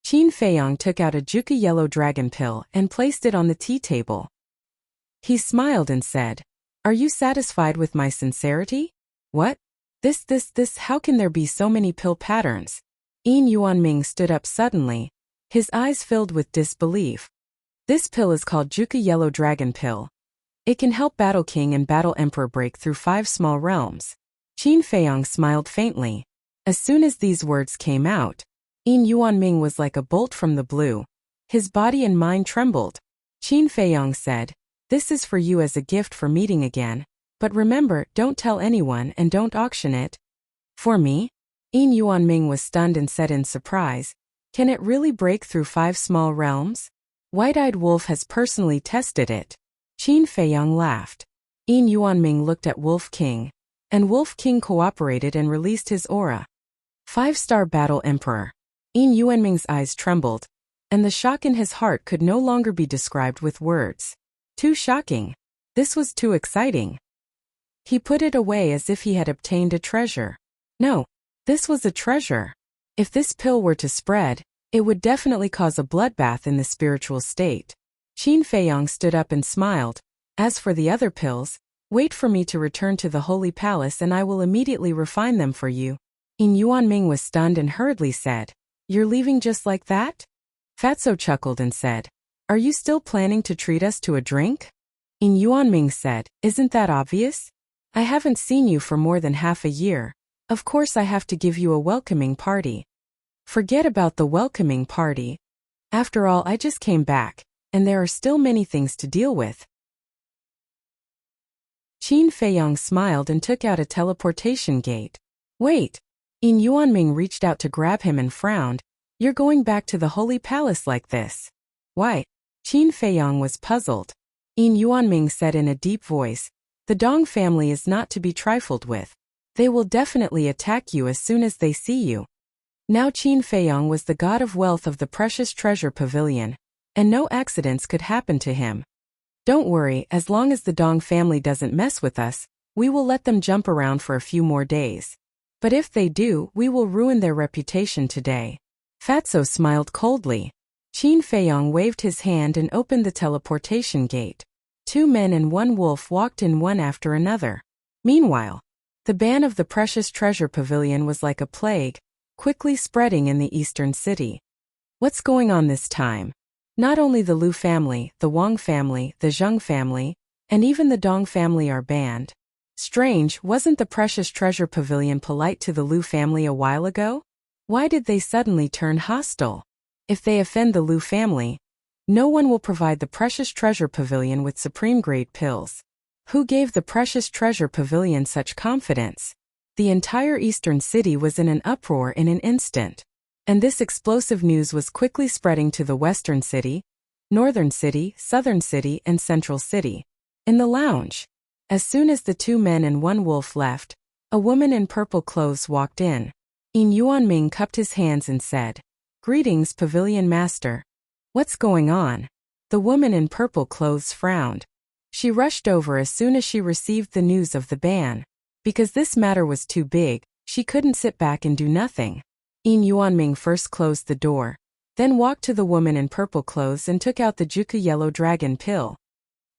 Qin Feiyong took out a Juka yellow dragon pill and placed it on the tea table. He smiled and said, "Are you satisfied with my sincerity?" "What? This, how can there be so many pill patterns?" Yin Yuanming stood up suddenly, his eyes filled with disbelief. "This pill is called Juka Yellow Dragon Pill. It can help Battle King and Battle Emperor break through 5 small realms." Qin Feiyong smiled faintly. As soon as these words came out, Yin Yuanming was like a bolt from the blue. His body and mind trembled. Qin Feiyong said, "This is for you as a gift for meeting again. But remember, don't tell anyone and don't auction it." "For me?" Yin Yuanming was stunned and said in surprise, "Can it really break through 5 small realms? White-Eyed Wolf has personally tested it." Qin Feiyong laughed. Yin Yuanming looked at Wolf King, and Wolf King cooperated and released his aura. 5-star Battle Emperor. Yin Yuanming's eyes trembled, and the shock in his heart could no longer be described with words. Too shocking. This was too exciting. He put it away as if he had obtained a treasure. No, this was a treasure. If this pill were to spread, it would definitely cause a bloodbath in the spiritual state. Qin Feiyong stood up and smiled. "As for the other pills, wait for me to return to the Holy Palace and I will immediately refine them for you." Yin Yuanming was stunned and hurriedly said, "You're leaving just like that?" Fatso chuckled and said, "Are you still planning to treat us to a drink?" Yin Yuanming said, "Isn't that obvious? I haven't seen you for more than half a year. Of course I have to give you a welcoming party." "Forget about the welcoming party. After all, I just came back, and there are still many things to deal with." Qin Feiyong smiled and took out a teleportation gate. "Wait." Yin Yuanming reached out to grab him and frowned. "You're going back to the Holy Palace like this? Why?" Qin Feiyong was puzzled. Yin Yuanming said in a deep voice, "The Dong family is not to be trifled with. They will definitely attack you as soon as they see you." Now Qin Feiyong was the god of wealth of the precious treasure pavilion, and no accidents could happen to him. "Don't worry, as long as the Dong family doesn't mess with us, we will let them jump around for a few more days. But if they do, we will ruin their reputation today." Fatso smiled coldly. Qin Feiyong waved his hand and opened the teleportation gate. 2 men and 1 wolf walked in one after another. Meanwhile, the ban of the precious treasure pavilion was like a plague, quickly spreading in the eastern city. What's going on this time? Not only the Lu family, the Wang family, the Zheng family, and even the Dong family are banned. Strange, wasn't the precious treasure pavilion polite to the Lu family a while ago? Why did they suddenly turn hostile? If they offend the Lu family, No one will provide the Precious Treasure Pavilion with supreme-grade pills. Who gave the Precious Treasure Pavilion such confidence? The entire eastern city was in an uproar in an instant. And this explosive news was quickly spreading to the western city, northern city, southern city, and central city. In the lounge, as soon as the 2 men and 1 wolf left, a woman in purple clothes walked in. Yin Yuanming cupped his hands and said, "Greetings, Pavilion Master. What's going on?" The woman in purple clothes frowned. She rushed over as soon as she received the news of the ban. Because this matter was too big, she couldn't sit back and do nothing. Yin Yuanming first closed the door, then walked to the woman in purple clothes and took out the Juku Yellow Dragon pill.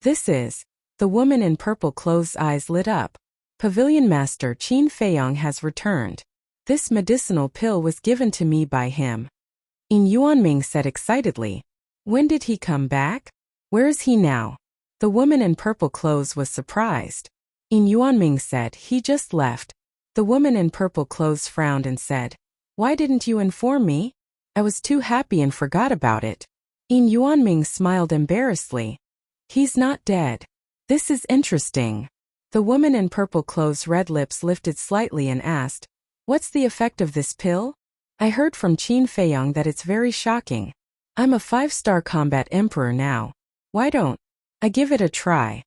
"This is..." The woman in purple clothes' eyes lit up. "Pavilion Master Qin Feiyong has returned. This medicinal pill was given to me by him." Yin Yuanming said excitedly. "When did he come back? Where is he now?" The woman in purple clothes was surprised. Yin Yuanming said, "He just left." The woman in purple clothes frowned and said, "Why didn't you inform me? I was too happy and forgot about it." Yin Yuanming smiled embarrassedly. "He's not dead. This is interesting." The woman in purple clothes' red lips lifted slightly and asked, "What's the effect of this pill? I heard from Qin Feiyong that it's very shocking. I'm a 5-star combat emperor now. Why don't I give it a try?"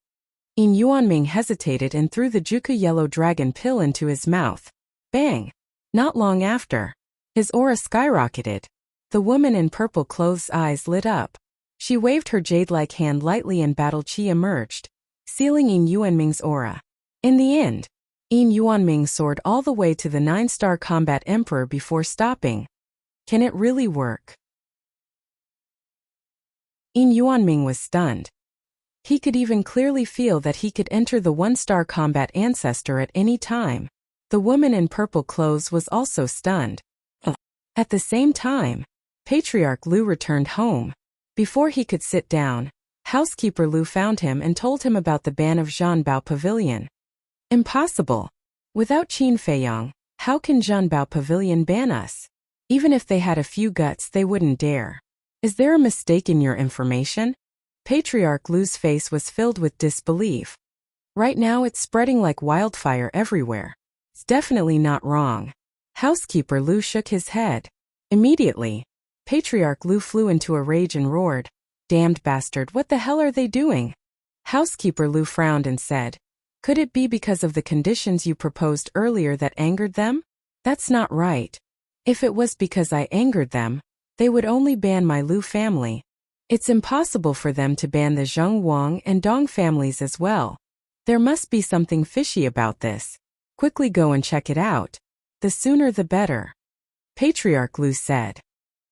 Yin Yuanming hesitated and threw the Juku Yellow Dragon pill into his mouth. Bang! Not long after, his aura skyrocketed. The woman in purple clothes' eyes lit up. She waved her jade-like hand lightly and battle chi emerged, sealing Yin Yuanming's aura. In the end, Yin Yuanming soared all the way to the 9-star combat emperor before stopping. Can it really work? Yin Yuanming was stunned. He could even clearly feel that he could enter the 1-star combat ancestor at any time. The woman in purple clothes was also stunned. At the same time, Patriarch Lu returned home. Before he could sit down, housekeeper Lu found him and told him about the ban of Zhanbao Pavilion. Impossible. Without Qin Feiyong, how can Zhanbao Pavilion ban us? Even if they had a few guts, they wouldn't dare. Is there a mistake in your information? Patriarch Lu's face was filled with disbelief. Right now it's spreading like wildfire everywhere. It's definitely not wrong. Housekeeper Lu shook his head. Immediately, Patriarch Lu flew into a rage and roared, "Damned bastard, what the hell are they doing?" Housekeeper Lu frowned and said, "Could it be because of the conditions you proposed earlier that angered them? That's not right. If it was because I angered them, they would only ban my Lu family. It's impossible for them to ban the Zheng Wang and Dong families as well. There must be something fishy about this. Quickly go and check it out. The sooner the better." Patriarch Lu said.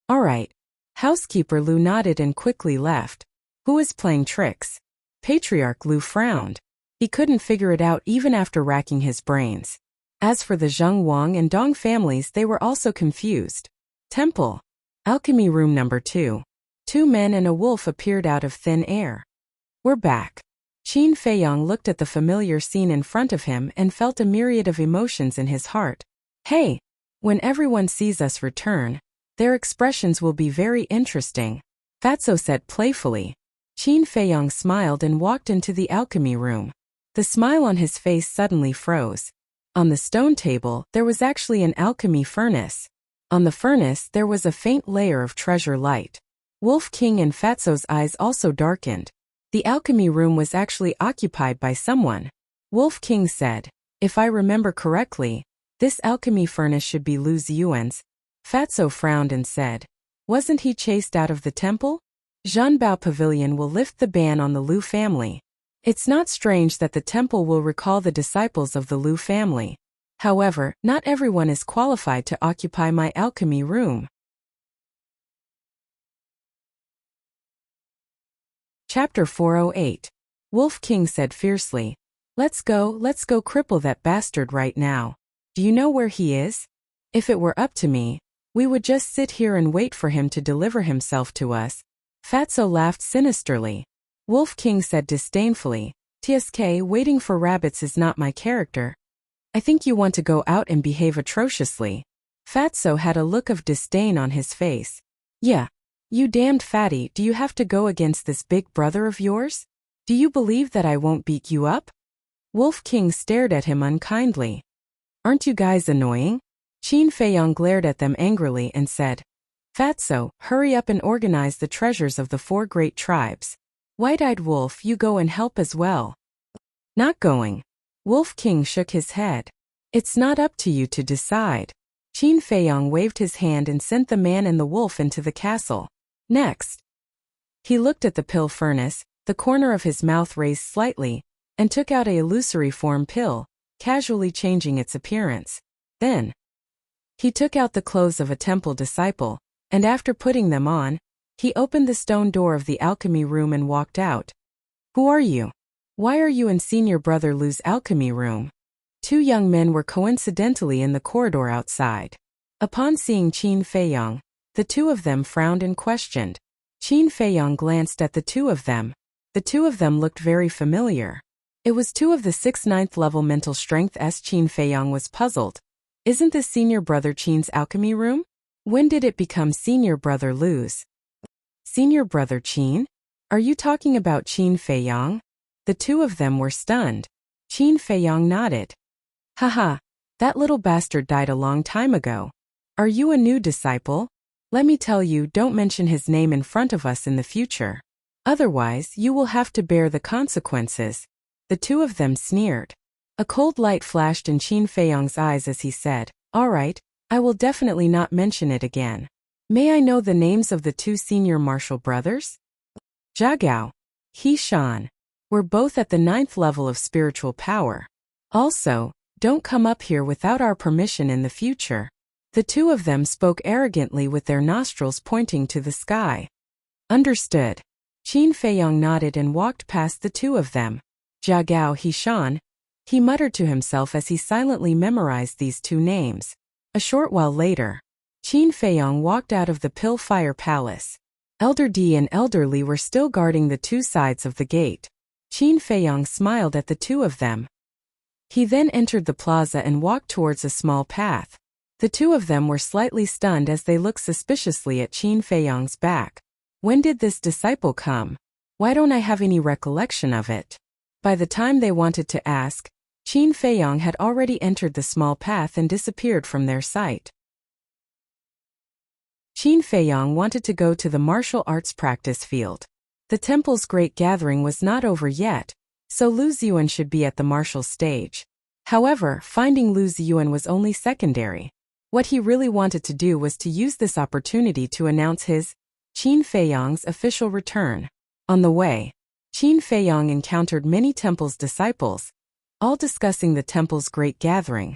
"All right." Housekeeper Lu nodded and quickly left. Who is playing tricks? Patriarch Lu frowned. He couldn't figure it out even after racking his brains. As for the Zheng Wang and Dong families, they were also confused. Temple. Alchemy room number 2. 2 men and a wolf appeared out of thin air. "We're back." Qin Feiyong looked at the familiar scene in front of him and felt a myriad of emotions in his heart. "Hey! When everyone sees us return, their expressions will be very interesting," Fatso said playfully. Qin Feiyong smiled and walked into the alchemy room. The smile on his face suddenly froze. On the stone table, there was actually an alchemy furnace. On the furnace, there was a faint layer of treasure light. Wolf King and Fatso's eyes also darkened. The alchemy room was actually occupied by someone. Wolf King said, "If I remember correctly, this alchemy furnace should be Lu Ziyuan's." Fatso frowned and said, "Wasn't he chased out of the temple? Zhanbao Pavilion will lift the ban on the Lu family. It's not strange that the temple will recall the disciples of the Lu family. However, not everyone is qualified to occupy my alchemy room." Chapter 408. Wolf King said fiercely, let's go cripple that bastard right now. Do you know where he is? If it were up to me, we would just sit here and wait for him to deliver himself to us." Fatso laughed sinisterly. Wolf King said disdainfully, "TSK, waiting for rabbits is not my character. I think you want to go out and behave atrociously." Fatso had a look of disdain on his face. Yeah, You damned fatty, do you have to go against this big brother of yours? Do you believe that I won't beat you up? Wolf King stared at him unkindly. Aren't you guys annoying? Qin Feiyong glared at them angrily and said, Fatso, hurry up and organize the treasures of the 4 great tribes. White-eyed Wolf, you go and help as well. Not going. Wolf King shook his head. It's not up to you to decide. Qin Feiyong waved his hand and sent the man and the wolf into the castle. Next, he looked at the pill furnace, the corner of his mouth raised slightly, and took out a illusory form pill, casually changing its appearance. Then, he took out the clothes of a temple disciple, and after putting them on, he opened the stone door of the alchemy room and walked out. Who are you? Why are you in Senior Brother Lu's alchemy room? 2 young men were coincidentally in the corridor outside. Upon seeing Qin Feiyong, the 2 of them frowned and questioned. Qin Feiyong glanced at the 2 of them. The 2 of them looked very familiar. It was 2 of the 6th 9th level mental strength as Qin Feiyong was puzzled. Isn't this Senior Brother Qin's alchemy room? When did it become Senior Brother Lu's? Senior Brother Qin? Are you talking about Qin Feiyong? The 2 of them were stunned. Qin Feiyong nodded. Haha, that little bastard died a long time ago. Are you a new disciple? Let me tell you, don't mention his name in front of us in the future. Otherwise, you will have to bear the consequences. The 2 of them sneered. A cold light flashed in Qin Feiyong's eyes as he said, All right, I will definitely not mention it again. May I know the names of the 2 senior martial brothers? Jia Gao, He Shan, were both at the 9th level of spiritual power. Also, don't come up here without our permission in the future. The 2 of them spoke arrogantly with their nostrils pointing to the sky. Understood. Qin Feiyong nodded and walked past the 2 of them. Jia Gao He Shan, he muttered to himself as he silently memorized these 2 names. A short while later, Qin Feiyong walked out of the Pill Fire Palace. Elder D and Elder Li were still guarding the 2 sides of the gate. Qin Feiyong smiled at the 2 of them. He then entered the plaza and walked towards a small path. The 2 of them were slightly stunned as they looked suspiciously at Qin Feiyong's back. When did this disciple come? Why don't I have any recollection of it? By the time they wanted to ask, Qin Feiyong had already entered the small path and disappeared from their sight. Qin Feiyong wanted to go to the martial arts practice field. The temple's great gathering was not over yet, so Lu Ziyuan should be at the martial stage. However, finding Lu Ziyuan was only secondary. What he really wanted to do was to use this opportunity to announce his, Qin Feiyong's official return. On the way, Qin Feiyong encountered many temple's disciples, all discussing the temple's great gathering.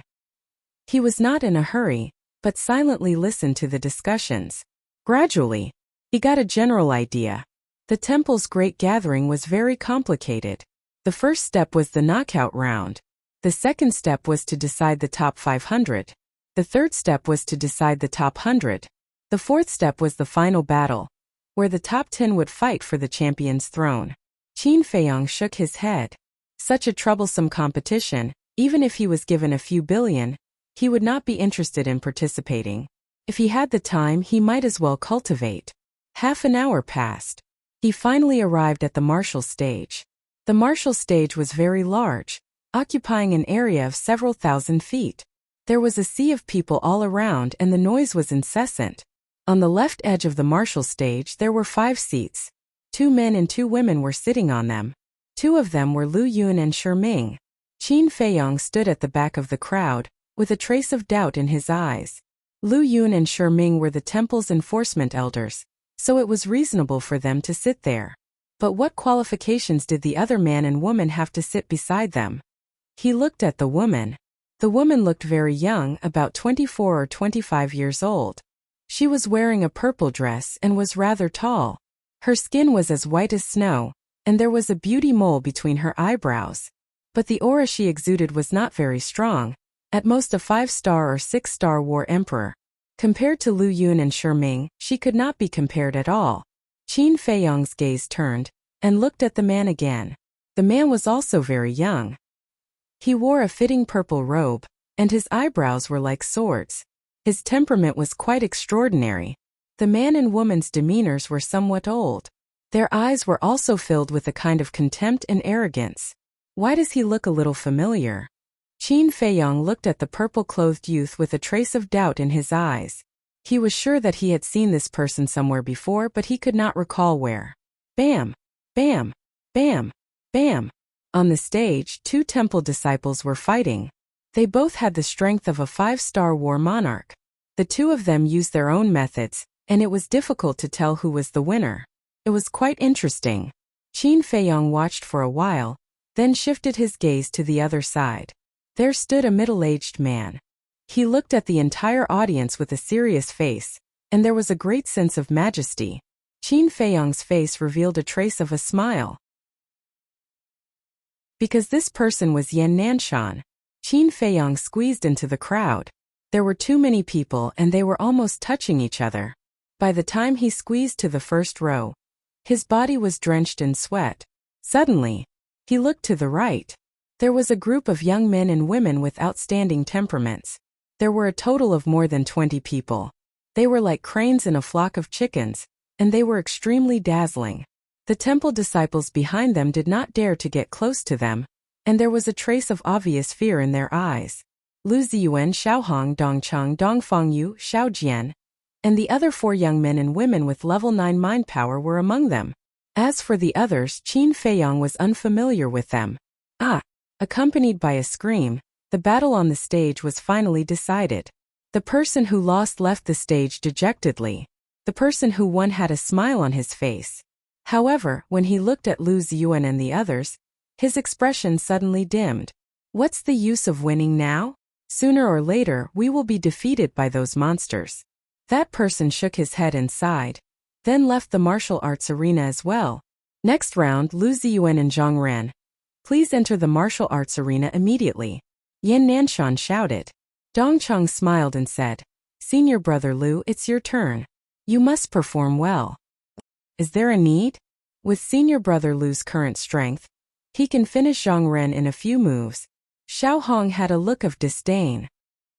He was not in a hurry, but silently listened to the discussions. Gradually, he got a general idea. The temple's great gathering was very complicated. The first step was the knockout round. The second step was to decide the top 500. The third step was to decide the top 100. The fourth step was the final battle, where the top 10 would fight for the champion's throne. Qin Feiyong shook his head. Such a troublesome competition, even if he was given a few billion, he would not be interested in participating. If he had the time, he might as well cultivate. Half an hour passed. He finally arrived at the martial stage. The martial stage was very large, occupying an area of several thousand feet. There was a sea of people all around and the noise was incessant. On the left edge of the martial stage there were 5 seats. 2 men and 2 women were sitting on them. 2 of them were Lu Yun and Shi Ming. Qin Feiyong stood at the back of the crowd, with a trace of doubt in his eyes. Lu Yun and Shi Ming were the temple's enforcement elders, so it was reasonable for them to sit there. But what qualifications did the other man and woman have to sit beside them? He looked at the woman. The woman looked very young, about 24 or 25 years old. She was wearing a purple dress and was rather tall. Her skin was as white as snow, and there was a beauty mole between her eyebrows. But the aura she exuded was not very strong, at most a 5-star or 6-star war emperor. Compared to Lu Yun and Shi Ming, she could not be compared at all. Qin Feiyong's gaze turned, and looked at the man again. The man was also very young. He wore a fitting purple robe, and his eyebrows were like swords. His temperament was quite extraordinary. The man and woman's demeanors were somewhat old. Their eyes were also filled with a kind of contempt and arrogance. Why does he look a little familiar? Qin Feiyong looked at the purple-clothed youth with a trace of doubt in his eyes. He was sure that he had seen this person somewhere before, but he could not recall where. Bam! Bam! Bam! Bam! On the stage, two temple disciples were fighting. They both had the strength of a 5-star war monarch. The two of them used their own methods, and it was difficult to tell who was the winner. It was quite interesting. Qin Feiyong watched for a while, then shifted his gaze to the other side. There stood a middle-aged man. He looked at the entire audience with a serious face, and there was a great sense of majesty. Qin Feiyong's face revealed a trace of a smile. Because this person was Yan Nanshan, Qin Feiyong squeezed into the crowd. There were too many people and they were almost touching each other. By the time he squeezed to the first row, his body was drenched in sweat. Suddenly, he looked to the right. There was a group of young men and women with outstanding temperaments. There were a total of more than 20 people. They were like cranes in a flock of chickens, and they were extremely dazzling. The temple disciples behind them did not dare to get close to them, and there was a trace of obvious fear in their eyes. Lu Ziyuan, Xiaohong, Dongcheng, Dongfengyu, Xiaojian, and the other 4 young men and women with level 9 mind power were among them. As for the others, Qin Feiyong was unfamiliar with them. Accompanied by a scream, the battle on the stage was finally decided. The person who lost left the stage dejectedly. The person who won had a smile on his face. However, when he looked at Lu Ziyuan and the others, his expression suddenly dimmed. What's the use of winning now? Sooner or later, we will be defeated by those monsters. That person shook his head and sighed, then left the martial arts arena as well. Next round, Lu Ziyuan and Zhang Ran. Please enter the martial arts arena immediately. Yan Nanshan shouted. Dongcheng smiled and said, Senior brother Lu, it's your turn. You must perform well. Is there a need? With senior brother Lu's current strength, he can finish Zhang Ren in a few moves. Xiao Hong had a look of disdain.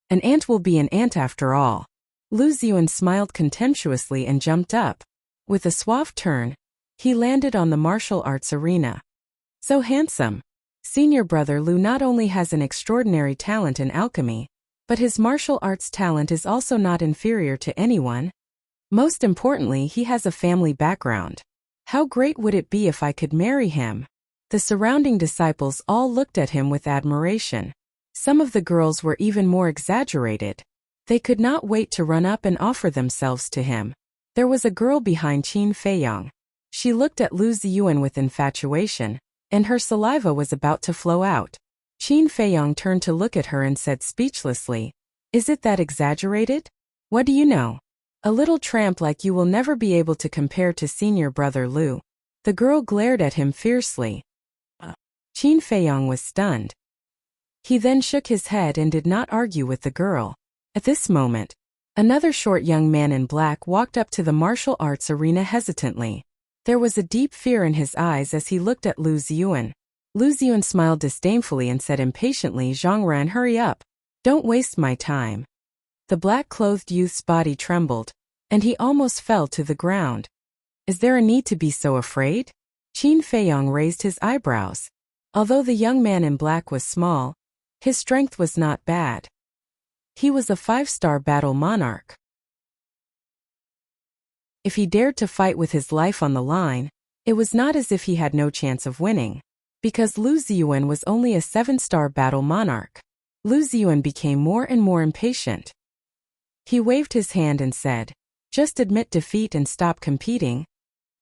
An ant will be an ant after all. Lu Ziyuan smiled contemptuously and jumped up. With a suave turn, he landed on the martial arts arena. So handsome. Senior brother Lu not only has an extraordinary talent in alchemy, but his martial arts talent is also not inferior to anyone. Most importantly, he has a family background. How great would it be if I could marry him? The surrounding disciples all looked at him with admiration. Some of the girls were even more exaggerated. They could not wait to run up and offer themselves to him. There was a girl behind Qin Feiyong. She looked at Lu Ziyuan with infatuation, and her saliva was about to flow out. Qin Feiyong turned to look at her and said speechlessly, Is it that exaggerated? What do you know? A little tramp like you will never be able to compare to senior brother Lu. The girl glared at him fiercely. Qin Feiyong was stunned. He then shook his head and did not argue with the girl. At this moment, another short young man in black walked up to the martial arts arena hesitantly. There was a deep fear in his eyes as he looked at Lu Ziyuan. Lu Ziyuan smiled disdainfully and said impatiently, Zhang Ran, hurry up. Don't waste my time. The black-clothed youth's body trembled, and he almost fell to the ground. Is there a need to be so afraid? Qin Feiyong raised his eyebrows. Although the young man in black was small, his strength was not bad. He was a 5-star battle monarch. If he dared to fight with his life on the line, it was not as if he had no chance of winning. Because Lu Ziyuan was only a 7-star battle monarch. Lu Ziyuan became more and more impatient. He waved his hand and said, Just admit defeat and stop competing.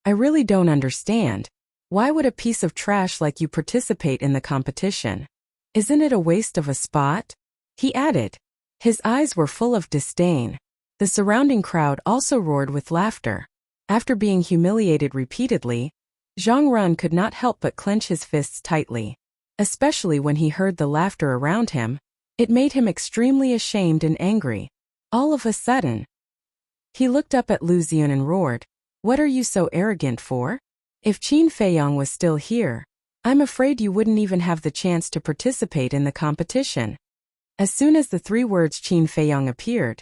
I really don't understand. Why would a piece of trash like you participate in the competition? Isn't it a waste of a spot? He added. His eyes were full of disdain. The surrounding crowd also roared with laughter. After being humiliated repeatedly, Zhang Ran could not help but clench his fists tightly. Especially when he heard the laughter around him, it made him extremely ashamed and angry. All of a sudden, he looked up at Lu Ziyuan and roared, What are you so arrogant for? If Qin Feiyong was still here, I'm afraid you wouldn't even have the chance to participate in the competition. As soon as the 3 words Qin Feiyong appeared,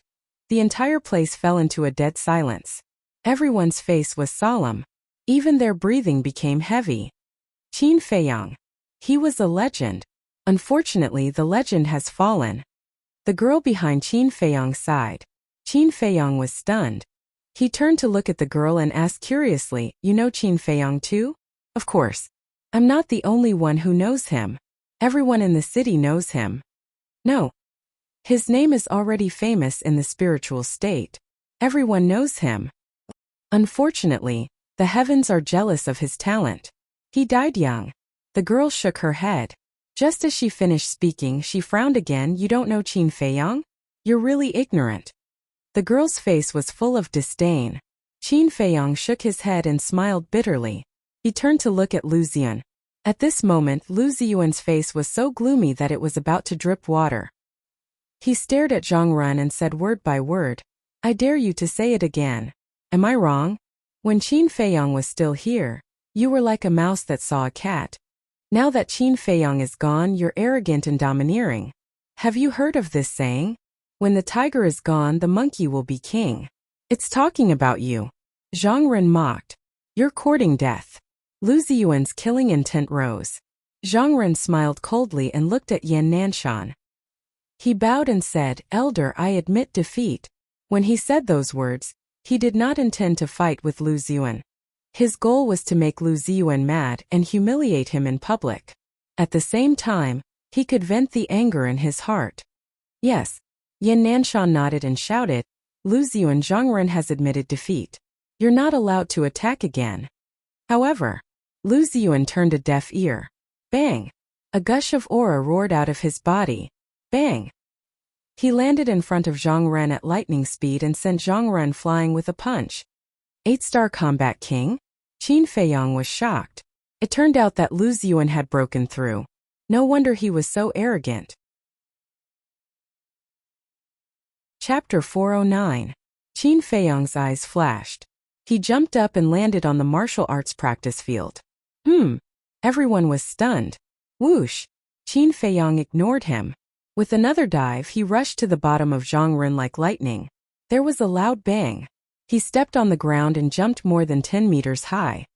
the entire place fell into a dead silence. Everyone's face was solemn. Even their breathing became heavy. Qin Feiyang. He was a legend. Unfortunately, the legend has fallen. The girl behind Qin Feiyang sighed. Qin Feiyang was stunned. He turned to look at the girl and asked curiously, "You know Qin Feiyang too?" "Of course. I'm not the only one who knows him. Everyone in the city knows him." "No. His name is already famous in the spiritual state. Everyone knows him. Unfortunately, the heavens are jealous of his talent. He died young." The girl shook her head. Just as she finished speaking, she frowned again. "You don't know Qin Feiyang? You're really ignorant." The girl's face was full of disdain. Qin Feiyang shook his head and smiled bitterly. He turned to look at Lu Ziyuan. At this moment, Lu Ziyuan's face was so gloomy that it was about to drip water. He stared at Zhang Ren and said word by word, "I dare you to say it again. Am I wrong? When Qin Feiyang was still here, you were like a mouse that saw a cat. Now that Qin Feiyang is gone, you're arrogant and domineering. Have you heard of this saying? When the tiger is gone, the monkey will be king. It's talking about you." Zhang Ren mocked. "You're courting death." Lu Ziyuan's killing intent rose. Zhang Ren smiled coldly and looked at Yan Nanshan. He bowed and said, "Elder, I admit defeat." When he said those words, he did not intend to fight with Lu Ziyuan. His goal was to make Lu Ziyuan mad and humiliate him in public. At the same time, he could vent the anger in his heart. "Yes." Yan Nanshan nodded and shouted, "Lu Ziyuan, Zhang Ren has admitted defeat. You're not allowed to attack again." However, Lu Ziyuan turned a deaf ear. Bang! A gush of aura roared out of his body. Bang! He landed in front of Zhang Ren at lightning speed and sent Zhang Ren flying with a punch. 8-star combat king? Qin Feiyang was shocked. It turned out that Lu Ziyuan had broken through. No wonder he was so arrogant. Chapter 409. Qin Feiyang's eyes flashed. He jumped up and landed on the martial arts practice field. Everyone was stunned. Whoosh! Qin Feiyang ignored him. With another dive, he rushed to the bottom of Zhang Ren like lightning. There was a loud bang. He stepped on the ground and jumped more than 10 meters high.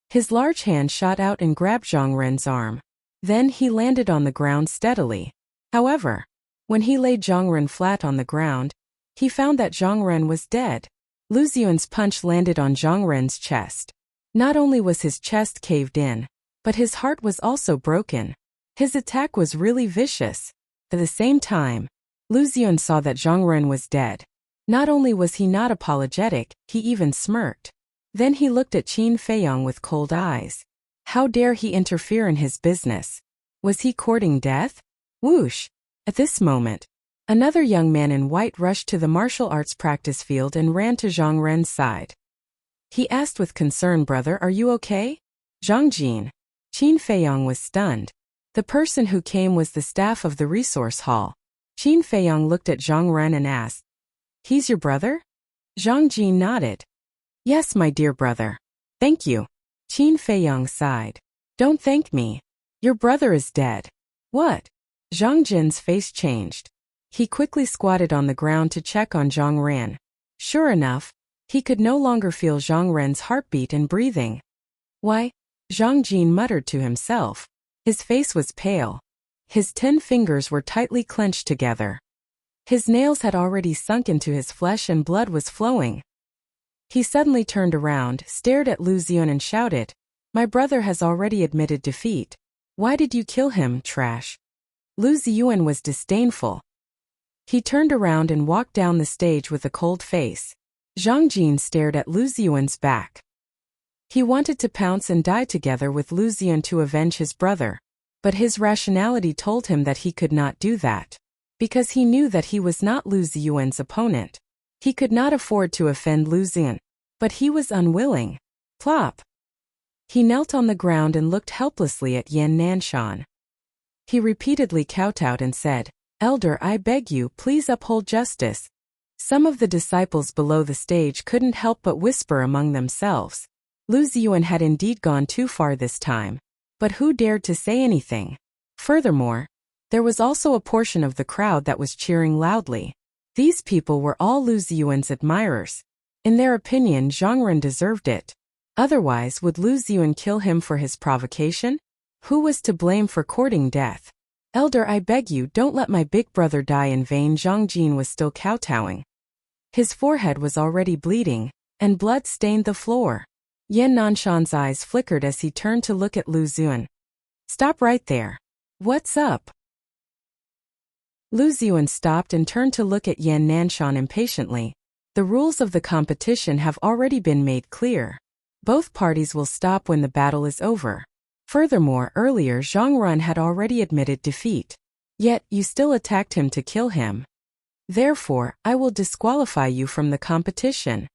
His large hand shot out and grabbed Zhang Ren's arm. Then he landed on the ground steadily. However, when he laid Zhang Ren flat on the ground, he found that Zhang Ren was dead. Lu Ziyuan's punch landed on Zhang Ren's chest. Not only was his chest caved in, but his heart was also broken. His attack was really vicious. At the same time, Lu Ziyuan saw that Zhang Ren was dead. Not only was he not apologetic, he even smirked. Then he looked at Qin Feiyang with cold eyes. How dare he interfere in his business? Was he courting death? Whoosh! At this moment, another young man in white rushed to the martial arts practice field and ran to Zhang Ren's side. He asked with concern, "Brother, are you okay?" "Zhang Jin." Qin Feiyang was stunned. The person who came was the staff of the resource hall. Qin Feiyang looked at Zhang Ren and asked, "He's your brother?" Zhang Jin nodded. "Yes, my dear brother. Thank you." Qin Feiyang sighed. "Don't thank me. Your brother is dead." "What?" Zhang Jin's face changed. He quickly squatted on the ground to check on Zhang Ren. Sure enough, he could no longer feel Zhang Ren's heartbeat and breathing. "Why?" Zhang Jin muttered to himself. His face was pale. His 10 fingers were tightly clenched together. His nails had already sunk into his flesh and blood was flowing. He suddenly turned around, stared at Lu Ziyuan and shouted, "My brother has already admitted defeat. Why did you kill him, trash?" Lu Ziyuan was disdainful. He turned around and walked down the stage with a cold face. Zhang Jin stared at Lu Ziyuan's back. He wanted to pounce and die together with Lu Ziyuan to avenge his brother, but his rationality told him that he could not do that, because he knew that he was not Lu Ziyuan's opponent. He could not afford to offend Lu Ziyuan, but he was unwilling. Plop! He knelt on the ground and looked helplessly at Yan Nanshan. He repeatedly kowtowed and said, "Elder, I beg you, please uphold justice." Some of the disciples below the stage couldn't help but whisper among themselves. Lu Ziyuan had indeed gone too far this time, but who dared to say anything? Furthermore, there was also a portion of the crowd that was cheering loudly. These people were all Lu Ziyuan's admirers. In their opinion, Zhang Ren deserved it. Otherwise, would Lu Ziyuan kill him for his provocation? Who was to blame for courting death? Elder, I beg you, don't let my big brother die in vain. Zhang Jin was still kowtowing. His forehead was already bleeding, and blood stained the floor. Yan Nanshan's eyes flickered as he turned to look at Lu Ziyuan. Stop right there. What's up? Lu Ziyuan stopped and turned to look at Yan Nanshan impatiently. The rules of the competition have already been made clear. Both parties will stop when the battle is over. Furthermore, earlier Zhang Ren had already admitted defeat. Yet, you still attacked him to kill him. Therefore, I will disqualify you from the competition.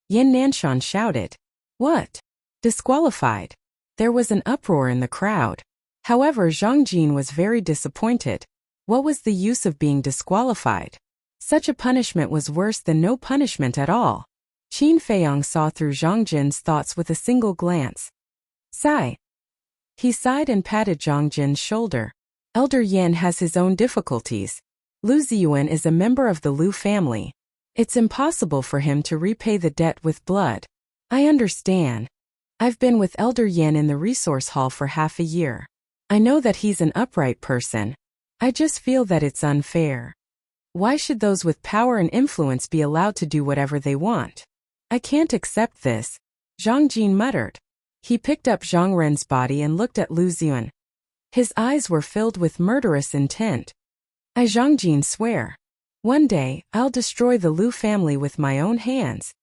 Yan Nanshan shouted. What? Disqualified? There was an uproar in the crowd. However, Zhang Jin was very disappointed. What was the use of being disqualified? Such a punishment was worse than no punishment at all. Qin Feiyong saw through Zhang Jin's thoughts with a single glance. Sigh. He sighed and patted Zhang Jin's shoulder. Elder Yan has his own difficulties. Lu Ziyuan is a member of the Lu family. It's impossible for him to repay the debt with blood. I understand. I've been with Elder Yan in the resource hall for half a year. I know that he's an upright person. I just feel that it's unfair. Why should those with power and influence be allowed to do whatever they want? I can't accept this, Zhang Jin muttered. He picked up Zhang Ren's body and looked at Lu Ziyuan. His eyes were filled with murderous intent. I Zhang Jin swear. One day, I'll destroy the Lu family with my own hands.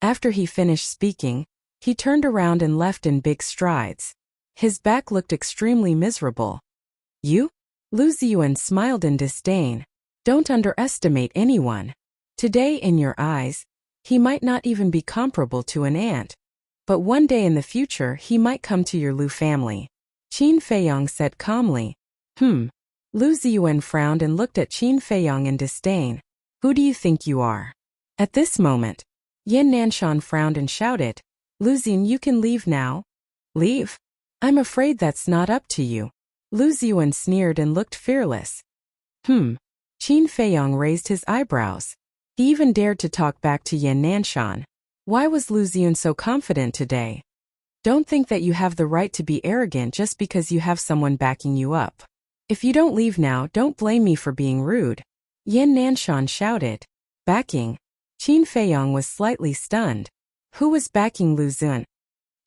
After he finished speaking, he turned around and left in big strides. His back looked extremely miserable. You? Lu Ziyuan smiled in disdain. Don't underestimate anyone. Today in your eyes, he might not even be comparable to an ant. But one day in the future he might come to your Lu family. Qin Feiyong said calmly. Lu Ziyuan frowned and looked at Qin Feiyong in disdain. Who do you think you are? At this moment, Yan Nanshan frowned and shouted. Lu Ziyuan, you can leave now. Leave? I'm afraid that's not up to you. Lu Ziyuan sneered and looked fearless. Qin Feiyong raised his eyebrows. He even dared to talk back to Yan Nanshan. Why was Lu Ziyuan so confident today? Don't think that you have the right to be arrogant just because you have someone backing you up. If you don't leave now, don't blame me for being rude. Yan Nanshan shouted. Backing? Qin Feiyong was slightly stunned. Who was backing Lu Ziyuan?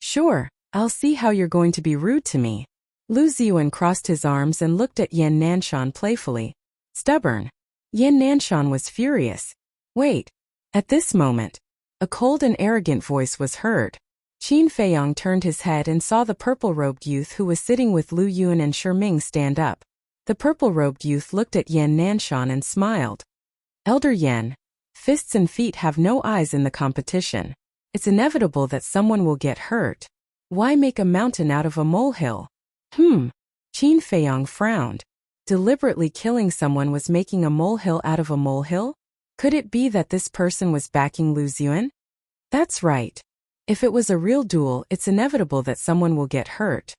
Sure, I'll see how you're going to be rude to me. Lu Ziyuan crossed his arms and looked at Yan Nanshan playfully. Stubborn. Yan Nanshan was furious. Wait. At this moment, a cold and arrogant voice was heard. Qin Feiyong turned his head and saw the purple-robed youth who was sitting with Lu Yun and Shiming stand up. The purple-robed youth looked at Yan Nanshan and smiled. Elder Yan, fists and feet have no eyes in the competition. It's inevitable that someone will get hurt. Why make a mountain out of a molehill? Qin Feiyong frowned. Deliberately killing someone was making a molehill out of a molehill? Could it be that this person was backing Lu Ziyuan? That's right. If it was a real duel, it's inevitable that someone will get hurt.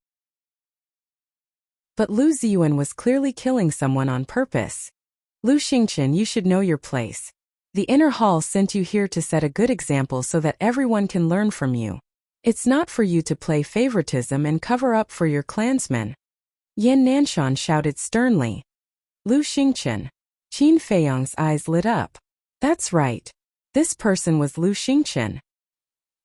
But Lu Ziyuan was clearly killing someone on purpose. Lu Xingqian, you should know your place. The inner hall sent you here to set a good example so that everyone can learn from you. It's not for you to play favoritism and cover up for your clansmen. Yan Nanshan shouted sternly. Lu Xingqian. Qin Feiyong's eyes lit up. That's right. This person was Lu Xingqian.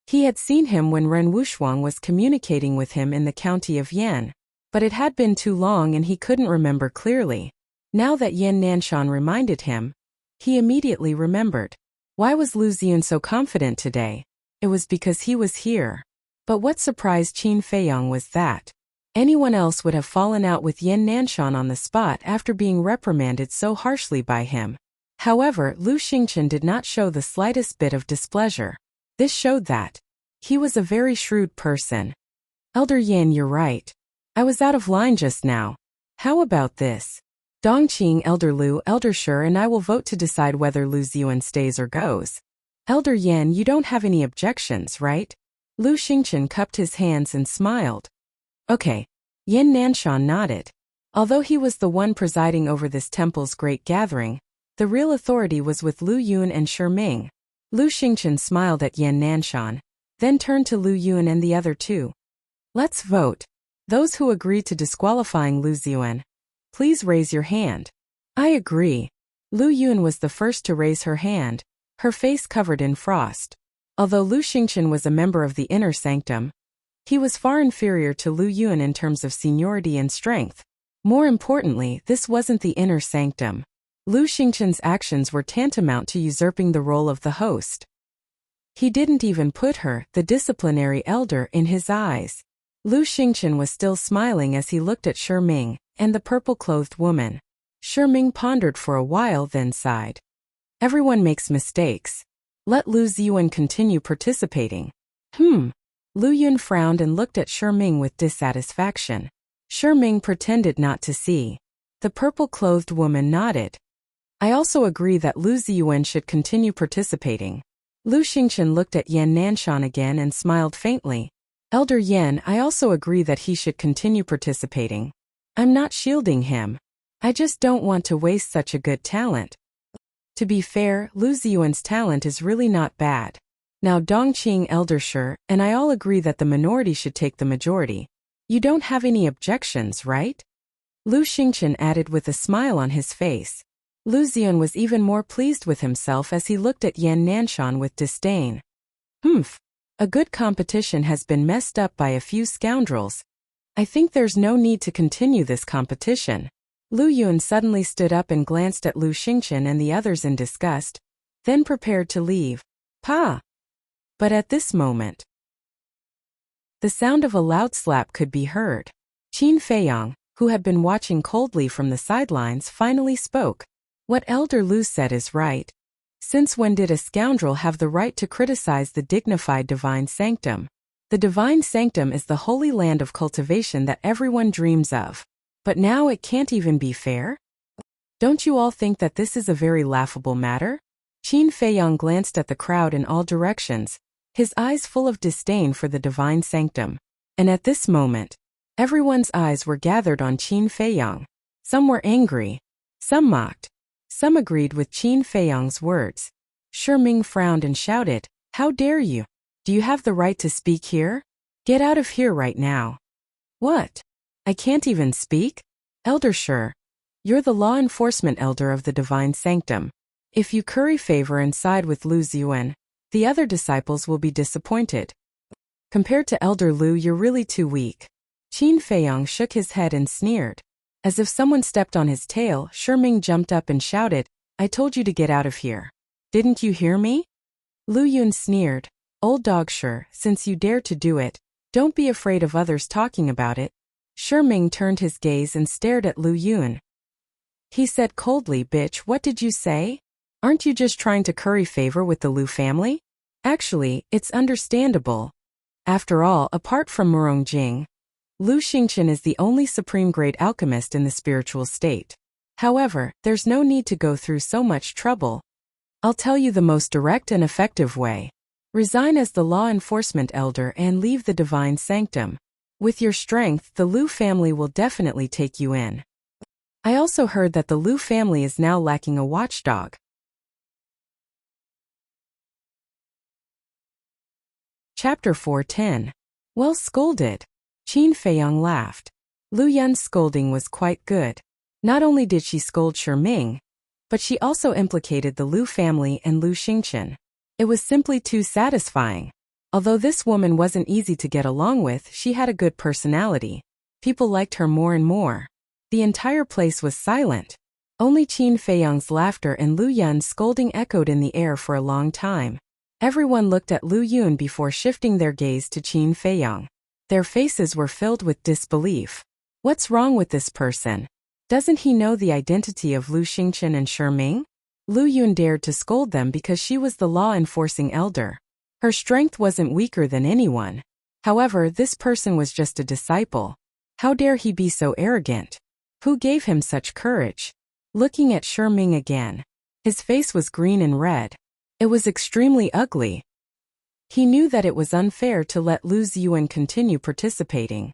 He had seen him when Ren Wushuang was communicating with him in the county of Yan. But it had been too long and he couldn't remember clearly. Now that Yan Nanshan reminded him, he immediately remembered. Why was Lu Ziyuan so confident today? It was because he was here. But what surprised Qin Feiyong was that anyone else would have fallen out with Yan Nanshan on the spot after being reprimanded so harshly by him. However, Lu Xingqian did not show the slightest bit of displeasure. This showed that he was a very shrewd person. Elder Yan, you're right. I was out of line just now. How about this? Dongqing, Elder Lu, Elder Shi, and I will vote to decide whether Lu Ziyuan stays or goes. Elder Yan, you don't have any objections, right? Lu Xingqian cupped his hands and smiled. Okay. Yan Nanshan nodded. Although he was the one presiding over this temple's great gathering, the real authority was with Lu Yun and Shiming. Lu Xingchen smiled at Yan Nanshan, then turned to Lu Yun and the other two. Let's vote. Those who agree to disqualifying Lu Ziyuan, please raise your hand. I agree. Lu Yun was the first to raise her hand, her face covered in frost. Although Lu Xingchen was a member of the inner sanctum, he was far inferior to Lu Yun in terms of seniority and strength. More importantly, this wasn't the inner sanctum. Lu Xingchen's actions were tantamount to usurping the role of the host. He didn't even put her, the disciplinary elder, in his eyes. Lu Xingchen was still smiling as he looked at Shi Ming and the purple-clothed woman. Shi Ming pondered for a while, then sighed. Everyone makes mistakes. Let Lu Ziyuan continue participating. Lu Yun frowned and looked at Shi Ming with dissatisfaction. Shi Ming pretended not to see. The purple-clothed woman nodded. I also agree that Lu Ziyuan should continue participating. Lu Xingchen looked at Yan Nanshan again and smiled faintly. Elder Yan, I also agree that he should continue participating. I'm not shielding him. I just don't want to waste such a good talent. To be fair, Lu Ziyuan's talent is really not bad. Now Dongqing, Elder Shi, and I all agree that the minority should take the majority. You don't have any objections, right? Lu Xingchen added with a smile on his face. Lu Ziyuan was even more pleased with himself as he looked at Yan Nanshan with disdain. A good competition has been messed up by a few scoundrels. I think there's no need to continue this competition. Lu Yun suddenly stood up and glanced at Lu Xingchen and the others in disgust, then prepared to leave. Pa! But at this moment, the sound of a loud slap could be heard. Qin Feiyang, who had been watching coldly from the sidelines, finally spoke. What Elder Lu said is right. Since when did a scoundrel have the right to criticize the dignified divine sanctum? The divine sanctum is the holy land of cultivation that everyone dreams of. But now it can't even be fair? Don't you all think that this is a very laughable matter? Qin Feiyang glanced at the crowd in all directions, his eyes full of disdain for the divine sanctum. And at this moment, everyone's eyes were gathered on Qin Feiyang. Some were angry. Some mocked. Some agreed with Qin Feiyang's words. Shi Ming frowned and shouted, How dare you? Do you have the right to speak here? Get out of here right now. What? I can't even speak? Elder Shi, you're the law enforcement elder of the divine sanctum. If you curry favor and side with Lu Ziyuan, the other disciples will be disappointed. Compared to Elder Lu, you're really too weak. Qin Feiyang shook his head and sneered. As if someone stepped on his tail, Shi Ming jumped up and shouted, I told you to get out of here. Didn't you hear me? Lu Yun sneered. Old dog Shi, since you dared to do it, don't be afraid of others talking about it. Shi Ming turned his gaze and stared at Lu Yun. He said coldly, Bitch, what did you say? Aren't you just trying to curry favor with the Lu family? Actually, it's understandable. After all, apart from Murong Jing, Lu Xingchen is the only supreme-grade alchemist in the spiritual state. However, there's no need to go through so much trouble. I'll tell you the most direct and effective way. Resign as the law enforcement elder and leave the divine sanctum. With your strength, the Lu family will definitely take you in. I also heard that the Lu family is now lacking a watchdog. Chapter 410. Well scolded. Qin Feiyang laughed. Lu Yun's scolding was quite good. Not only did she scold Shi Ming, but she also implicated the Lu family and Lu Xingchen. It was simply too satisfying. Although this woman wasn't easy to get along with, she had a good personality. People liked her more and more. The entire place was silent. Only Qin Feiyang's laughter and Lu Yun's scolding echoed in the air for a long time. Everyone looked at Lu Yun before shifting their gaze to Qin Feiyang. Their faces were filled with disbelief. What's wrong with this person? Doesn't he know the identity of Lu Xingchen and Shi Ming? Lu Yun dared to scold them because she was the law-enforcing elder. Her strength wasn't weaker than anyone. However, this person was just a disciple. How dare he be so arrogant? Who gave him such courage? Looking at Shi Ming again. His face was green and red. It was extremely ugly. He knew that it was unfair to let Lu Ziyuan continue participating.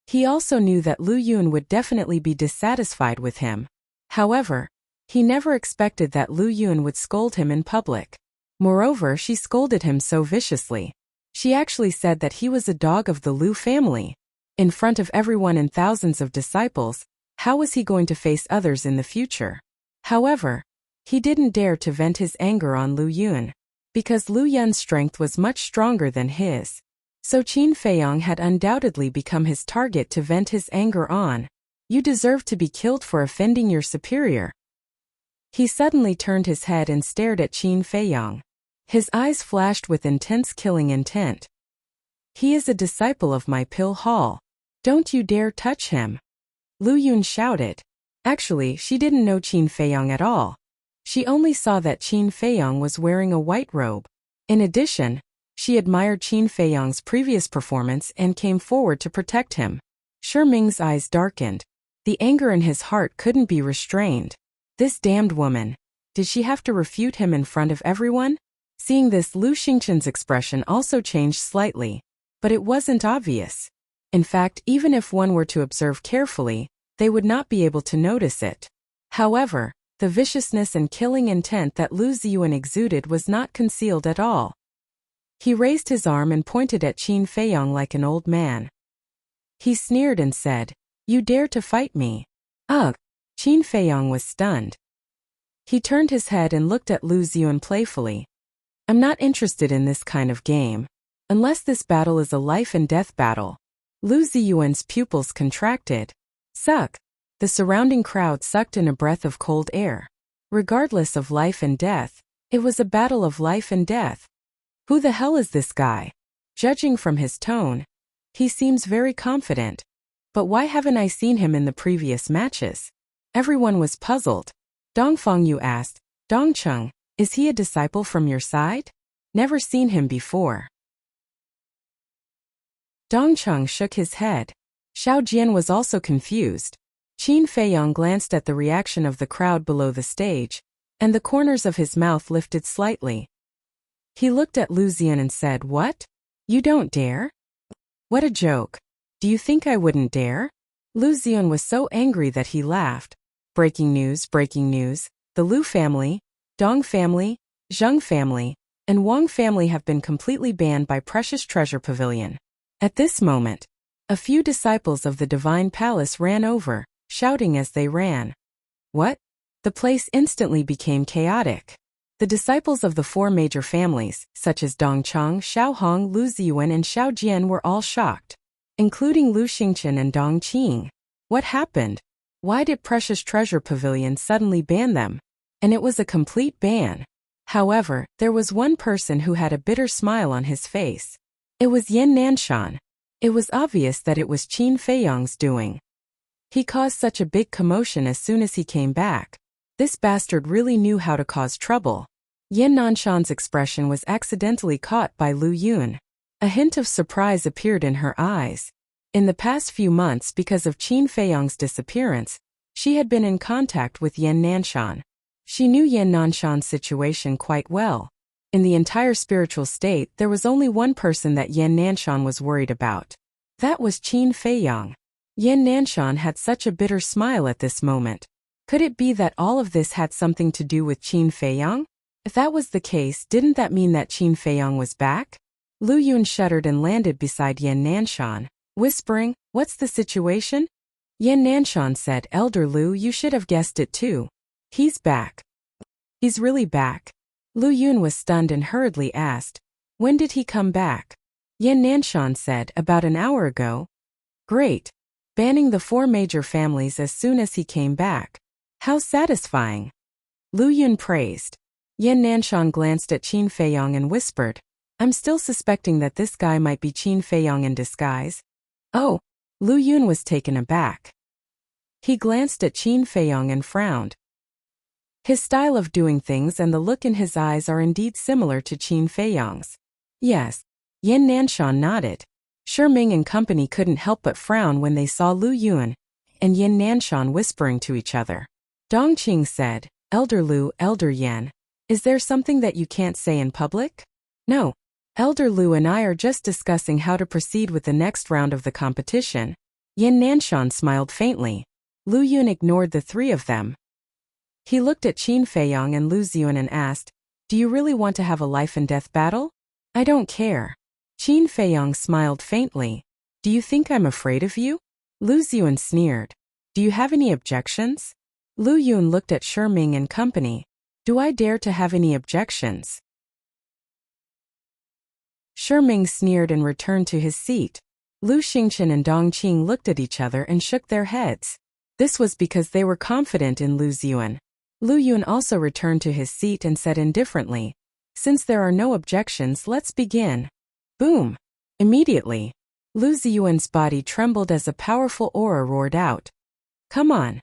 He also knew that Lu Yun would definitely be dissatisfied with him. However, he never expected that Lu Yun would scold him in public. Moreover, she scolded him so viciously. She actually said that he was a dog of the Lu family. In front of everyone and thousands of disciples, how was he going to face others in the future? However, he didn't dare to vent his anger on Lu Yun, because Lu Yun's strength was much stronger than his. So Qin Feiyong had undoubtedly become his target to vent his anger on. You deserve to be killed for offending your superior. He suddenly turned his head and stared at Qin Feiyong. His eyes flashed with intense killing intent. He is a disciple of my pill hall. Don't you dare touch him. Lu Yun shouted. Actually, she didn't know Qin Feiyong at all. She only saw that Qin Feiyong was wearing a white robe. In addition, she admired Qin Feiyong's previous performance and came forward to protect him. Shi Ming's eyes darkened. The anger in his heart couldn't be restrained. This damned woman. Did she have to refute him in front of everyone? Seeing this, Lu Xingchen's expression also changed slightly. But it wasn't obvious. In fact, even if one were to observe carefully, they would not be able to notice it. However, the viciousness and killing intent that Lu Ziyuan exuded was not concealed at all. He raised his arm and pointed at Qin Feiyong like an old man. He sneered and said, "You dare to fight me?" Ugh! Qin Feiyong was stunned. He turned his head and looked at Lu Ziyuan playfully. "I'm not interested in this kind of game. Unless this battle is a life and death battle." Lu Ziyuan's pupils contracted. Suck! The surrounding crowd sucked in a breath of cold air. Regardless of life and death, it was a battle of life and death. Who the hell is this guy? Judging from his tone, he seems very confident. But why haven't I seen him in the previous matches? Everyone was puzzled. Dongfang Yu asked, "Dongcheng, is he a disciple from your side? Never seen him before." Dongcheng shook his head. Xiao Jian was also confused. Qin Feiyong glanced at the reaction of the crowd below the stage, and the corners of his mouth lifted slightly. He looked at Lu Ziyan and said, "What? You don't dare? What a joke. Do you think I wouldn't dare?" Lu Ziyan was so angry that he laughed. Breaking news, breaking news. The Lu family, Dong family, Zheng family, and Wang family have been completely banned by Precious Treasure Pavilion. At this moment, a few disciples of the Divine Palace ran over, shouting as they ran. What? The place instantly became chaotic. The disciples of the four major families, such as Dongcheng, Xiaohong, Lu Ziyuan and Xiao Jian were all shocked, including Lu Xingchen and Dong Qing. What happened? Why did Precious Treasure Pavilion suddenly ban them? And it was a complete ban. However, there was one person who had a bitter smile on his face. It was Yan Nanshan. It was obvious that it was Qin Feiyong's doing. He caused such a big commotion as soon as he came back. This bastard really knew how to cause trouble. Yan Nanshan's expression was accidentally caught by Lu Yun. A hint of surprise appeared in her eyes. In the past few months, because of Qin Feiyong's disappearance, she had been in contact with Yan Nanshan. She knew Yan Nanshan's situation quite well. In the entire spiritual state, there was only one person that Yan Nanshan was worried about. That was Qin Feiyong. Yan Nanshan had such a bitter smile at this moment. Could it be that all of this had something to do with Qin Feiyong? If that was the case, didn't that mean that Qin Feiyong was back? Lu Yun shuddered and landed beside Yan Nanshan, whispering, "What's the situation?" Yan Nanshan said, "Elder Lu, you should have guessed it too. He's back." "He's really back?" Lu Yun was stunned and hurriedly asked, "When did he come back?" Yan Nanshan said, "About an hour ago." "Great. Banning the four major families as soon as he came back. How satisfying." Lu Yun praised. Yan Nanshan glanced at Qin Feiyong and whispered, "I'm still suspecting that this guy might be Qin Feiyong in disguise." "Oh." Lu Yun was taken aback. He glanced at Qin Feiyong and frowned. His style of doing things and the look in his eyes are indeed similar to Qin Feiyong's. Yes. Yan Nanshan nodded. Shi Ming and company couldn't help but frown when they saw Lu Yun and Yan Nanshan whispering to each other. Dong Qing said, "Elder Lu, Elder Yan, is there something that you can't say in public?" "No. Elder Lu and I are just discussing how to proceed with the next round of the competition." Yan Nanshan smiled faintly. Lu Yun ignored the three of them. He looked at Qin Feiyong and Lu Ziyuan and asked, Do you really want to have a life-and-death battle? I don't care. Qin Feiyong smiled faintly. Do you think I'm afraid of you? Lu Ziyuan sneered. Do you have any objections? Lu Yun looked at Shiming and company. Do I dare to have any objections? Shiming sneered and returned to his seat. Lu Xingchen and Dong Qing looked at each other and shook their heads. This was because they were confident in Lu Ziyuan. Lu Yun also returned to his seat and said indifferently, Since there are no objections, let's begin. Boom! Immediately, Lu Ziyuan's body trembled as a powerful aura roared out. Come on.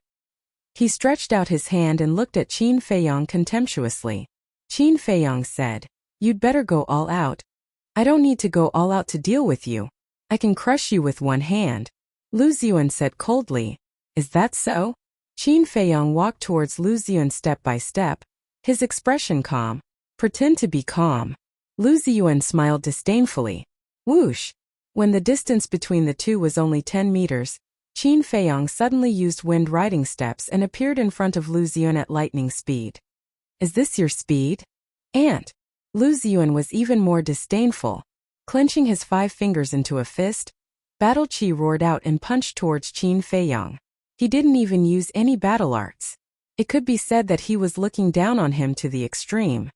He stretched out his hand and looked at Qin Feiyong contemptuously. Qin Feiyong said, You'd better go all out. I don't need to go all out to deal with you. I can crush you with one hand. Lu Ziyuan said coldly. Is that so? Qin Feiyong walked towards Lu Ziyuan step by step, his expression calm. Pretend to be calm. Lu Ziyuan smiled disdainfully. Whoosh! When the distance between the two was only 10 meters, Qin Feiyong suddenly used wind riding steps and appeared in front of Lu Ziyuan at lightning speed. Is this your speed? Ant! Lu Ziyuan was even more disdainful. Clenching his 5 fingers into a fist, Battle Qi roared out and punched towards Qin Feiyong. He didn't even use any battle arts. It could be said that he was looking down on him to the extreme.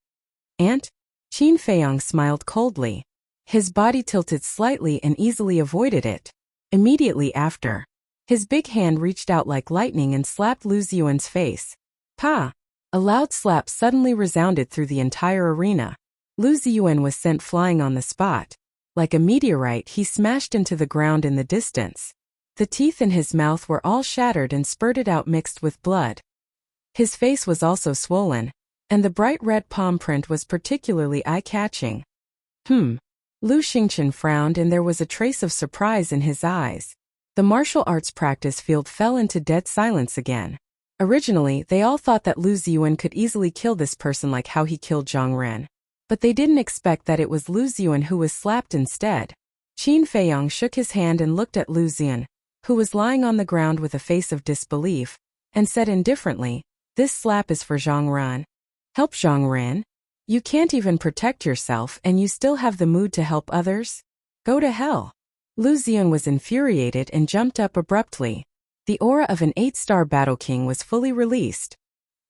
Ant? Qin Feiyong smiled coldly. His body tilted slightly and easily avoided it. Immediately after, his big hand reached out like lightning and slapped Lu Ziyuan's face. Pa! A loud slap suddenly resounded through the entire arena. Lu Ziyuan was sent flying on the spot. Like a meteorite, he smashed into the ground in the distance. The teeth in his mouth were all shattered and spurted out mixed with blood. His face was also swollen, and the bright red palm print was particularly eye-catching. Lu Xingchen frowned and there was a trace of surprise in his eyes. The martial arts practice field fell into dead silence again. Originally, they all thought that Lu Ziyuan could easily kill this person like how he killed Zhang Ren. But they didn't expect that it was Lu Ziyuan who was slapped instead. Qin Feiyong shook his hand and looked at Lu Ziyuan, who was lying on the ground with a face of disbelief, and said indifferently, This slap is for Zhang Ren. Help Zhang Ren? You can't even protect yourself and you still have the mood to help others? Go to hell. Lu Ziyuan was infuriated and jumped up abruptly. The aura of an 8-star battle king was fully released.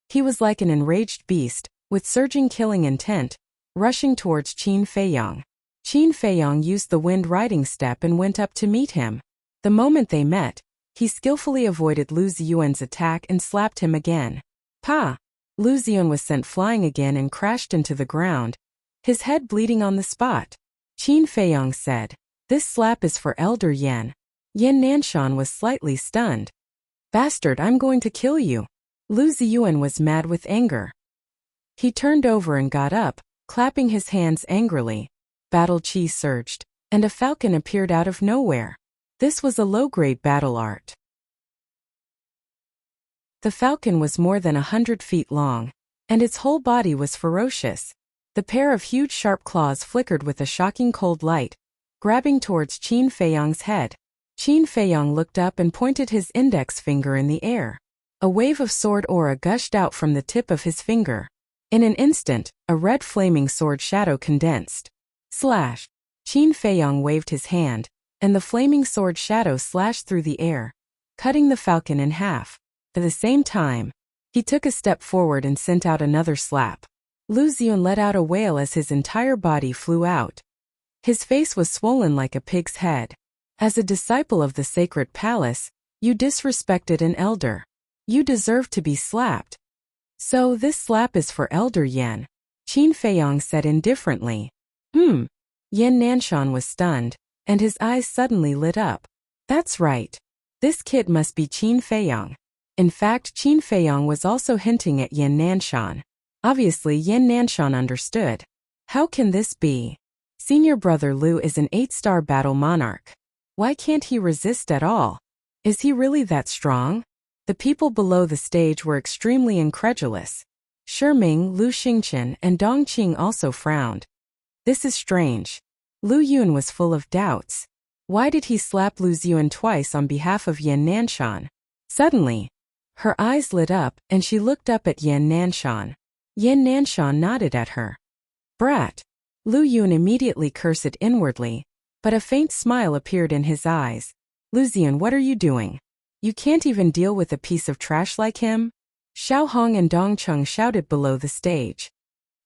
He was like an enraged beast, with surging killing intent, rushing towards Qin Feiyong. Qin Feiyong used the wind riding step and went up to meet him. The moment they met, he skillfully avoided Lu Ziyuan's attack and slapped him again. Pa! Lu Ziyuan was sent flying again and crashed into the ground, his head bleeding on the spot. Qin Feiyong said, This slap is for Elder Yan. Yan Nanshan was slightly stunned. Bastard, I'm going to kill you. Lu Ziyuan was mad with anger. He turned over and got up, clapping his hands angrily. Battle Qi surged, and a falcon appeared out of nowhere. This was a low-grade battle art. The falcon was more than 100 feet long, and its whole body was ferocious. The pair of huge sharp claws flickered with a shocking cold light, grabbing towards Qin Feiyong's head. Qin Feiyong looked up and pointed his index finger in the air. A wave of sword aura gushed out from the tip of his finger. In an instant, a red flaming sword shadow condensed. Slash! Qin Feiyong waved his hand, and the flaming sword shadow slashed through the air, cutting the falcon in half. At the same time, he took a step forward and sent out another slap. Lu Ziyuan let out a wail as his entire body flew out. His face was swollen like a pig's head. As a disciple of the sacred palace, you disrespected an elder. You deserve to be slapped. So this slap is for Elder Yan, Qin Feiyong said indifferently. Yan Nanshan was stunned, and his eyes suddenly lit up. That's right. This kid must be Qin Feiyong. In fact, Qin Feiyong was also hinting at Yan Nanshan. Obviously, Yan Nanshan understood. How can this be? Senior brother Lu is an 8-star battle monarch. Why can't he resist at all? Is he really that strong? The people below the stage were extremely incredulous. Shiming, Lu Xingchen, and Dong Qing also frowned. This is strange. Lu Yun was full of doubts. Why did he slap Lu Ziyuan twice on behalf of Yan Nanshan? Suddenly, her eyes lit up and she looked up at Yan Nanshan. Yin Nanshan nodded at her. Brat. Lu Yun immediately cursed inwardly, but a faint smile appeared in his eyes. Lu Zian, what are you doing? You can't even deal with a piece of trash like him? Xiao Hong and Dong Cheng shouted below the stage.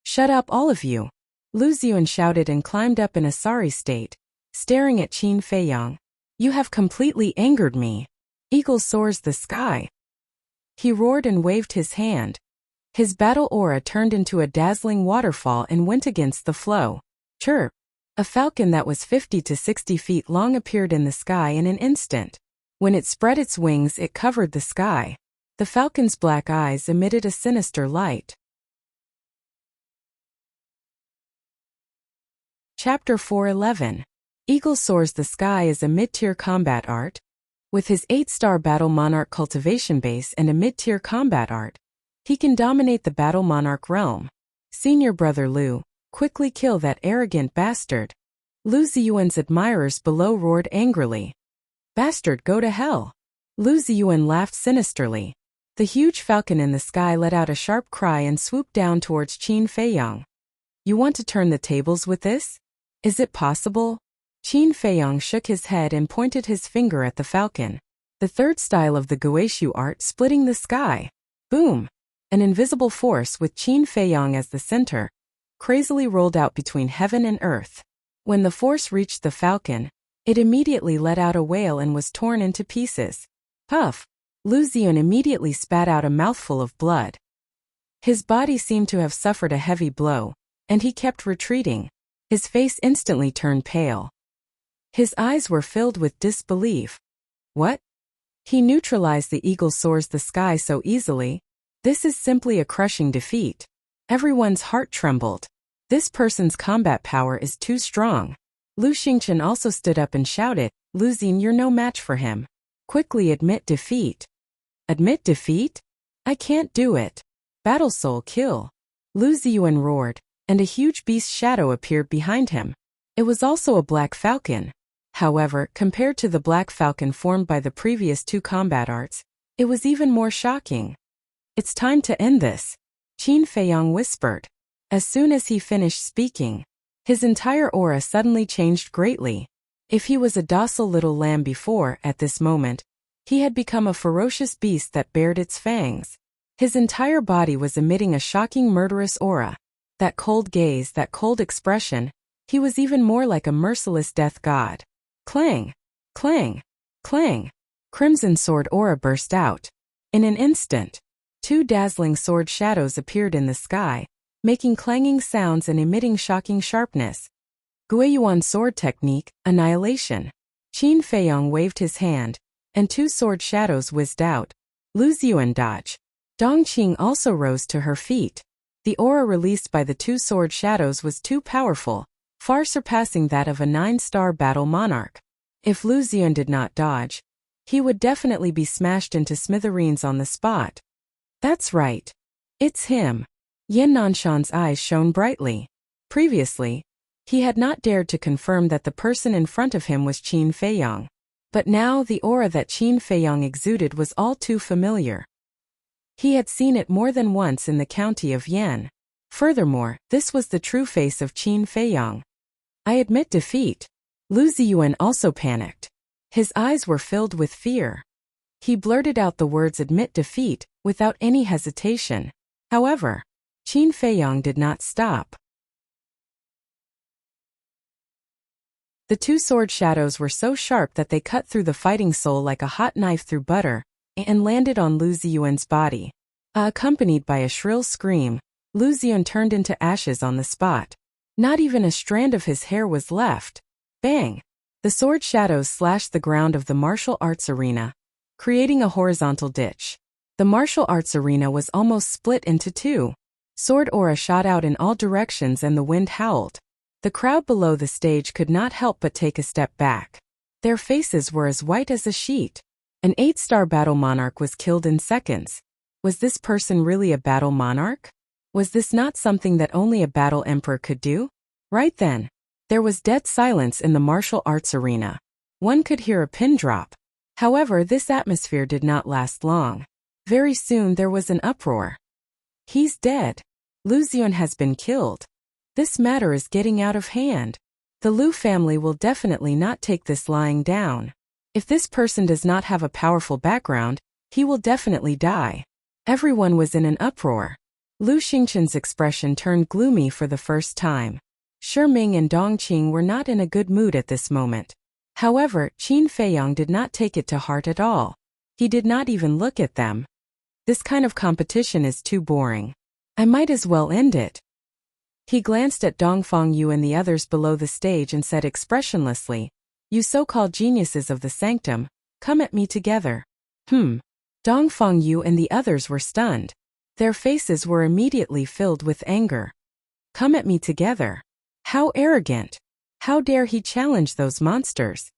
Shut up, all of you. Lu Zian shouted and climbed up in a sorry state, staring at Qin Feiyang. You have completely angered me. Eagle soars the sky. He roared and waved his hand. His battle aura turned into a dazzling waterfall and went against the flow. Chirp! A falcon that was 50 to 60 feet long appeared in the sky in an instant. When it spread its wings, it covered the sky. The falcon's black eyes emitted a sinister light. Chapter 411. Eagle Soars the Sky is a mid-tier combat art. With his 8-star Battle Monarch cultivation base and a mid-tier combat art, he can dominate the Battle Monarch realm. Senior brother Lu, quickly kill that arrogant bastard. Lu Ziyuan's admirers below roared angrily. Bastard, go to hell. Lu Ziyuan laughed sinisterly. The huge falcon in the sky let out a sharp cry and swooped down towards Qin Feiyang. You want to turn the tables with this? Is it possible? Qin Feiyang shook his head and pointed his finger at the falcon. The third style of the Guishu art, splitting the sky. Boom! An invisible force with Qin Feiyang as the center, crazily rolled out between heaven and earth. When the force reached the falcon, it immediately let out a wail and was torn into pieces. Puff! Lu Ziyan immediately spat out a mouthful of blood. His body seemed to have suffered a heavy blow, and he kept retreating. His face instantly turned pale. His eyes were filled with disbelief. What? He neutralized the Eagle Soars the Sky so easily? This is simply a crushing defeat. Everyone's heart trembled. This person's combat power is too strong. Lu Xingchen also stood up and shouted, Lu Xin, you're no match for him. Quickly admit defeat. Admit defeat? I can't do it. Battle Soul kill. Lu Ziyuan roared, and a huge beast shadow appeared behind him. It was also a black falcon. However, compared to the black falcon formed by the previous two combat arts, it was even more shocking. It's time to end this, Qin Feiyang whispered. As soon as he finished speaking, his entire aura suddenly changed greatly. If he was a docile little lamb before, at this moment, he had become a ferocious beast that bared its fangs. His entire body was emitting a shocking murderous aura. That cold gaze, that cold expression, he was even more like a merciless death god. Clang! Clang! Clang! Crimson sword aura burst out. In an instant, two dazzling sword shadows appeared in the sky, making clanging sounds and emitting shocking sharpness. Guiyuan sword technique, annihilation. Qin Feiyang waved his hand, and two sword shadows whizzed out. Lu Ziyuan dodge. Dongqing also rose to her feet. The aura released by the two sword shadows was too powerful, far surpassing that of a 9-star battle monarch. If Lu Ziyuan did not dodge, he would definitely be smashed into smithereens on the spot. That's right. It's him. Yin Nanshan's eyes shone brightly. Previously, he had not dared to confirm that the person in front of him was Qin Feiyang. But now the aura that Qin Feiyang exuded was all too familiar. He had seen it more than once in the county of Yan. Furthermore, this was the true face of Qin Feiyang. I admit defeat. Lu Ziyuan also panicked. His eyes were filled with fear. He blurted out the words admit defeat, without any hesitation. However, Qin Feiyang did not stop. The two sword shadows were so sharp that they cut through the fighting soul like a hot knife through butter, and landed on Lu Ziyuan's body. Accompanied by a shrill scream, Lu Ziyuan turned into ashes on the spot. Not even a strand of his hair was left. Bang! The sword shadows slashed the ground of the martial arts arena, creating a horizontal ditch. The martial arts arena was almost split into two. Sword aura shot out in all directions and the wind howled. The crowd below the stage could not help but take a step back. Their faces were as white as a sheet. An 8-star battle monarch was killed in seconds. Was this person really a battle monarch? Was this not something that only a battle emperor could do? Right then, there was dead silence in the martial arts arena. One could hear a pin drop. However, this atmosphere did not last long. Very soon there was an uproar. He's dead. Lu Xiyuan has been killed. This matter is getting out of hand. The Lu family will definitely not take this lying down. If this person does not have a powerful background, he will definitely die. Everyone was in an uproar. Lu Xingchen's expression turned gloomy for the first time. Shi Ming and Dongqing were not in a good mood at this moment. However, Qin Feiyong did not take it to heart at all. He did not even look at them. This kind of competition is too boring. I might as well end it. He glanced at Dongfang Yu and the others below the stage and said expressionlessly, "You so-called geniuses of the sanctum, come at me together." Dongfang Yu and the others were stunned. Their faces were immediately filled with anger. Come at me together. How arrogant! How dare he challenge those monsters?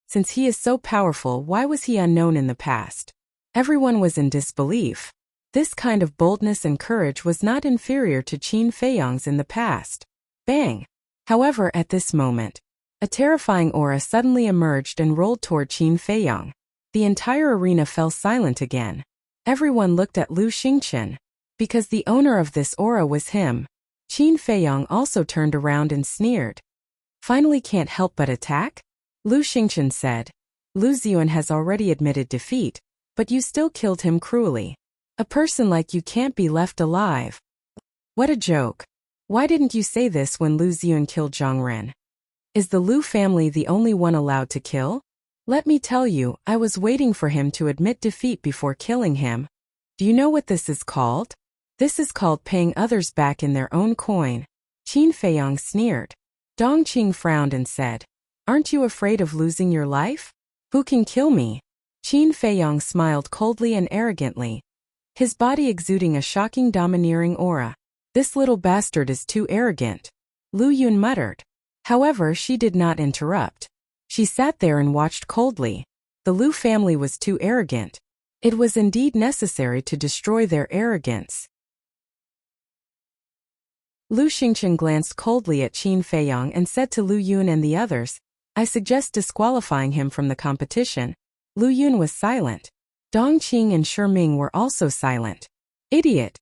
Since he is so powerful, why was he unknown in the past? Everyone was in disbelief. This kind of boldness and courage was not inferior to Qin Feiyong's in the past. Bang! However, at this moment, a terrifying aura suddenly emerged and rolled toward Qin Feiyong. The entire arena fell silent again. Everyone looked at Lu Xingchen. Because the owner of this aura was him, Qin Feiyong also turned around and sneered. Finally can't help but attack? Lu Xingchen said. Lu Xiyuan has already admitted defeat, but you still killed him cruelly. A person like you can't be left alive. What a joke. Why didn't you say this when Lu Xiyuan killed Zhang Ren? Is the Lu family the only one allowed to kill? Let me tell you, I was waiting for him to admit defeat before killing him. Do you know what this is called? This is called paying others back in their own coin. Qin Feiyong sneered. Dongqing frowned and said, Aren't you afraid of losing your life? Who can kill me? Qin Feiyong smiled coldly and arrogantly, his body exuding a shocking domineering aura. This little bastard is too arrogant. Lu Yun muttered. However, she did not interrupt. She sat there and watched coldly. The Lu family was too arrogant. It was indeed necessary to destroy their arrogance. Lu Xingchen glanced coldly at Qin Feiyong and said to Lu Yun and the others, I suggest disqualifying him from the competition. Lu Yun was silent. Dongqing and Shi Ming were also silent. Idiot!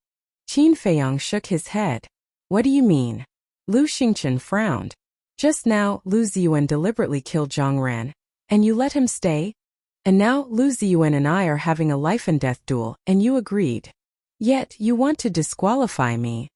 Qin Feiyong shook his head. What do you mean? Lu Xingchen frowned. Just now, Lu Xiyuan deliberately killed Zhang Ren, and you let him stay? And now, Lu Xiyuan and I are having a life and death duel, and you agreed. Yet, you want to disqualify me.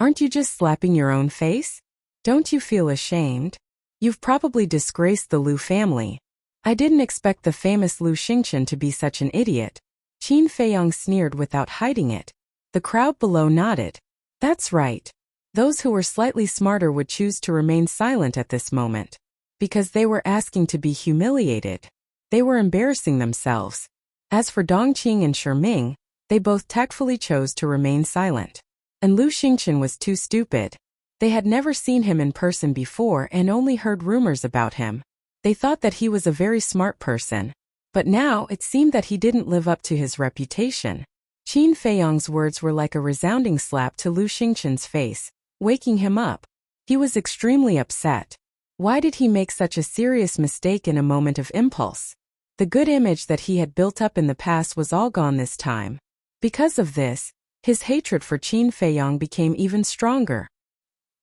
Aren't you just slapping your own face? Don't you feel ashamed? You've probably disgraced the Lu family. I didn't expect the famous Lu Xingchen to be such an idiot. Qin Feiyong sneered without hiding it. The crowd below nodded. That's right. Those who were slightly smarter would choose to remain silent at this moment. Because they were asking to be humiliated. They were embarrassing themselves. As for Dongqing and Shi Ming, they both tactfully chose to remain silent. And Lu Xingchen was too stupid. They had never seen him in person before and only heard rumors about him. They thought that he was a very smart person. But now it seemed that he didn't live up to his reputation. Qin Feiyong's words were like a resounding slap to Lu Xingchen's face, waking him up. He was extremely upset. Why did he make such a serious mistake in a moment of impulse? The good image that he had built up in the past was all gone this time. Because of this, his hatred for Qin Feiyong became even stronger.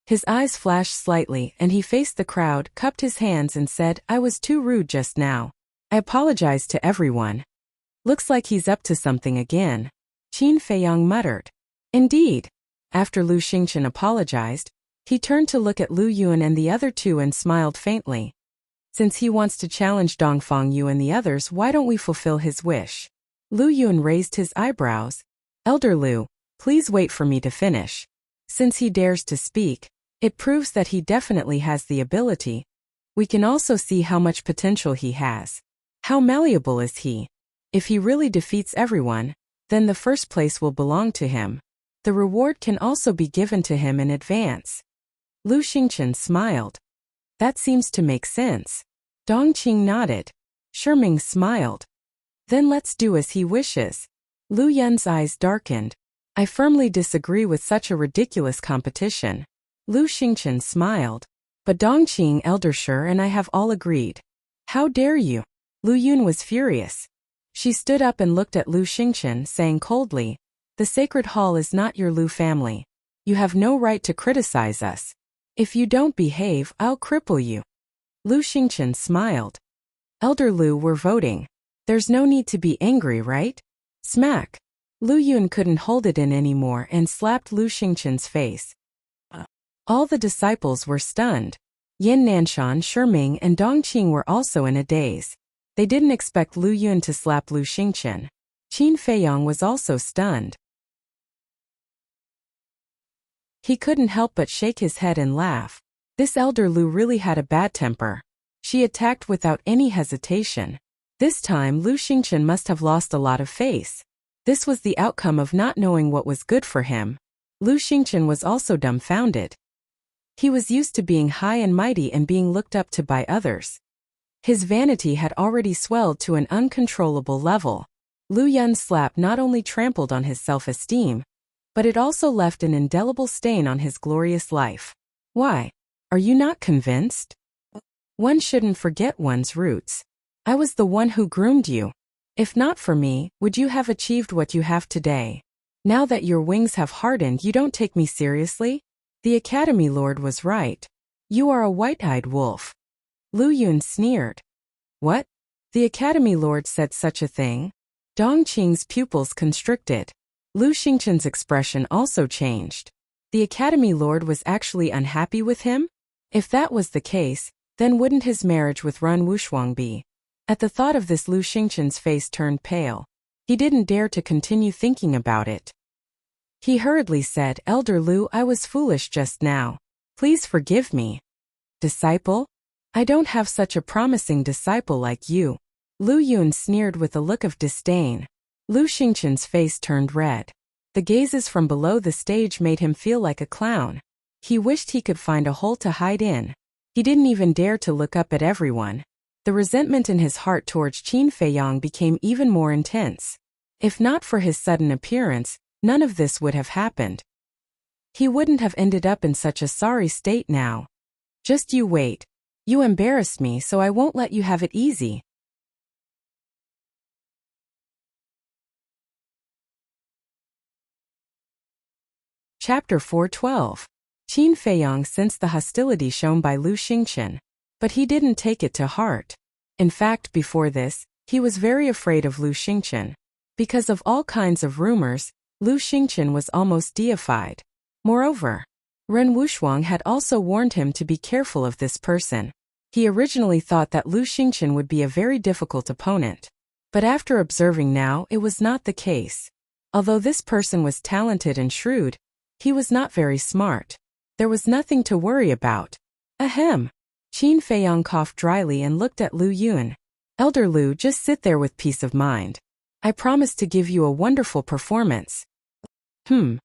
His eyes flashed slightly and he faced the crowd, cupped his hands and said, I was too rude just now. I apologize to everyone. Looks like he's up to something again. Qin Feiyong muttered. Indeed. After Lu Xingchen apologized, he turned to look at Lu Yun and the other two and smiled faintly. Since he wants to challenge Dongfang Yu and the others, why don't we fulfill his wish? Lu Yun raised his eyebrows. Elder Lu, please wait for me to finish. Since he dares to speak, it proves that he definitely has the ability. We can also see how much potential he has. How malleable is he? If he really defeats everyone, then the first place will belong to him. The reward can also be given to him in advance. Lu Xingchen smiled. That seems to make sense. Dongqing nodded. Shi Ming smiled. Then let's do as he wishes. Lu Yun's eyes darkened. I firmly disagree with such a ridiculous competition. Lu Xingchen smiled. But Dongqing, Elder Shi, and I have all agreed. How dare you? Lu Yun was furious. She stood up and looked at Lu Xingchen, saying coldly, The Sacred Hall is not your Lu family. You have no right to criticize us. If you don't behave, I'll cripple you. Lu Xingchen smiled. Elder Lu, we're voting. There's no need to be angry, right? Smack. Lu Yun couldn't hold it in anymore and slapped Lu Xingchen's face. All the disciples were stunned. Yin Nanshan, Shiming, and Dongqing were also in a daze. They didn't expect Lu Yun to slap Lu Xingchen. Qin Feiyong was also stunned. He couldn't help but shake his head and laugh. This elder Lu really had a bad temper. She attacked without any hesitation. This time Lu Xingchen must have lost a lot of face. This was the outcome of not knowing what was good for him. Lu Xingchen was also dumbfounded. He was used to being high and mighty and being looked up to by others. His vanity had already swelled to an uncontrollable level. Lu Yun's slap not only trampled on his self-esteem, but it also left an indelible stain on his glorious life. Why? Are you not convinced? One shouldn't forget one's roots. I was the one who groomed you. If not for me, would you have achieved what you have today? Now that your wings have hardened, you don't take me seriously? The Academy Lord was right. You are a white-eyed wolf. Lu Yun sneered. What? The Academy Lord said such a thing? Dongqing's pupils constricted. Lu Xingchen's expression also changed. The Academy Lord was actually unhappy with him? If that was the case, then wouldn't his marriage with Ren Wuxia be? At the thought of this, Lu Xingchen's face turned pale. He didn't dare to continue thinking about it. He hurriedly said, Elder Lu, I was foolish just now. Please forgive me. Disciple? I don't have such a promising disciple like you. Lu Yun sneered with a look of disdain. Lu Xingchen's face turned red. The gazes from below the stage made him feel like a clown. He wished he could find a hole to hide in. He didn't even dare to look up at everyone. The resentment in his heart towards Qin Feiyong became even more intense. If not for his sudden appearance, none of this would have happened. He wouldn't have ended up in such a sorry state now. Just you wait. You embarrassed me, so I won't let you have it easy. Chapter 412. Qin Feiyong sensed the hostility shown by Lu Xingchen, but he didn't take it to heart. In fact, before this, he was very afraid of Lu Xingchen. Because of all kinds of rumors, Lu Xingchen was almost deified. Moreover, Ren Wuxia had also warned him to be careful of this person. He originally thought that Lu Xingchen would be a very difficult opponent. But after observing now, it was not the case. Although this person was talented and shrewd, he was not very smart. There was nothing to worry about. Ahem. Qin Feiyong coughed dryly and looked at Lu Yun. Elder Lu, just sit there with peace of mind. I promise to give you a wonderful performance. Lu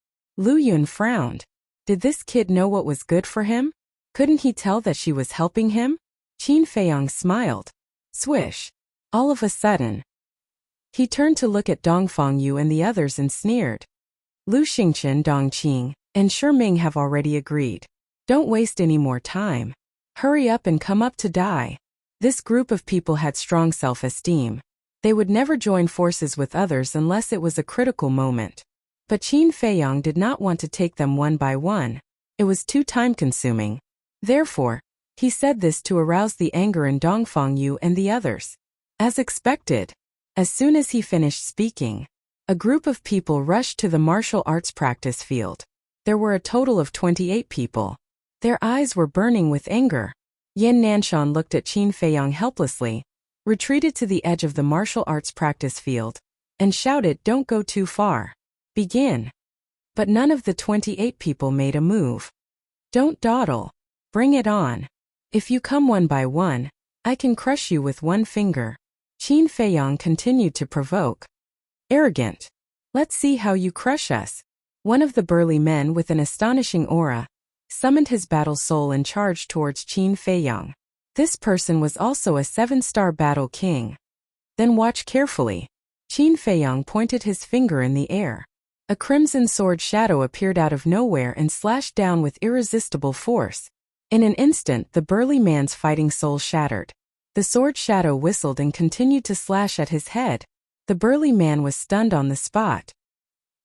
Yun frowned. Did this kid know what was good for him? Couldn't he tell that she was helping him? Qin Feiyong smiled. Swish. All of a sudden, he turned to look at Dongfang Yu and the others and sneered. Lu Xingchen, Dongqing, and Shiming have already agreed. Don't waste any more time. Hurry up and come up to die. This group of people had strong self-esteem. They would never join forces with others unless it was a critical moment. But Qin Feiyong did not want to take them one by one. It was too time-consuming. Therefore, he said this to arouse the anger in Dongfang Yu and the others. As expected, as soon as he finished speaking, a group of people rushed to the martial arts practice field. There were a total of 28 people. Their eyes were burning with anger. Yin Nanshan looked at Qin Feiyong helplessly, retreated to the edge of the martial arts practice field, and shouted, "Don't go too far. Begin." But none of the 28 people made a move. Don't dawdle. Bring it on. If you come one by one, I can crush you with one finger. Qin Feiyong continued to provoke. Arrogant. Let's see how you crush us. One of the burly men with an astonishing aura summoned his battle soul and charged towards Qin Feiyong. This person was also a 7-star battle king. Then watch carefully. Qin Feiyong pointed his finger in the air. A crimson sword shadow appeared out of nowhere and slashed down with irresistible force. In an instant, the burly man's fighting soul shattered. The sword shadow whistled and continued to slash at his head. The burly man was stunned on the spot.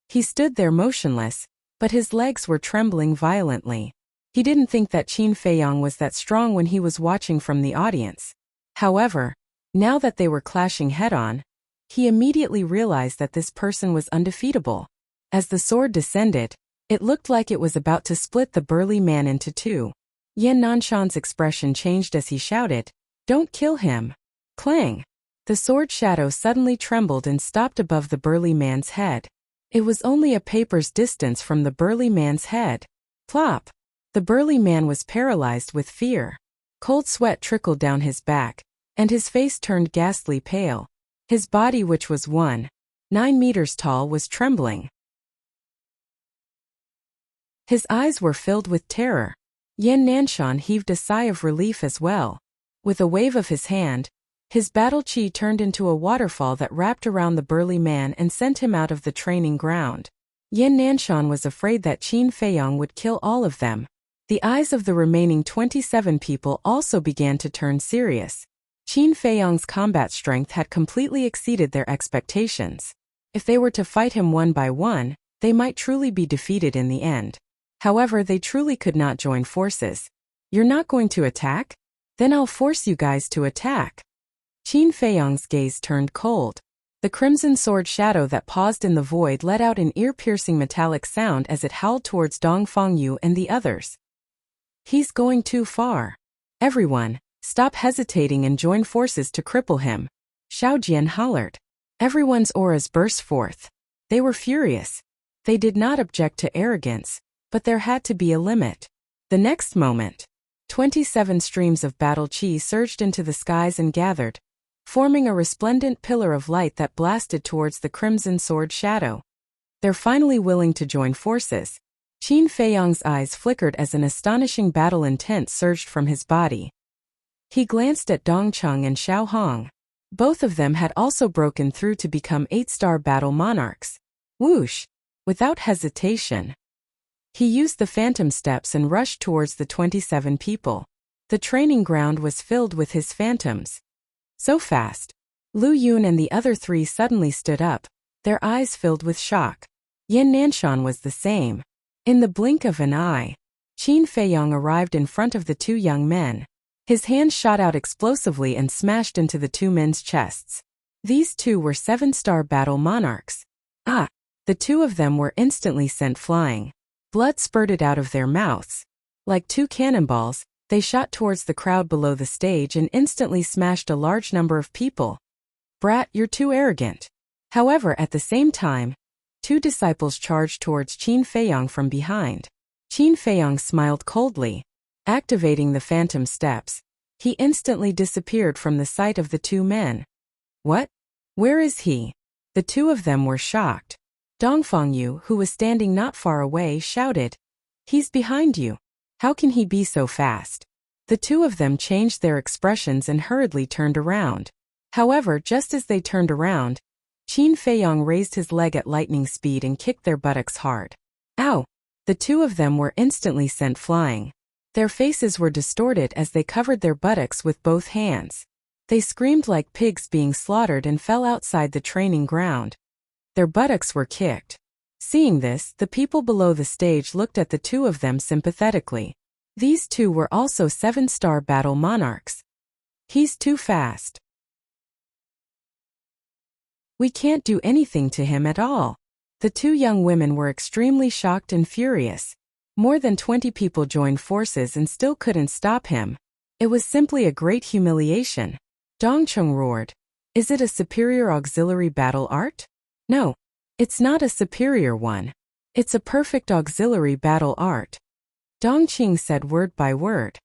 He stood there motionless, but his legs were trembling violently. He didn't think that Qin Feiyong was that strong when he was watching from the audience. However, now that they were clashing head-on, he immediately realized that this person was undefeatable. As the sword descended, it looked like it was about to split the burly man into two. Yan Nanshan's expression changed as he shouted, "Don't kill him!" Clang! The sword shadow suddenly trembled and stopped above the burly man's head. It was only a paper's distance from the burly man's head. Plop! The burly man was paralyzed with fear. Cold sweat trickled down his back, and his face turned ghastly pale. His body, which was 1.9 meters tall, was trembling. His eyes were filled with terror. Yan Nanshan heaved a sigh of relief as well. With a wave of his hand, his battle chi turned into a waterfall that wrapped around the burly man and sent him out of the training ground. Yan Nanshan was afraid that Qin Feiyong would kill all of them. The eyes of the remaining 27 people also began to turn serious. Qin Feiyong's combat strength had completely exceeded their expectations. If they were to fight him one by one, they might truly be defeated in the end. However, they truly could not join forces. "You're not going to attack? Then I'll force you guys to attack." Qin Feiyong's gaze turned cold. The crimson sword shadow that paused in the void let out an ear-piercing metallic sound as it howled towards Dong Fangyu and the others. "He's going too far. Everyone, stop hesitating and join forces to cripple him," Xiao Jian hollered. Everyone's auras burst forth. They were furious. They did not object to arrogance, but there had to be a limit. The next moment, 27 streams of battle chi surged into the skies and gathered, forming a resplendent pillar of light that blasted towards the crimson sword shadow. "They're finally willing to join forces." Qin Feiyong's eyes flickered as an astonishing battle intent surged from his body. He glanced at Dong Cheng and Xiao Hong. Both of them had also broken through to become 8-star battle monarchs. Whoosh! Without hesitation, he used the phantom steps and rushed towards the 27 people. The training ground was filled with his phantoms. So fast. Lu Yun and the other three suddenly stood up, their eyes filled with shock. Yan Nanshan was the same. In the blink of an eye, Qin Feiyong arrived in front of the two young men. His hand shot out explosively and smashed into the two men's chests. These two were 7-star battle monarchs. Ah! The two of them were instantly sent flying. Blood spurted out of their mouths. Like two cannonballs, they shot towards the crowd below the stage and instantly smashed a large number of people. "Brat, you're too arrogant." However, at the same time, two disciples charged towards Qin Feiyong from behind. Qin Feiyong smiled coldly. Activating the phantom steps, he instantly disappeared from the sight of the two men. "What? Where is he?" The two of them were shocked. Dong Fangyu, who was standing not far away, shouted, "He's behind you. How can he be so fast?" The two of them changed their expressions and hurriedly turned around. However, just as they turned around, Qin Feiyong raised his leg at lightning speed and kicked their buttocks hard. Ow! The two of them were instantly sent flying. Their faces were distorted as they covered their buttocks with both hands. They screamed like pigs being slaughtered and fell outside the training ground. Their buttocks were kicked. Seeing this, the people below the stage looked at the two of them sympathetically. These two were also 7-star battle monarchs. "He's too fast. We can't do anything to him at all." The two young women were extremely shocked and furious. More than 20 people joined forces and still couldn't stop him. It was simply a great humiliation. Dong Cheng roared, "Is it a superior auxiliary battle art?" "No. It's not a superior one. It's a perfect auxiliary battle art." Dong Qing said word by word.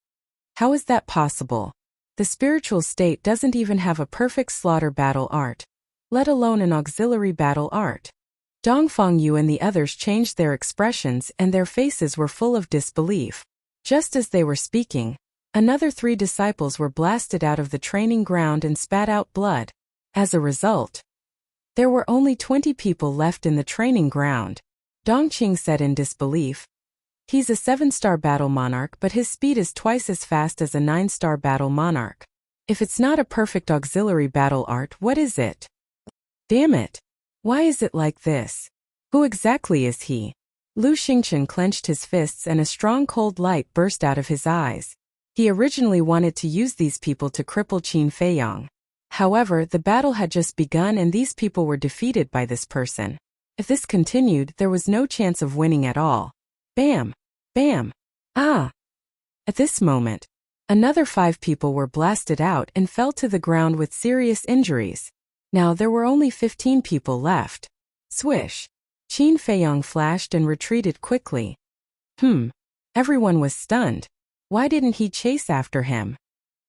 "How is that possible? The spiritual state doesn't even have a perfect slaughter battle art, let alone an auxiliary battle art." Dong Fangyu and the others changed their expressions and their faces were full of disbelief. Just as they were speaking, another 3 disciples were blasted out of the training ground and spat out blood. As a result, there were only 20 people left in the training ground. Dong Qing said in disbelief, "He's a 7-star battle monarch, but his speed is twice as fast as a 9-star battle monarch. If it's not a perfect auxiliary battle art, what is it? Damn it. Why is it like this? Who exactly is he? Lu Xingchen clenched his fists and a strong cold light burst out of his eyes. He originally wanted to use these people to cripple Qin Feiyang. However, the battle had just begun and these people were defeated by this person. If this continued, there was no chance of winning at all. Bam! Bam! Ah! At this moment, another 5 people were blasted out and fell to the ground with serious injuries. Now there were only 15 people left. Swish! Qin Feiyang flashed and retreated quickly. Everyone was stunned. Why didn't he chase after him?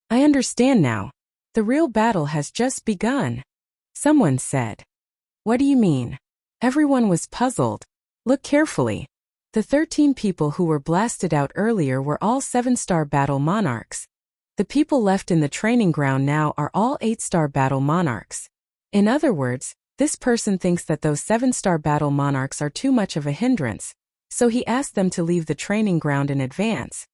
I understand now. The real battle has just begun. Someone said. What do you mean? Everyone was puzzled. Look carefully. The 13 people who were blasted out earlier were all 7-star battle monarchs. The people left in the training ground now are all 8-star battle monarchs. In other words, this person thinks that those 7-star battle monarchs are too much of a hindrance, so he asked them to leave the training ground in advance.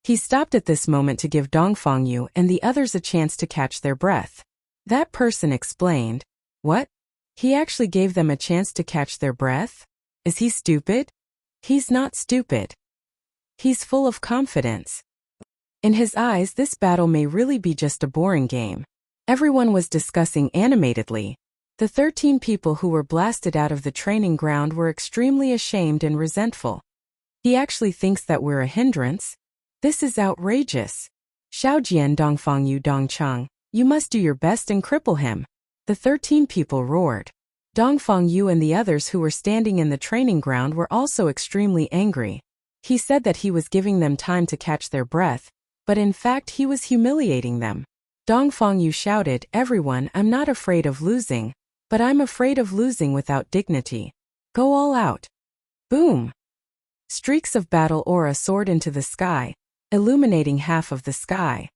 He stopped at this moment to give Dongfangyu and the others a chance to catch their breath. That person explained. What? He actually gave them a chance to catch their breath? Is he stupid? He's not stupid. He's full of confidence. In his eyes, this battle may really be just a boring game. Everyone was discussing animatedly. The 13 people who were blasted out of the training ground were extremely ashamed and resentful. He actually thinks that we're a hindrance? This is outrageous. Xiaojian Dongfangyu Dongcheng, you must do your best and cripple him. The 13 people roared. Dongfangyu and the others who were standing in the training ground were also extremely angry. He said that he was giving them time to catch their breath, but in fact he was humiliating them. Dongfangyu shouted, Everyone, I'm not afraid of losing, but I'm afraid of losing without dignity. Go all out. Boom! Streaks of battle aura soared into the sky, illuminating half of the sky.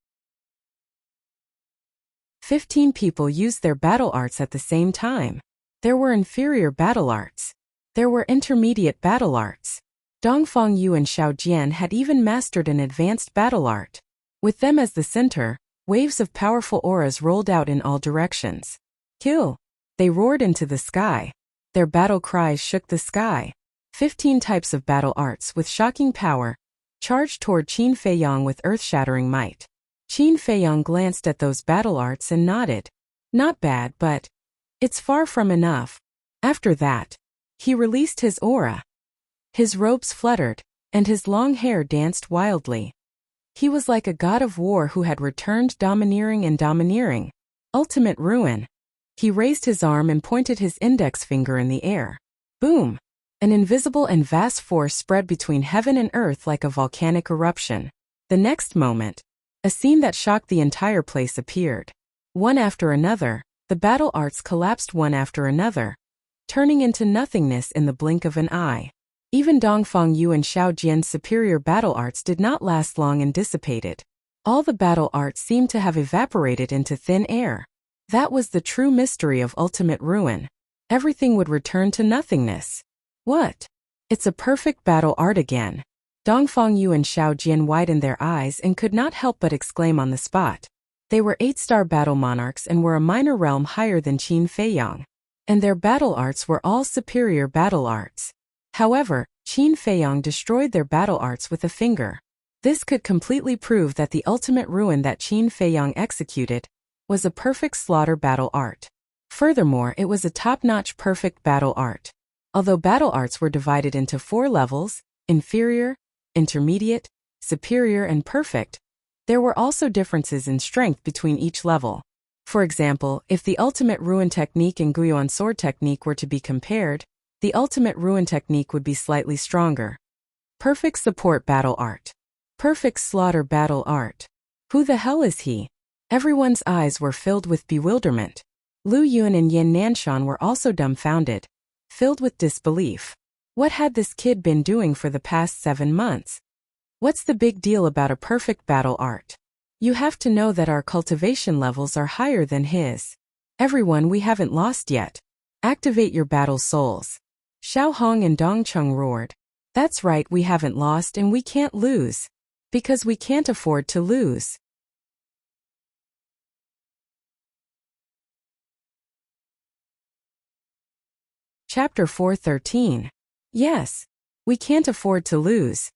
15 people used their battle arts at the same time. There were inferior battle arts. There were intermediate battle arts. Dongfangyu and Xiaojian had even mastered an advanced battle art. With them as the center, waves of powerful auras rolled out in all directions. Kill! They roared into the sky. Their battle cries shook the sky. 15 types of battle arts with shocking power charged toward Qin Feiyang with earth-shattering might. Qin Feiyang glanced at those battle arts and nodded. Not bad, but it's far from enough. After that, he released his aura. His robes fluttered, and his long hair danced wildly. He was like a god of war who had returned domineering and domineering. Ultimate ruin. He raised his arm and pointed his index finger in the air. Boom! An invisible and vast force spread between heaven and earth like a volcanic eruption. The next moment, a scene that shocked the entire place appeared. One after another, the battle arts collapsed one after another, turning into nothingness in the blink of an eye. Even Dongfangyu and Xiaojian's superior battle arts did not last long and dissipated. All the battle arts seemed to have evaporated into thin air. That was the true mystery of ultimate ruin. Everything would return to nothingness. What? It's a perfect battle art again. Dongfangyu and Xiaojian widened their eyes and could not help but exclaim on the spot. They were 8-star battle monarchs and were a minor realm higher than Qin Feiyang. And their battle arts were all superior battle arts. However, Qin Feiyang destroyed their battle arts with a finger. This could completely prove that the ultimate ruin that Qin Feiyang executed was a perfect slaughter battle art. Furthermore, it was a top-notch perfect battle art. Although battle arts were divided into 4 levels, inferior, intermediate, superior and perfect, there were also differences in strength between each level. For example, if the ultimate ruin technique and Guiyuan sword technique were to be compared, the ultimate ruin technique would be slightly stronger. Perfect support battle art. Perfect slaughter battle art. Who the hell is he? Everyone's eyes were filled with bewilderment. Lu Yun and Yin Nanshan were also dumbfounded, filled with disbelief. What had this kid been doing for the past 7 months? What's the big deal about a perfect battle art? You have to know that our cultivation levels are higher than his. Everyone, we haven't lost yet. Activate your battle souls. Xiao Hong and Dong Cheng roared. That's right, we haven't lost and we can't lose. Because we can't afford to lose. Chapter 413. Yes. We can't afford to lose.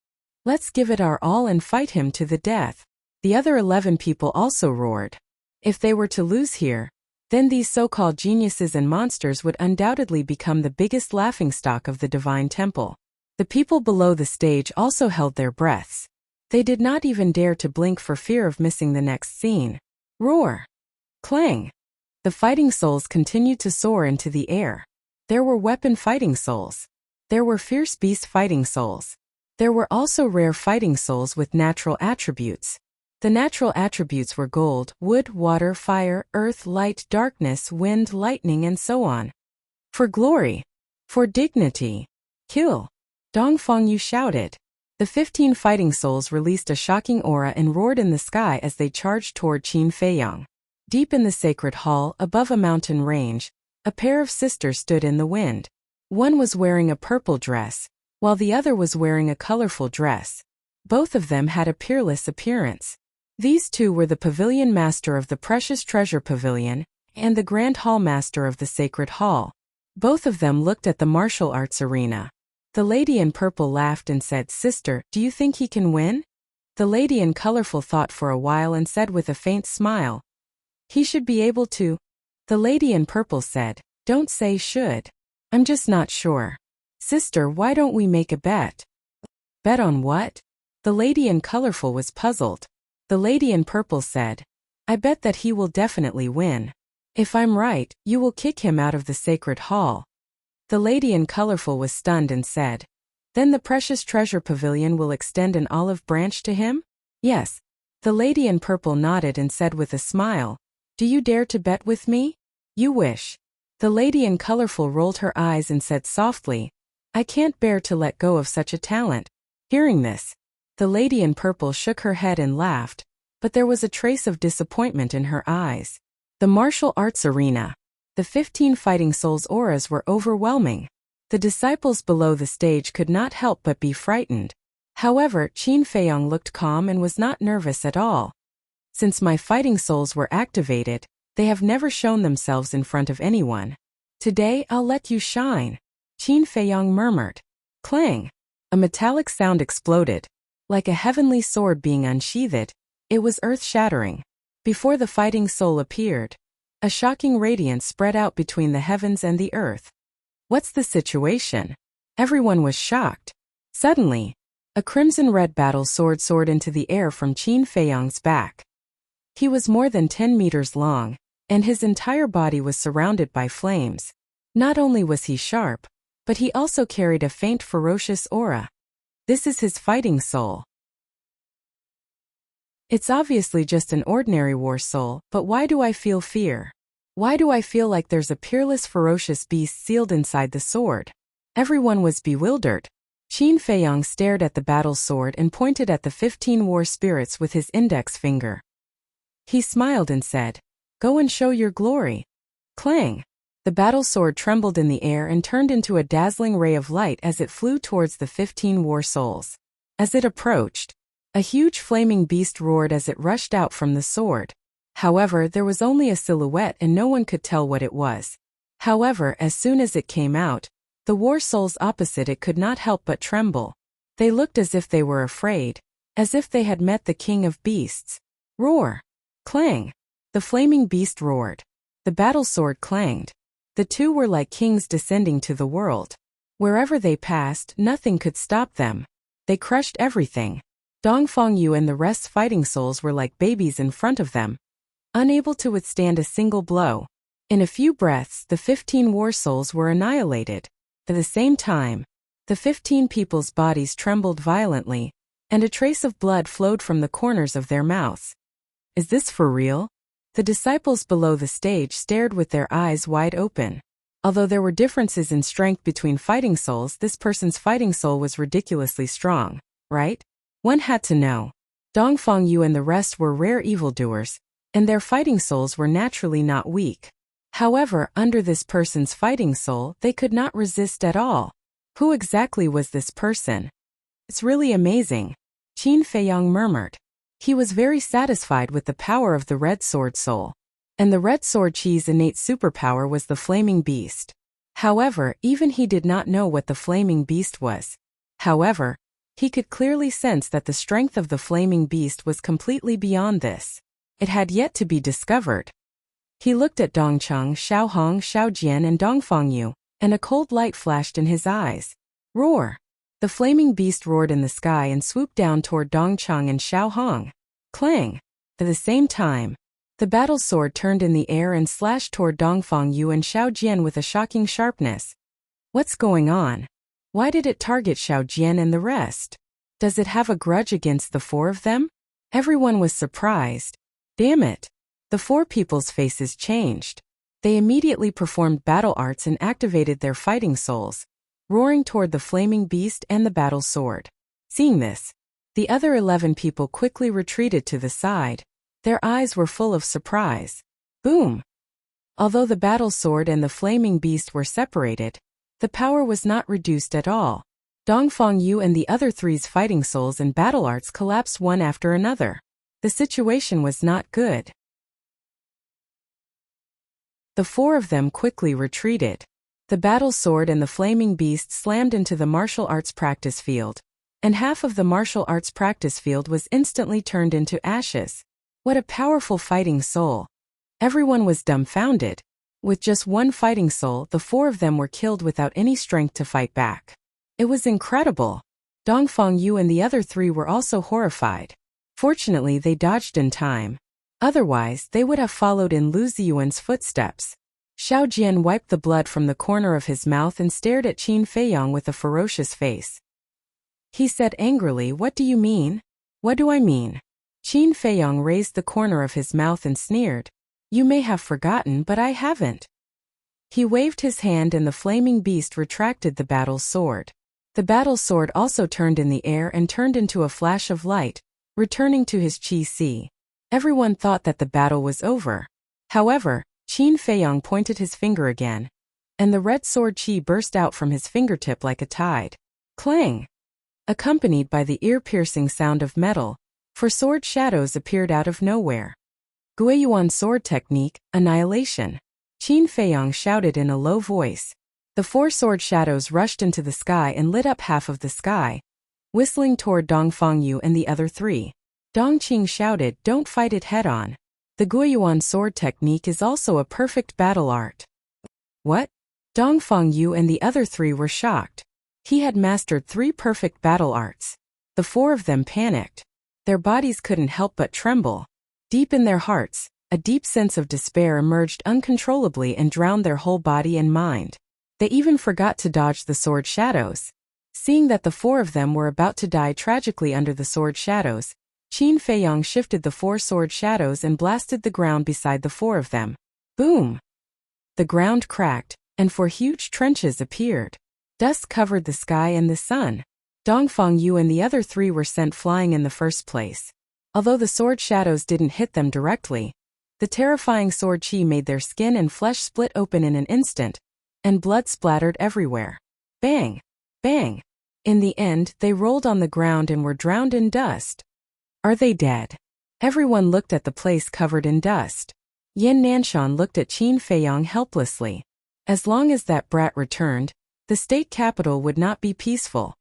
Let's give it our all and fight him to the death. The other 11 people also roared. If they were to lose here, then these so-called geniuses and monsters would undoubtedly become the biggest laughingstock of the divine temple. The people below the stage also held their breaths. They did not even dare to blink for fear of missing the next scene. Roar! Clang! The fighting souls continued to soar into the air. There were weapon fighting souls. There were fierce beast fighting souls. There were also rare fighting souls with natural attributes. The natural attributes were gold, wood, water, fire, earth, light, darkness, wind, lightning, and so on. For glory! For dignity! Kill! Dongfang Yu shouted. The 15 fighting souls released a shocking aura and roared in the sky as they charged toward Qin Feiyang. Deep in the sacred hall, above a mountain range, a pair of sisters stood in the wind. One was wearing a purple dress, while the other was wearing a colorful dress. Both of them had a peerless appearance. These two were the pavilion master of the Precious Treasure Pavilion and the Grand Hall Master of the Sacred Hall. Both of them looked at the martial arts arena. The lady in purple laughed and said, "Sister, do you think he can win?" The lady in colorful thought for a while and said with a faint smile, "He should be able to." The lady in purple said, "Don't say should. I'm just not sure. Sister, why don't we make a bet?" Bet on what? The lady in colorful was puzzled. The lady in purple said, "I bet that he will definitely win. If I'm right, you will kick him out of the sacred hall." The lady in colorful was stunned and said, "Then the Precious Treasure Pavilion will extend an olive branch to him?" "Yes." The lady in purple nodded and said with a smile, "Do you dare to bet with me?" "You wish." The lady in colorful rolled her eyes and said softly, "I can't bear to let go of such a talent." Hearing this, the lady in purple shook her head and laughed, but there was a trace of disappointment in her eyes. The martial arts arena. The 15 fighting souls' auras were overwhelming. The disciples below the stage could not help but be frightened. However, Qin Feiyang looked calm and was not nervous at all. Since my fighting souls were activated, they have never shown themselves in front of anyone. Today I'll let you shine. Qin Feiyang murmured. Clang! A metallic sound exploded. Like a heavenly sword being unsheathed, it was earth-shattering. Before the fighting soul appeared, a shocking radiance spread out between the heavens and the earth. What's the situation? Everyone was shocked. Suddenly, a crimson-red battle sword soared into the air from Qin Feiyang's back. He was more than 10 meters long, and his entire body was surrounded by flames. Not only was he sharp, but he also carried a faint ferocious aura. This is his fighting soul. It's obviously just an ordinary war soul, but why do I feel fear? Why do I feel like there's a peerless ferocious beast sealed inside the sword? Everyone was bewildered. Qin Feiyang stared at the battle sword and pointed at the 15 war spirits with his index finger. He smiled and said, "Go and show your glory." Clang! The battle sword trembled in the air and turned into a dazzling ray of light as it flew towards the 15 war souls. As it approached, a huge flaming beast roared as it rushed out from the sword. However, there was only a silhouette and no one could tell what it was. However, as soon as it came out, the war souls opposite it could not help but tremble. They looked as if they were afraid, as if they had met the king of beasts. Roar! Clang! The flaming beast roared. The battle sword clanged. The two were like kings descending to the world. Wherever they passed, nothing could stop them. They crushed everything. Dongfang Yu and the rest's fighting souls were like babies in front of them, unable to withstand a single blow. In a few breaths, the 15 war souls were annihilated. At the same time, the 15 people's bodies trembled violently, and a trace of blood flowed from the corners of their mouths. Is this for real? The disciples below the stage stared with their eyes wide open. Although there were differences in strength between fighting souls, this person's fighting soul was ridiculously strong, right? One had to know. Dongfang Yu and the rest were rare evildoers, and their fighting souls were naturally not weak. However, under this person's fighting soul, they could not resist at all. Who exactly was this person? It's really amazing. Qin Feiyang murmured. He was very satisfied with the power of the Red Sword soul. And the Red Sword Chi's innate superpower was the Flaming Beast. However, even he did not know what the Flaming Beast was. However, he could clearly sense that the strength of the flaming beast was completely beyond this. It had yet to be discovered. He looked at Dongcheng, Xiaohong, Xiaojian and Dongfangyu, and a cold light flashed in his eyes. Roar! The flaming beast roared in the sky and swooped down toward Dongcheng and Xiaohong. Clang! At the same time, the battle sword turned in the air and slashed toward Dongfangyu and Xiaojian with a shocking sharpness. What's going on? Why did it target Xiaojian and the rest? Does it have a grudge against the four of them? Everyone was surprised. Damn it! The four people's faces changed. They immediately performed battle arts and activated their fighting souls, roaring toward the flaming beast and the battle sword. Seeing this, the other 11 people quickly retreated to the side. Their eyes were full of surprise. Boom! Although the battle sword and the flaming beast were separated, the power was not reduced at all. Dongfangyu and the other three's fighting souls and battle arts collapsed one after another. The situation was not good. The four of them quickly retreated. The battle sword and the flaming beast slammed into the martial arts practice field, and half of the martial arts practice field was instantly turned into ashes. What a powerful fighting soul! Everyone was dumbfounded. With just one fighting soul, the four of them were killed without any strength to fight back. It was incredible. Dongfangyu and the other three were also horrified. Fortunately, they dodged in time. Otherwise, they would have followed in Lu Ziyuan's footsteps. Xiaojian wiped the blood from the corner of his mouth and stared at Qin Feiyang with a ferocious face. He said angrily, "What do you mean?" "What do I mean?" Qin Feiyang raised the corner of his mouth and sneered. "You may have forgotten, but I haven't." He waved his hand and the flaming beast retracted the battle sword. The battle sword also turned in the air and turned into a flash of light, returning to his qi. Everyone thought that the battle was over. However, Qin Feiyang pointed his finger again, and the red sword qi burst out from his fingertip like a tide. Clang! Accompanied by the ear-piercing sound of metal, four sword shadows appeared out of nowhere. Guiyuan sword technique, annihilation. Qin Feiyang shouted in a low voice. The four sword shadows rushed into the sky and lit up half of the sky, whistling toward Dongfangyu and the other three. Dongqing shouted, "Don't fight it head-on. The Guiyuan sword technique is also a perfect battle art." What? Dongfangyu and the other three were shocked. He had mastered 3 perfect battle arts. The four of them panicked. Their bodies couldn't help but tremble. Deep in their hearts, a deep sense of despair emerged uncontrollably and drowned their whole body and mind. They even forgot to dodge the sword shadows. Seeing that the four of them were about to die tragically under the sword shadows, Qin Feiyang shifted the 4 sword shadows and blasted the ground beside the 4 of them. Boom! The ground cracked, and 4 huge trenches appeared. Dust covered the sky and the sun. Dongfangyu and the other 3 were sent flying in the first place. Although the sword shadows didn't hit them directly, the terrifying sword qi made their skin and flesh split open in an instant, and blood splattered everywhere. Bang! Bang! In the end, they rolled on the ground and were drowned in dust. Are they dead? Everyone looked at the place covered in dust. Yin Nanshan looked at Qin Feiyang helplessly. As long as that brat returned, the state capital would not be peaceful.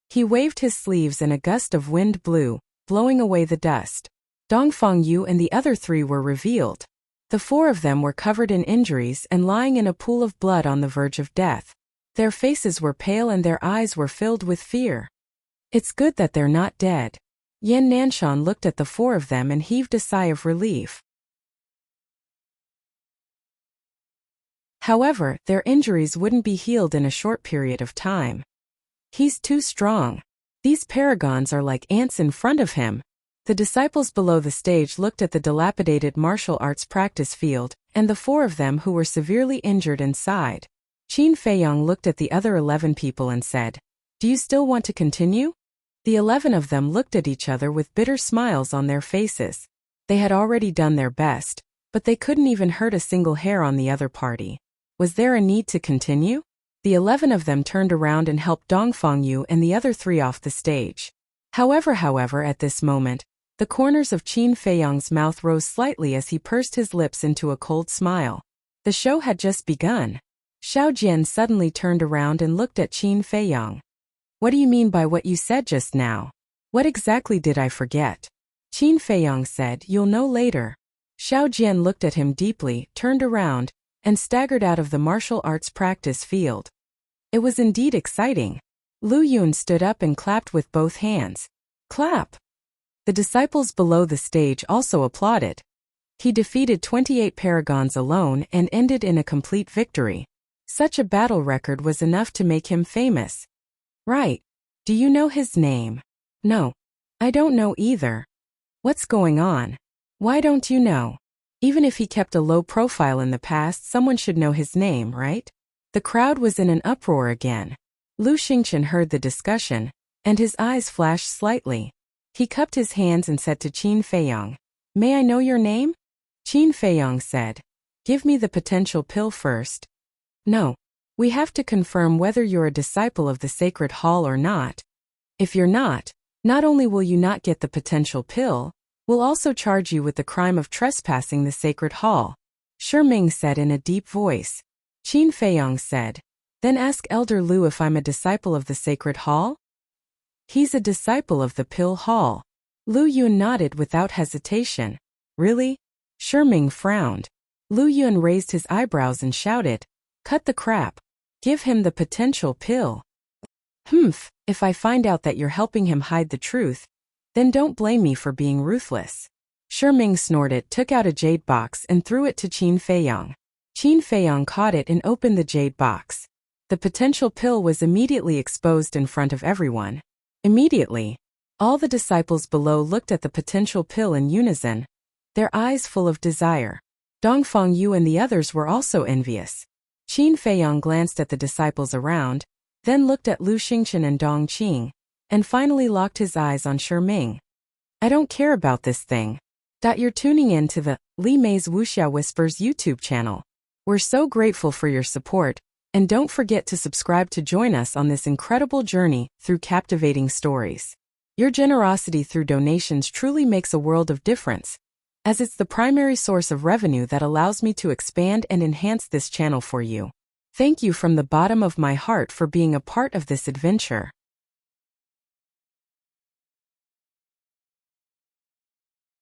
He waved his sleeves and a gust of wind blew, blowing away the dust. Dongfangyu and the other 3 were revealed. The 4 of them were covered in injuries and lying in a pool of blood on the verge of death. Their faces were pale and their eyes were filled with fear. It's good that they're not dead. Yin Nanshan looked at the 4 of them and heaved a sigh of relief. However, their injuries wouldn't be healed in a short period of time. He's too strong. These paragons are like ants in front of him. The disciples below the stage looked at the dilapidated martial arts practice field, and the 4 of them who were severely injured and sighed. Qin Feiyang looked at the other 11 people and said, "Do you still want to continue?" The 11 of them looked at each other with bitter smiles on their faces. They had already done their best, but they couldn't even hurt a single hair on the other party. Was there a need to continue? The 11 of them turned around and helped Dongfangyu and the other 3 off the stage. However, at this moment, the corners of Qin Feiyang's mouth rose slightly as he pursed his lips into a cold smile. The show had just begun. Xiaojian suddenly turned around and looked at Qin Feiyang. What do you mean by what you said just now? What exactly did I forget? Qin Feiyong said, you'll know later. Xiao Jian looked at him deeply, turned around, and staggered out of the martial arts practice field. It was indeed exciting. Lu Yun stood up and clapped with both hands. Clap! The disciples below the stage also applauded. He defeated 28 paragons alone and ended in a complete victory. Such a battle record was enough to make him famous. Right. Do you know his name? No. I don't know either. What's going on? Why don't you know? Even if he kept a low profile in the past, someone should know his name, right? The crowd was in an uproar again. Lu Xingchen heard the discussion, and his eyes flashed slightly. He cupped his hands and said to Qin Feiyong, May I know your name? Qin Feiyong said, Give me the potential pill first. No. We have to confirm whether you're a disciple of the Sacred Hall or not. If you're not only will you not get the potential pill, we'll also charge you with the crime of trespassing the Sacred Hall. Shi Ming said in a deep voice. Qin Feiyong said, Then ask Elder Lu if I'm a disciple of the Sacred Hall? He's a disciple of the Pill Hall. Lu Yun nodded without hesitation. Really? Shi Ming frowned. Lu Yun raised his eyebrows and shouted, Cut the crap. Give him the potential pill. Humph, if I find out that you're helping him hide the truth, then don't blame me for being ruthless. Shi Ming snorted, took out a jade box and threw it to Qin Feiyong. Qin Feiyong caught it and opened the jade box. The potential pill was immediately exposed in front of everyone. Immediately, all the disciples below looked at the potential pill in unison, their eyes full of desire. Dongfang Yu and the others were also envious. Qin Feiyong glanced at the disciples around, then looked at Lu Xingchen and Dong Qing, and finally locked his eyes on Shi Ming. I don't care about this thing. You're tuning in to the Li Mei's Wuxia Whispers YouTube channel. We're so grateful for your support, and don't forget to subscribe to join us on this incredible journey through captivating stories. Your generosity through donations truly makes a world of difference, as it's the primary source of revenue that allows me to expand and enhance this channel for you. Thank you from the bottom of my heart for being a part of this adventure.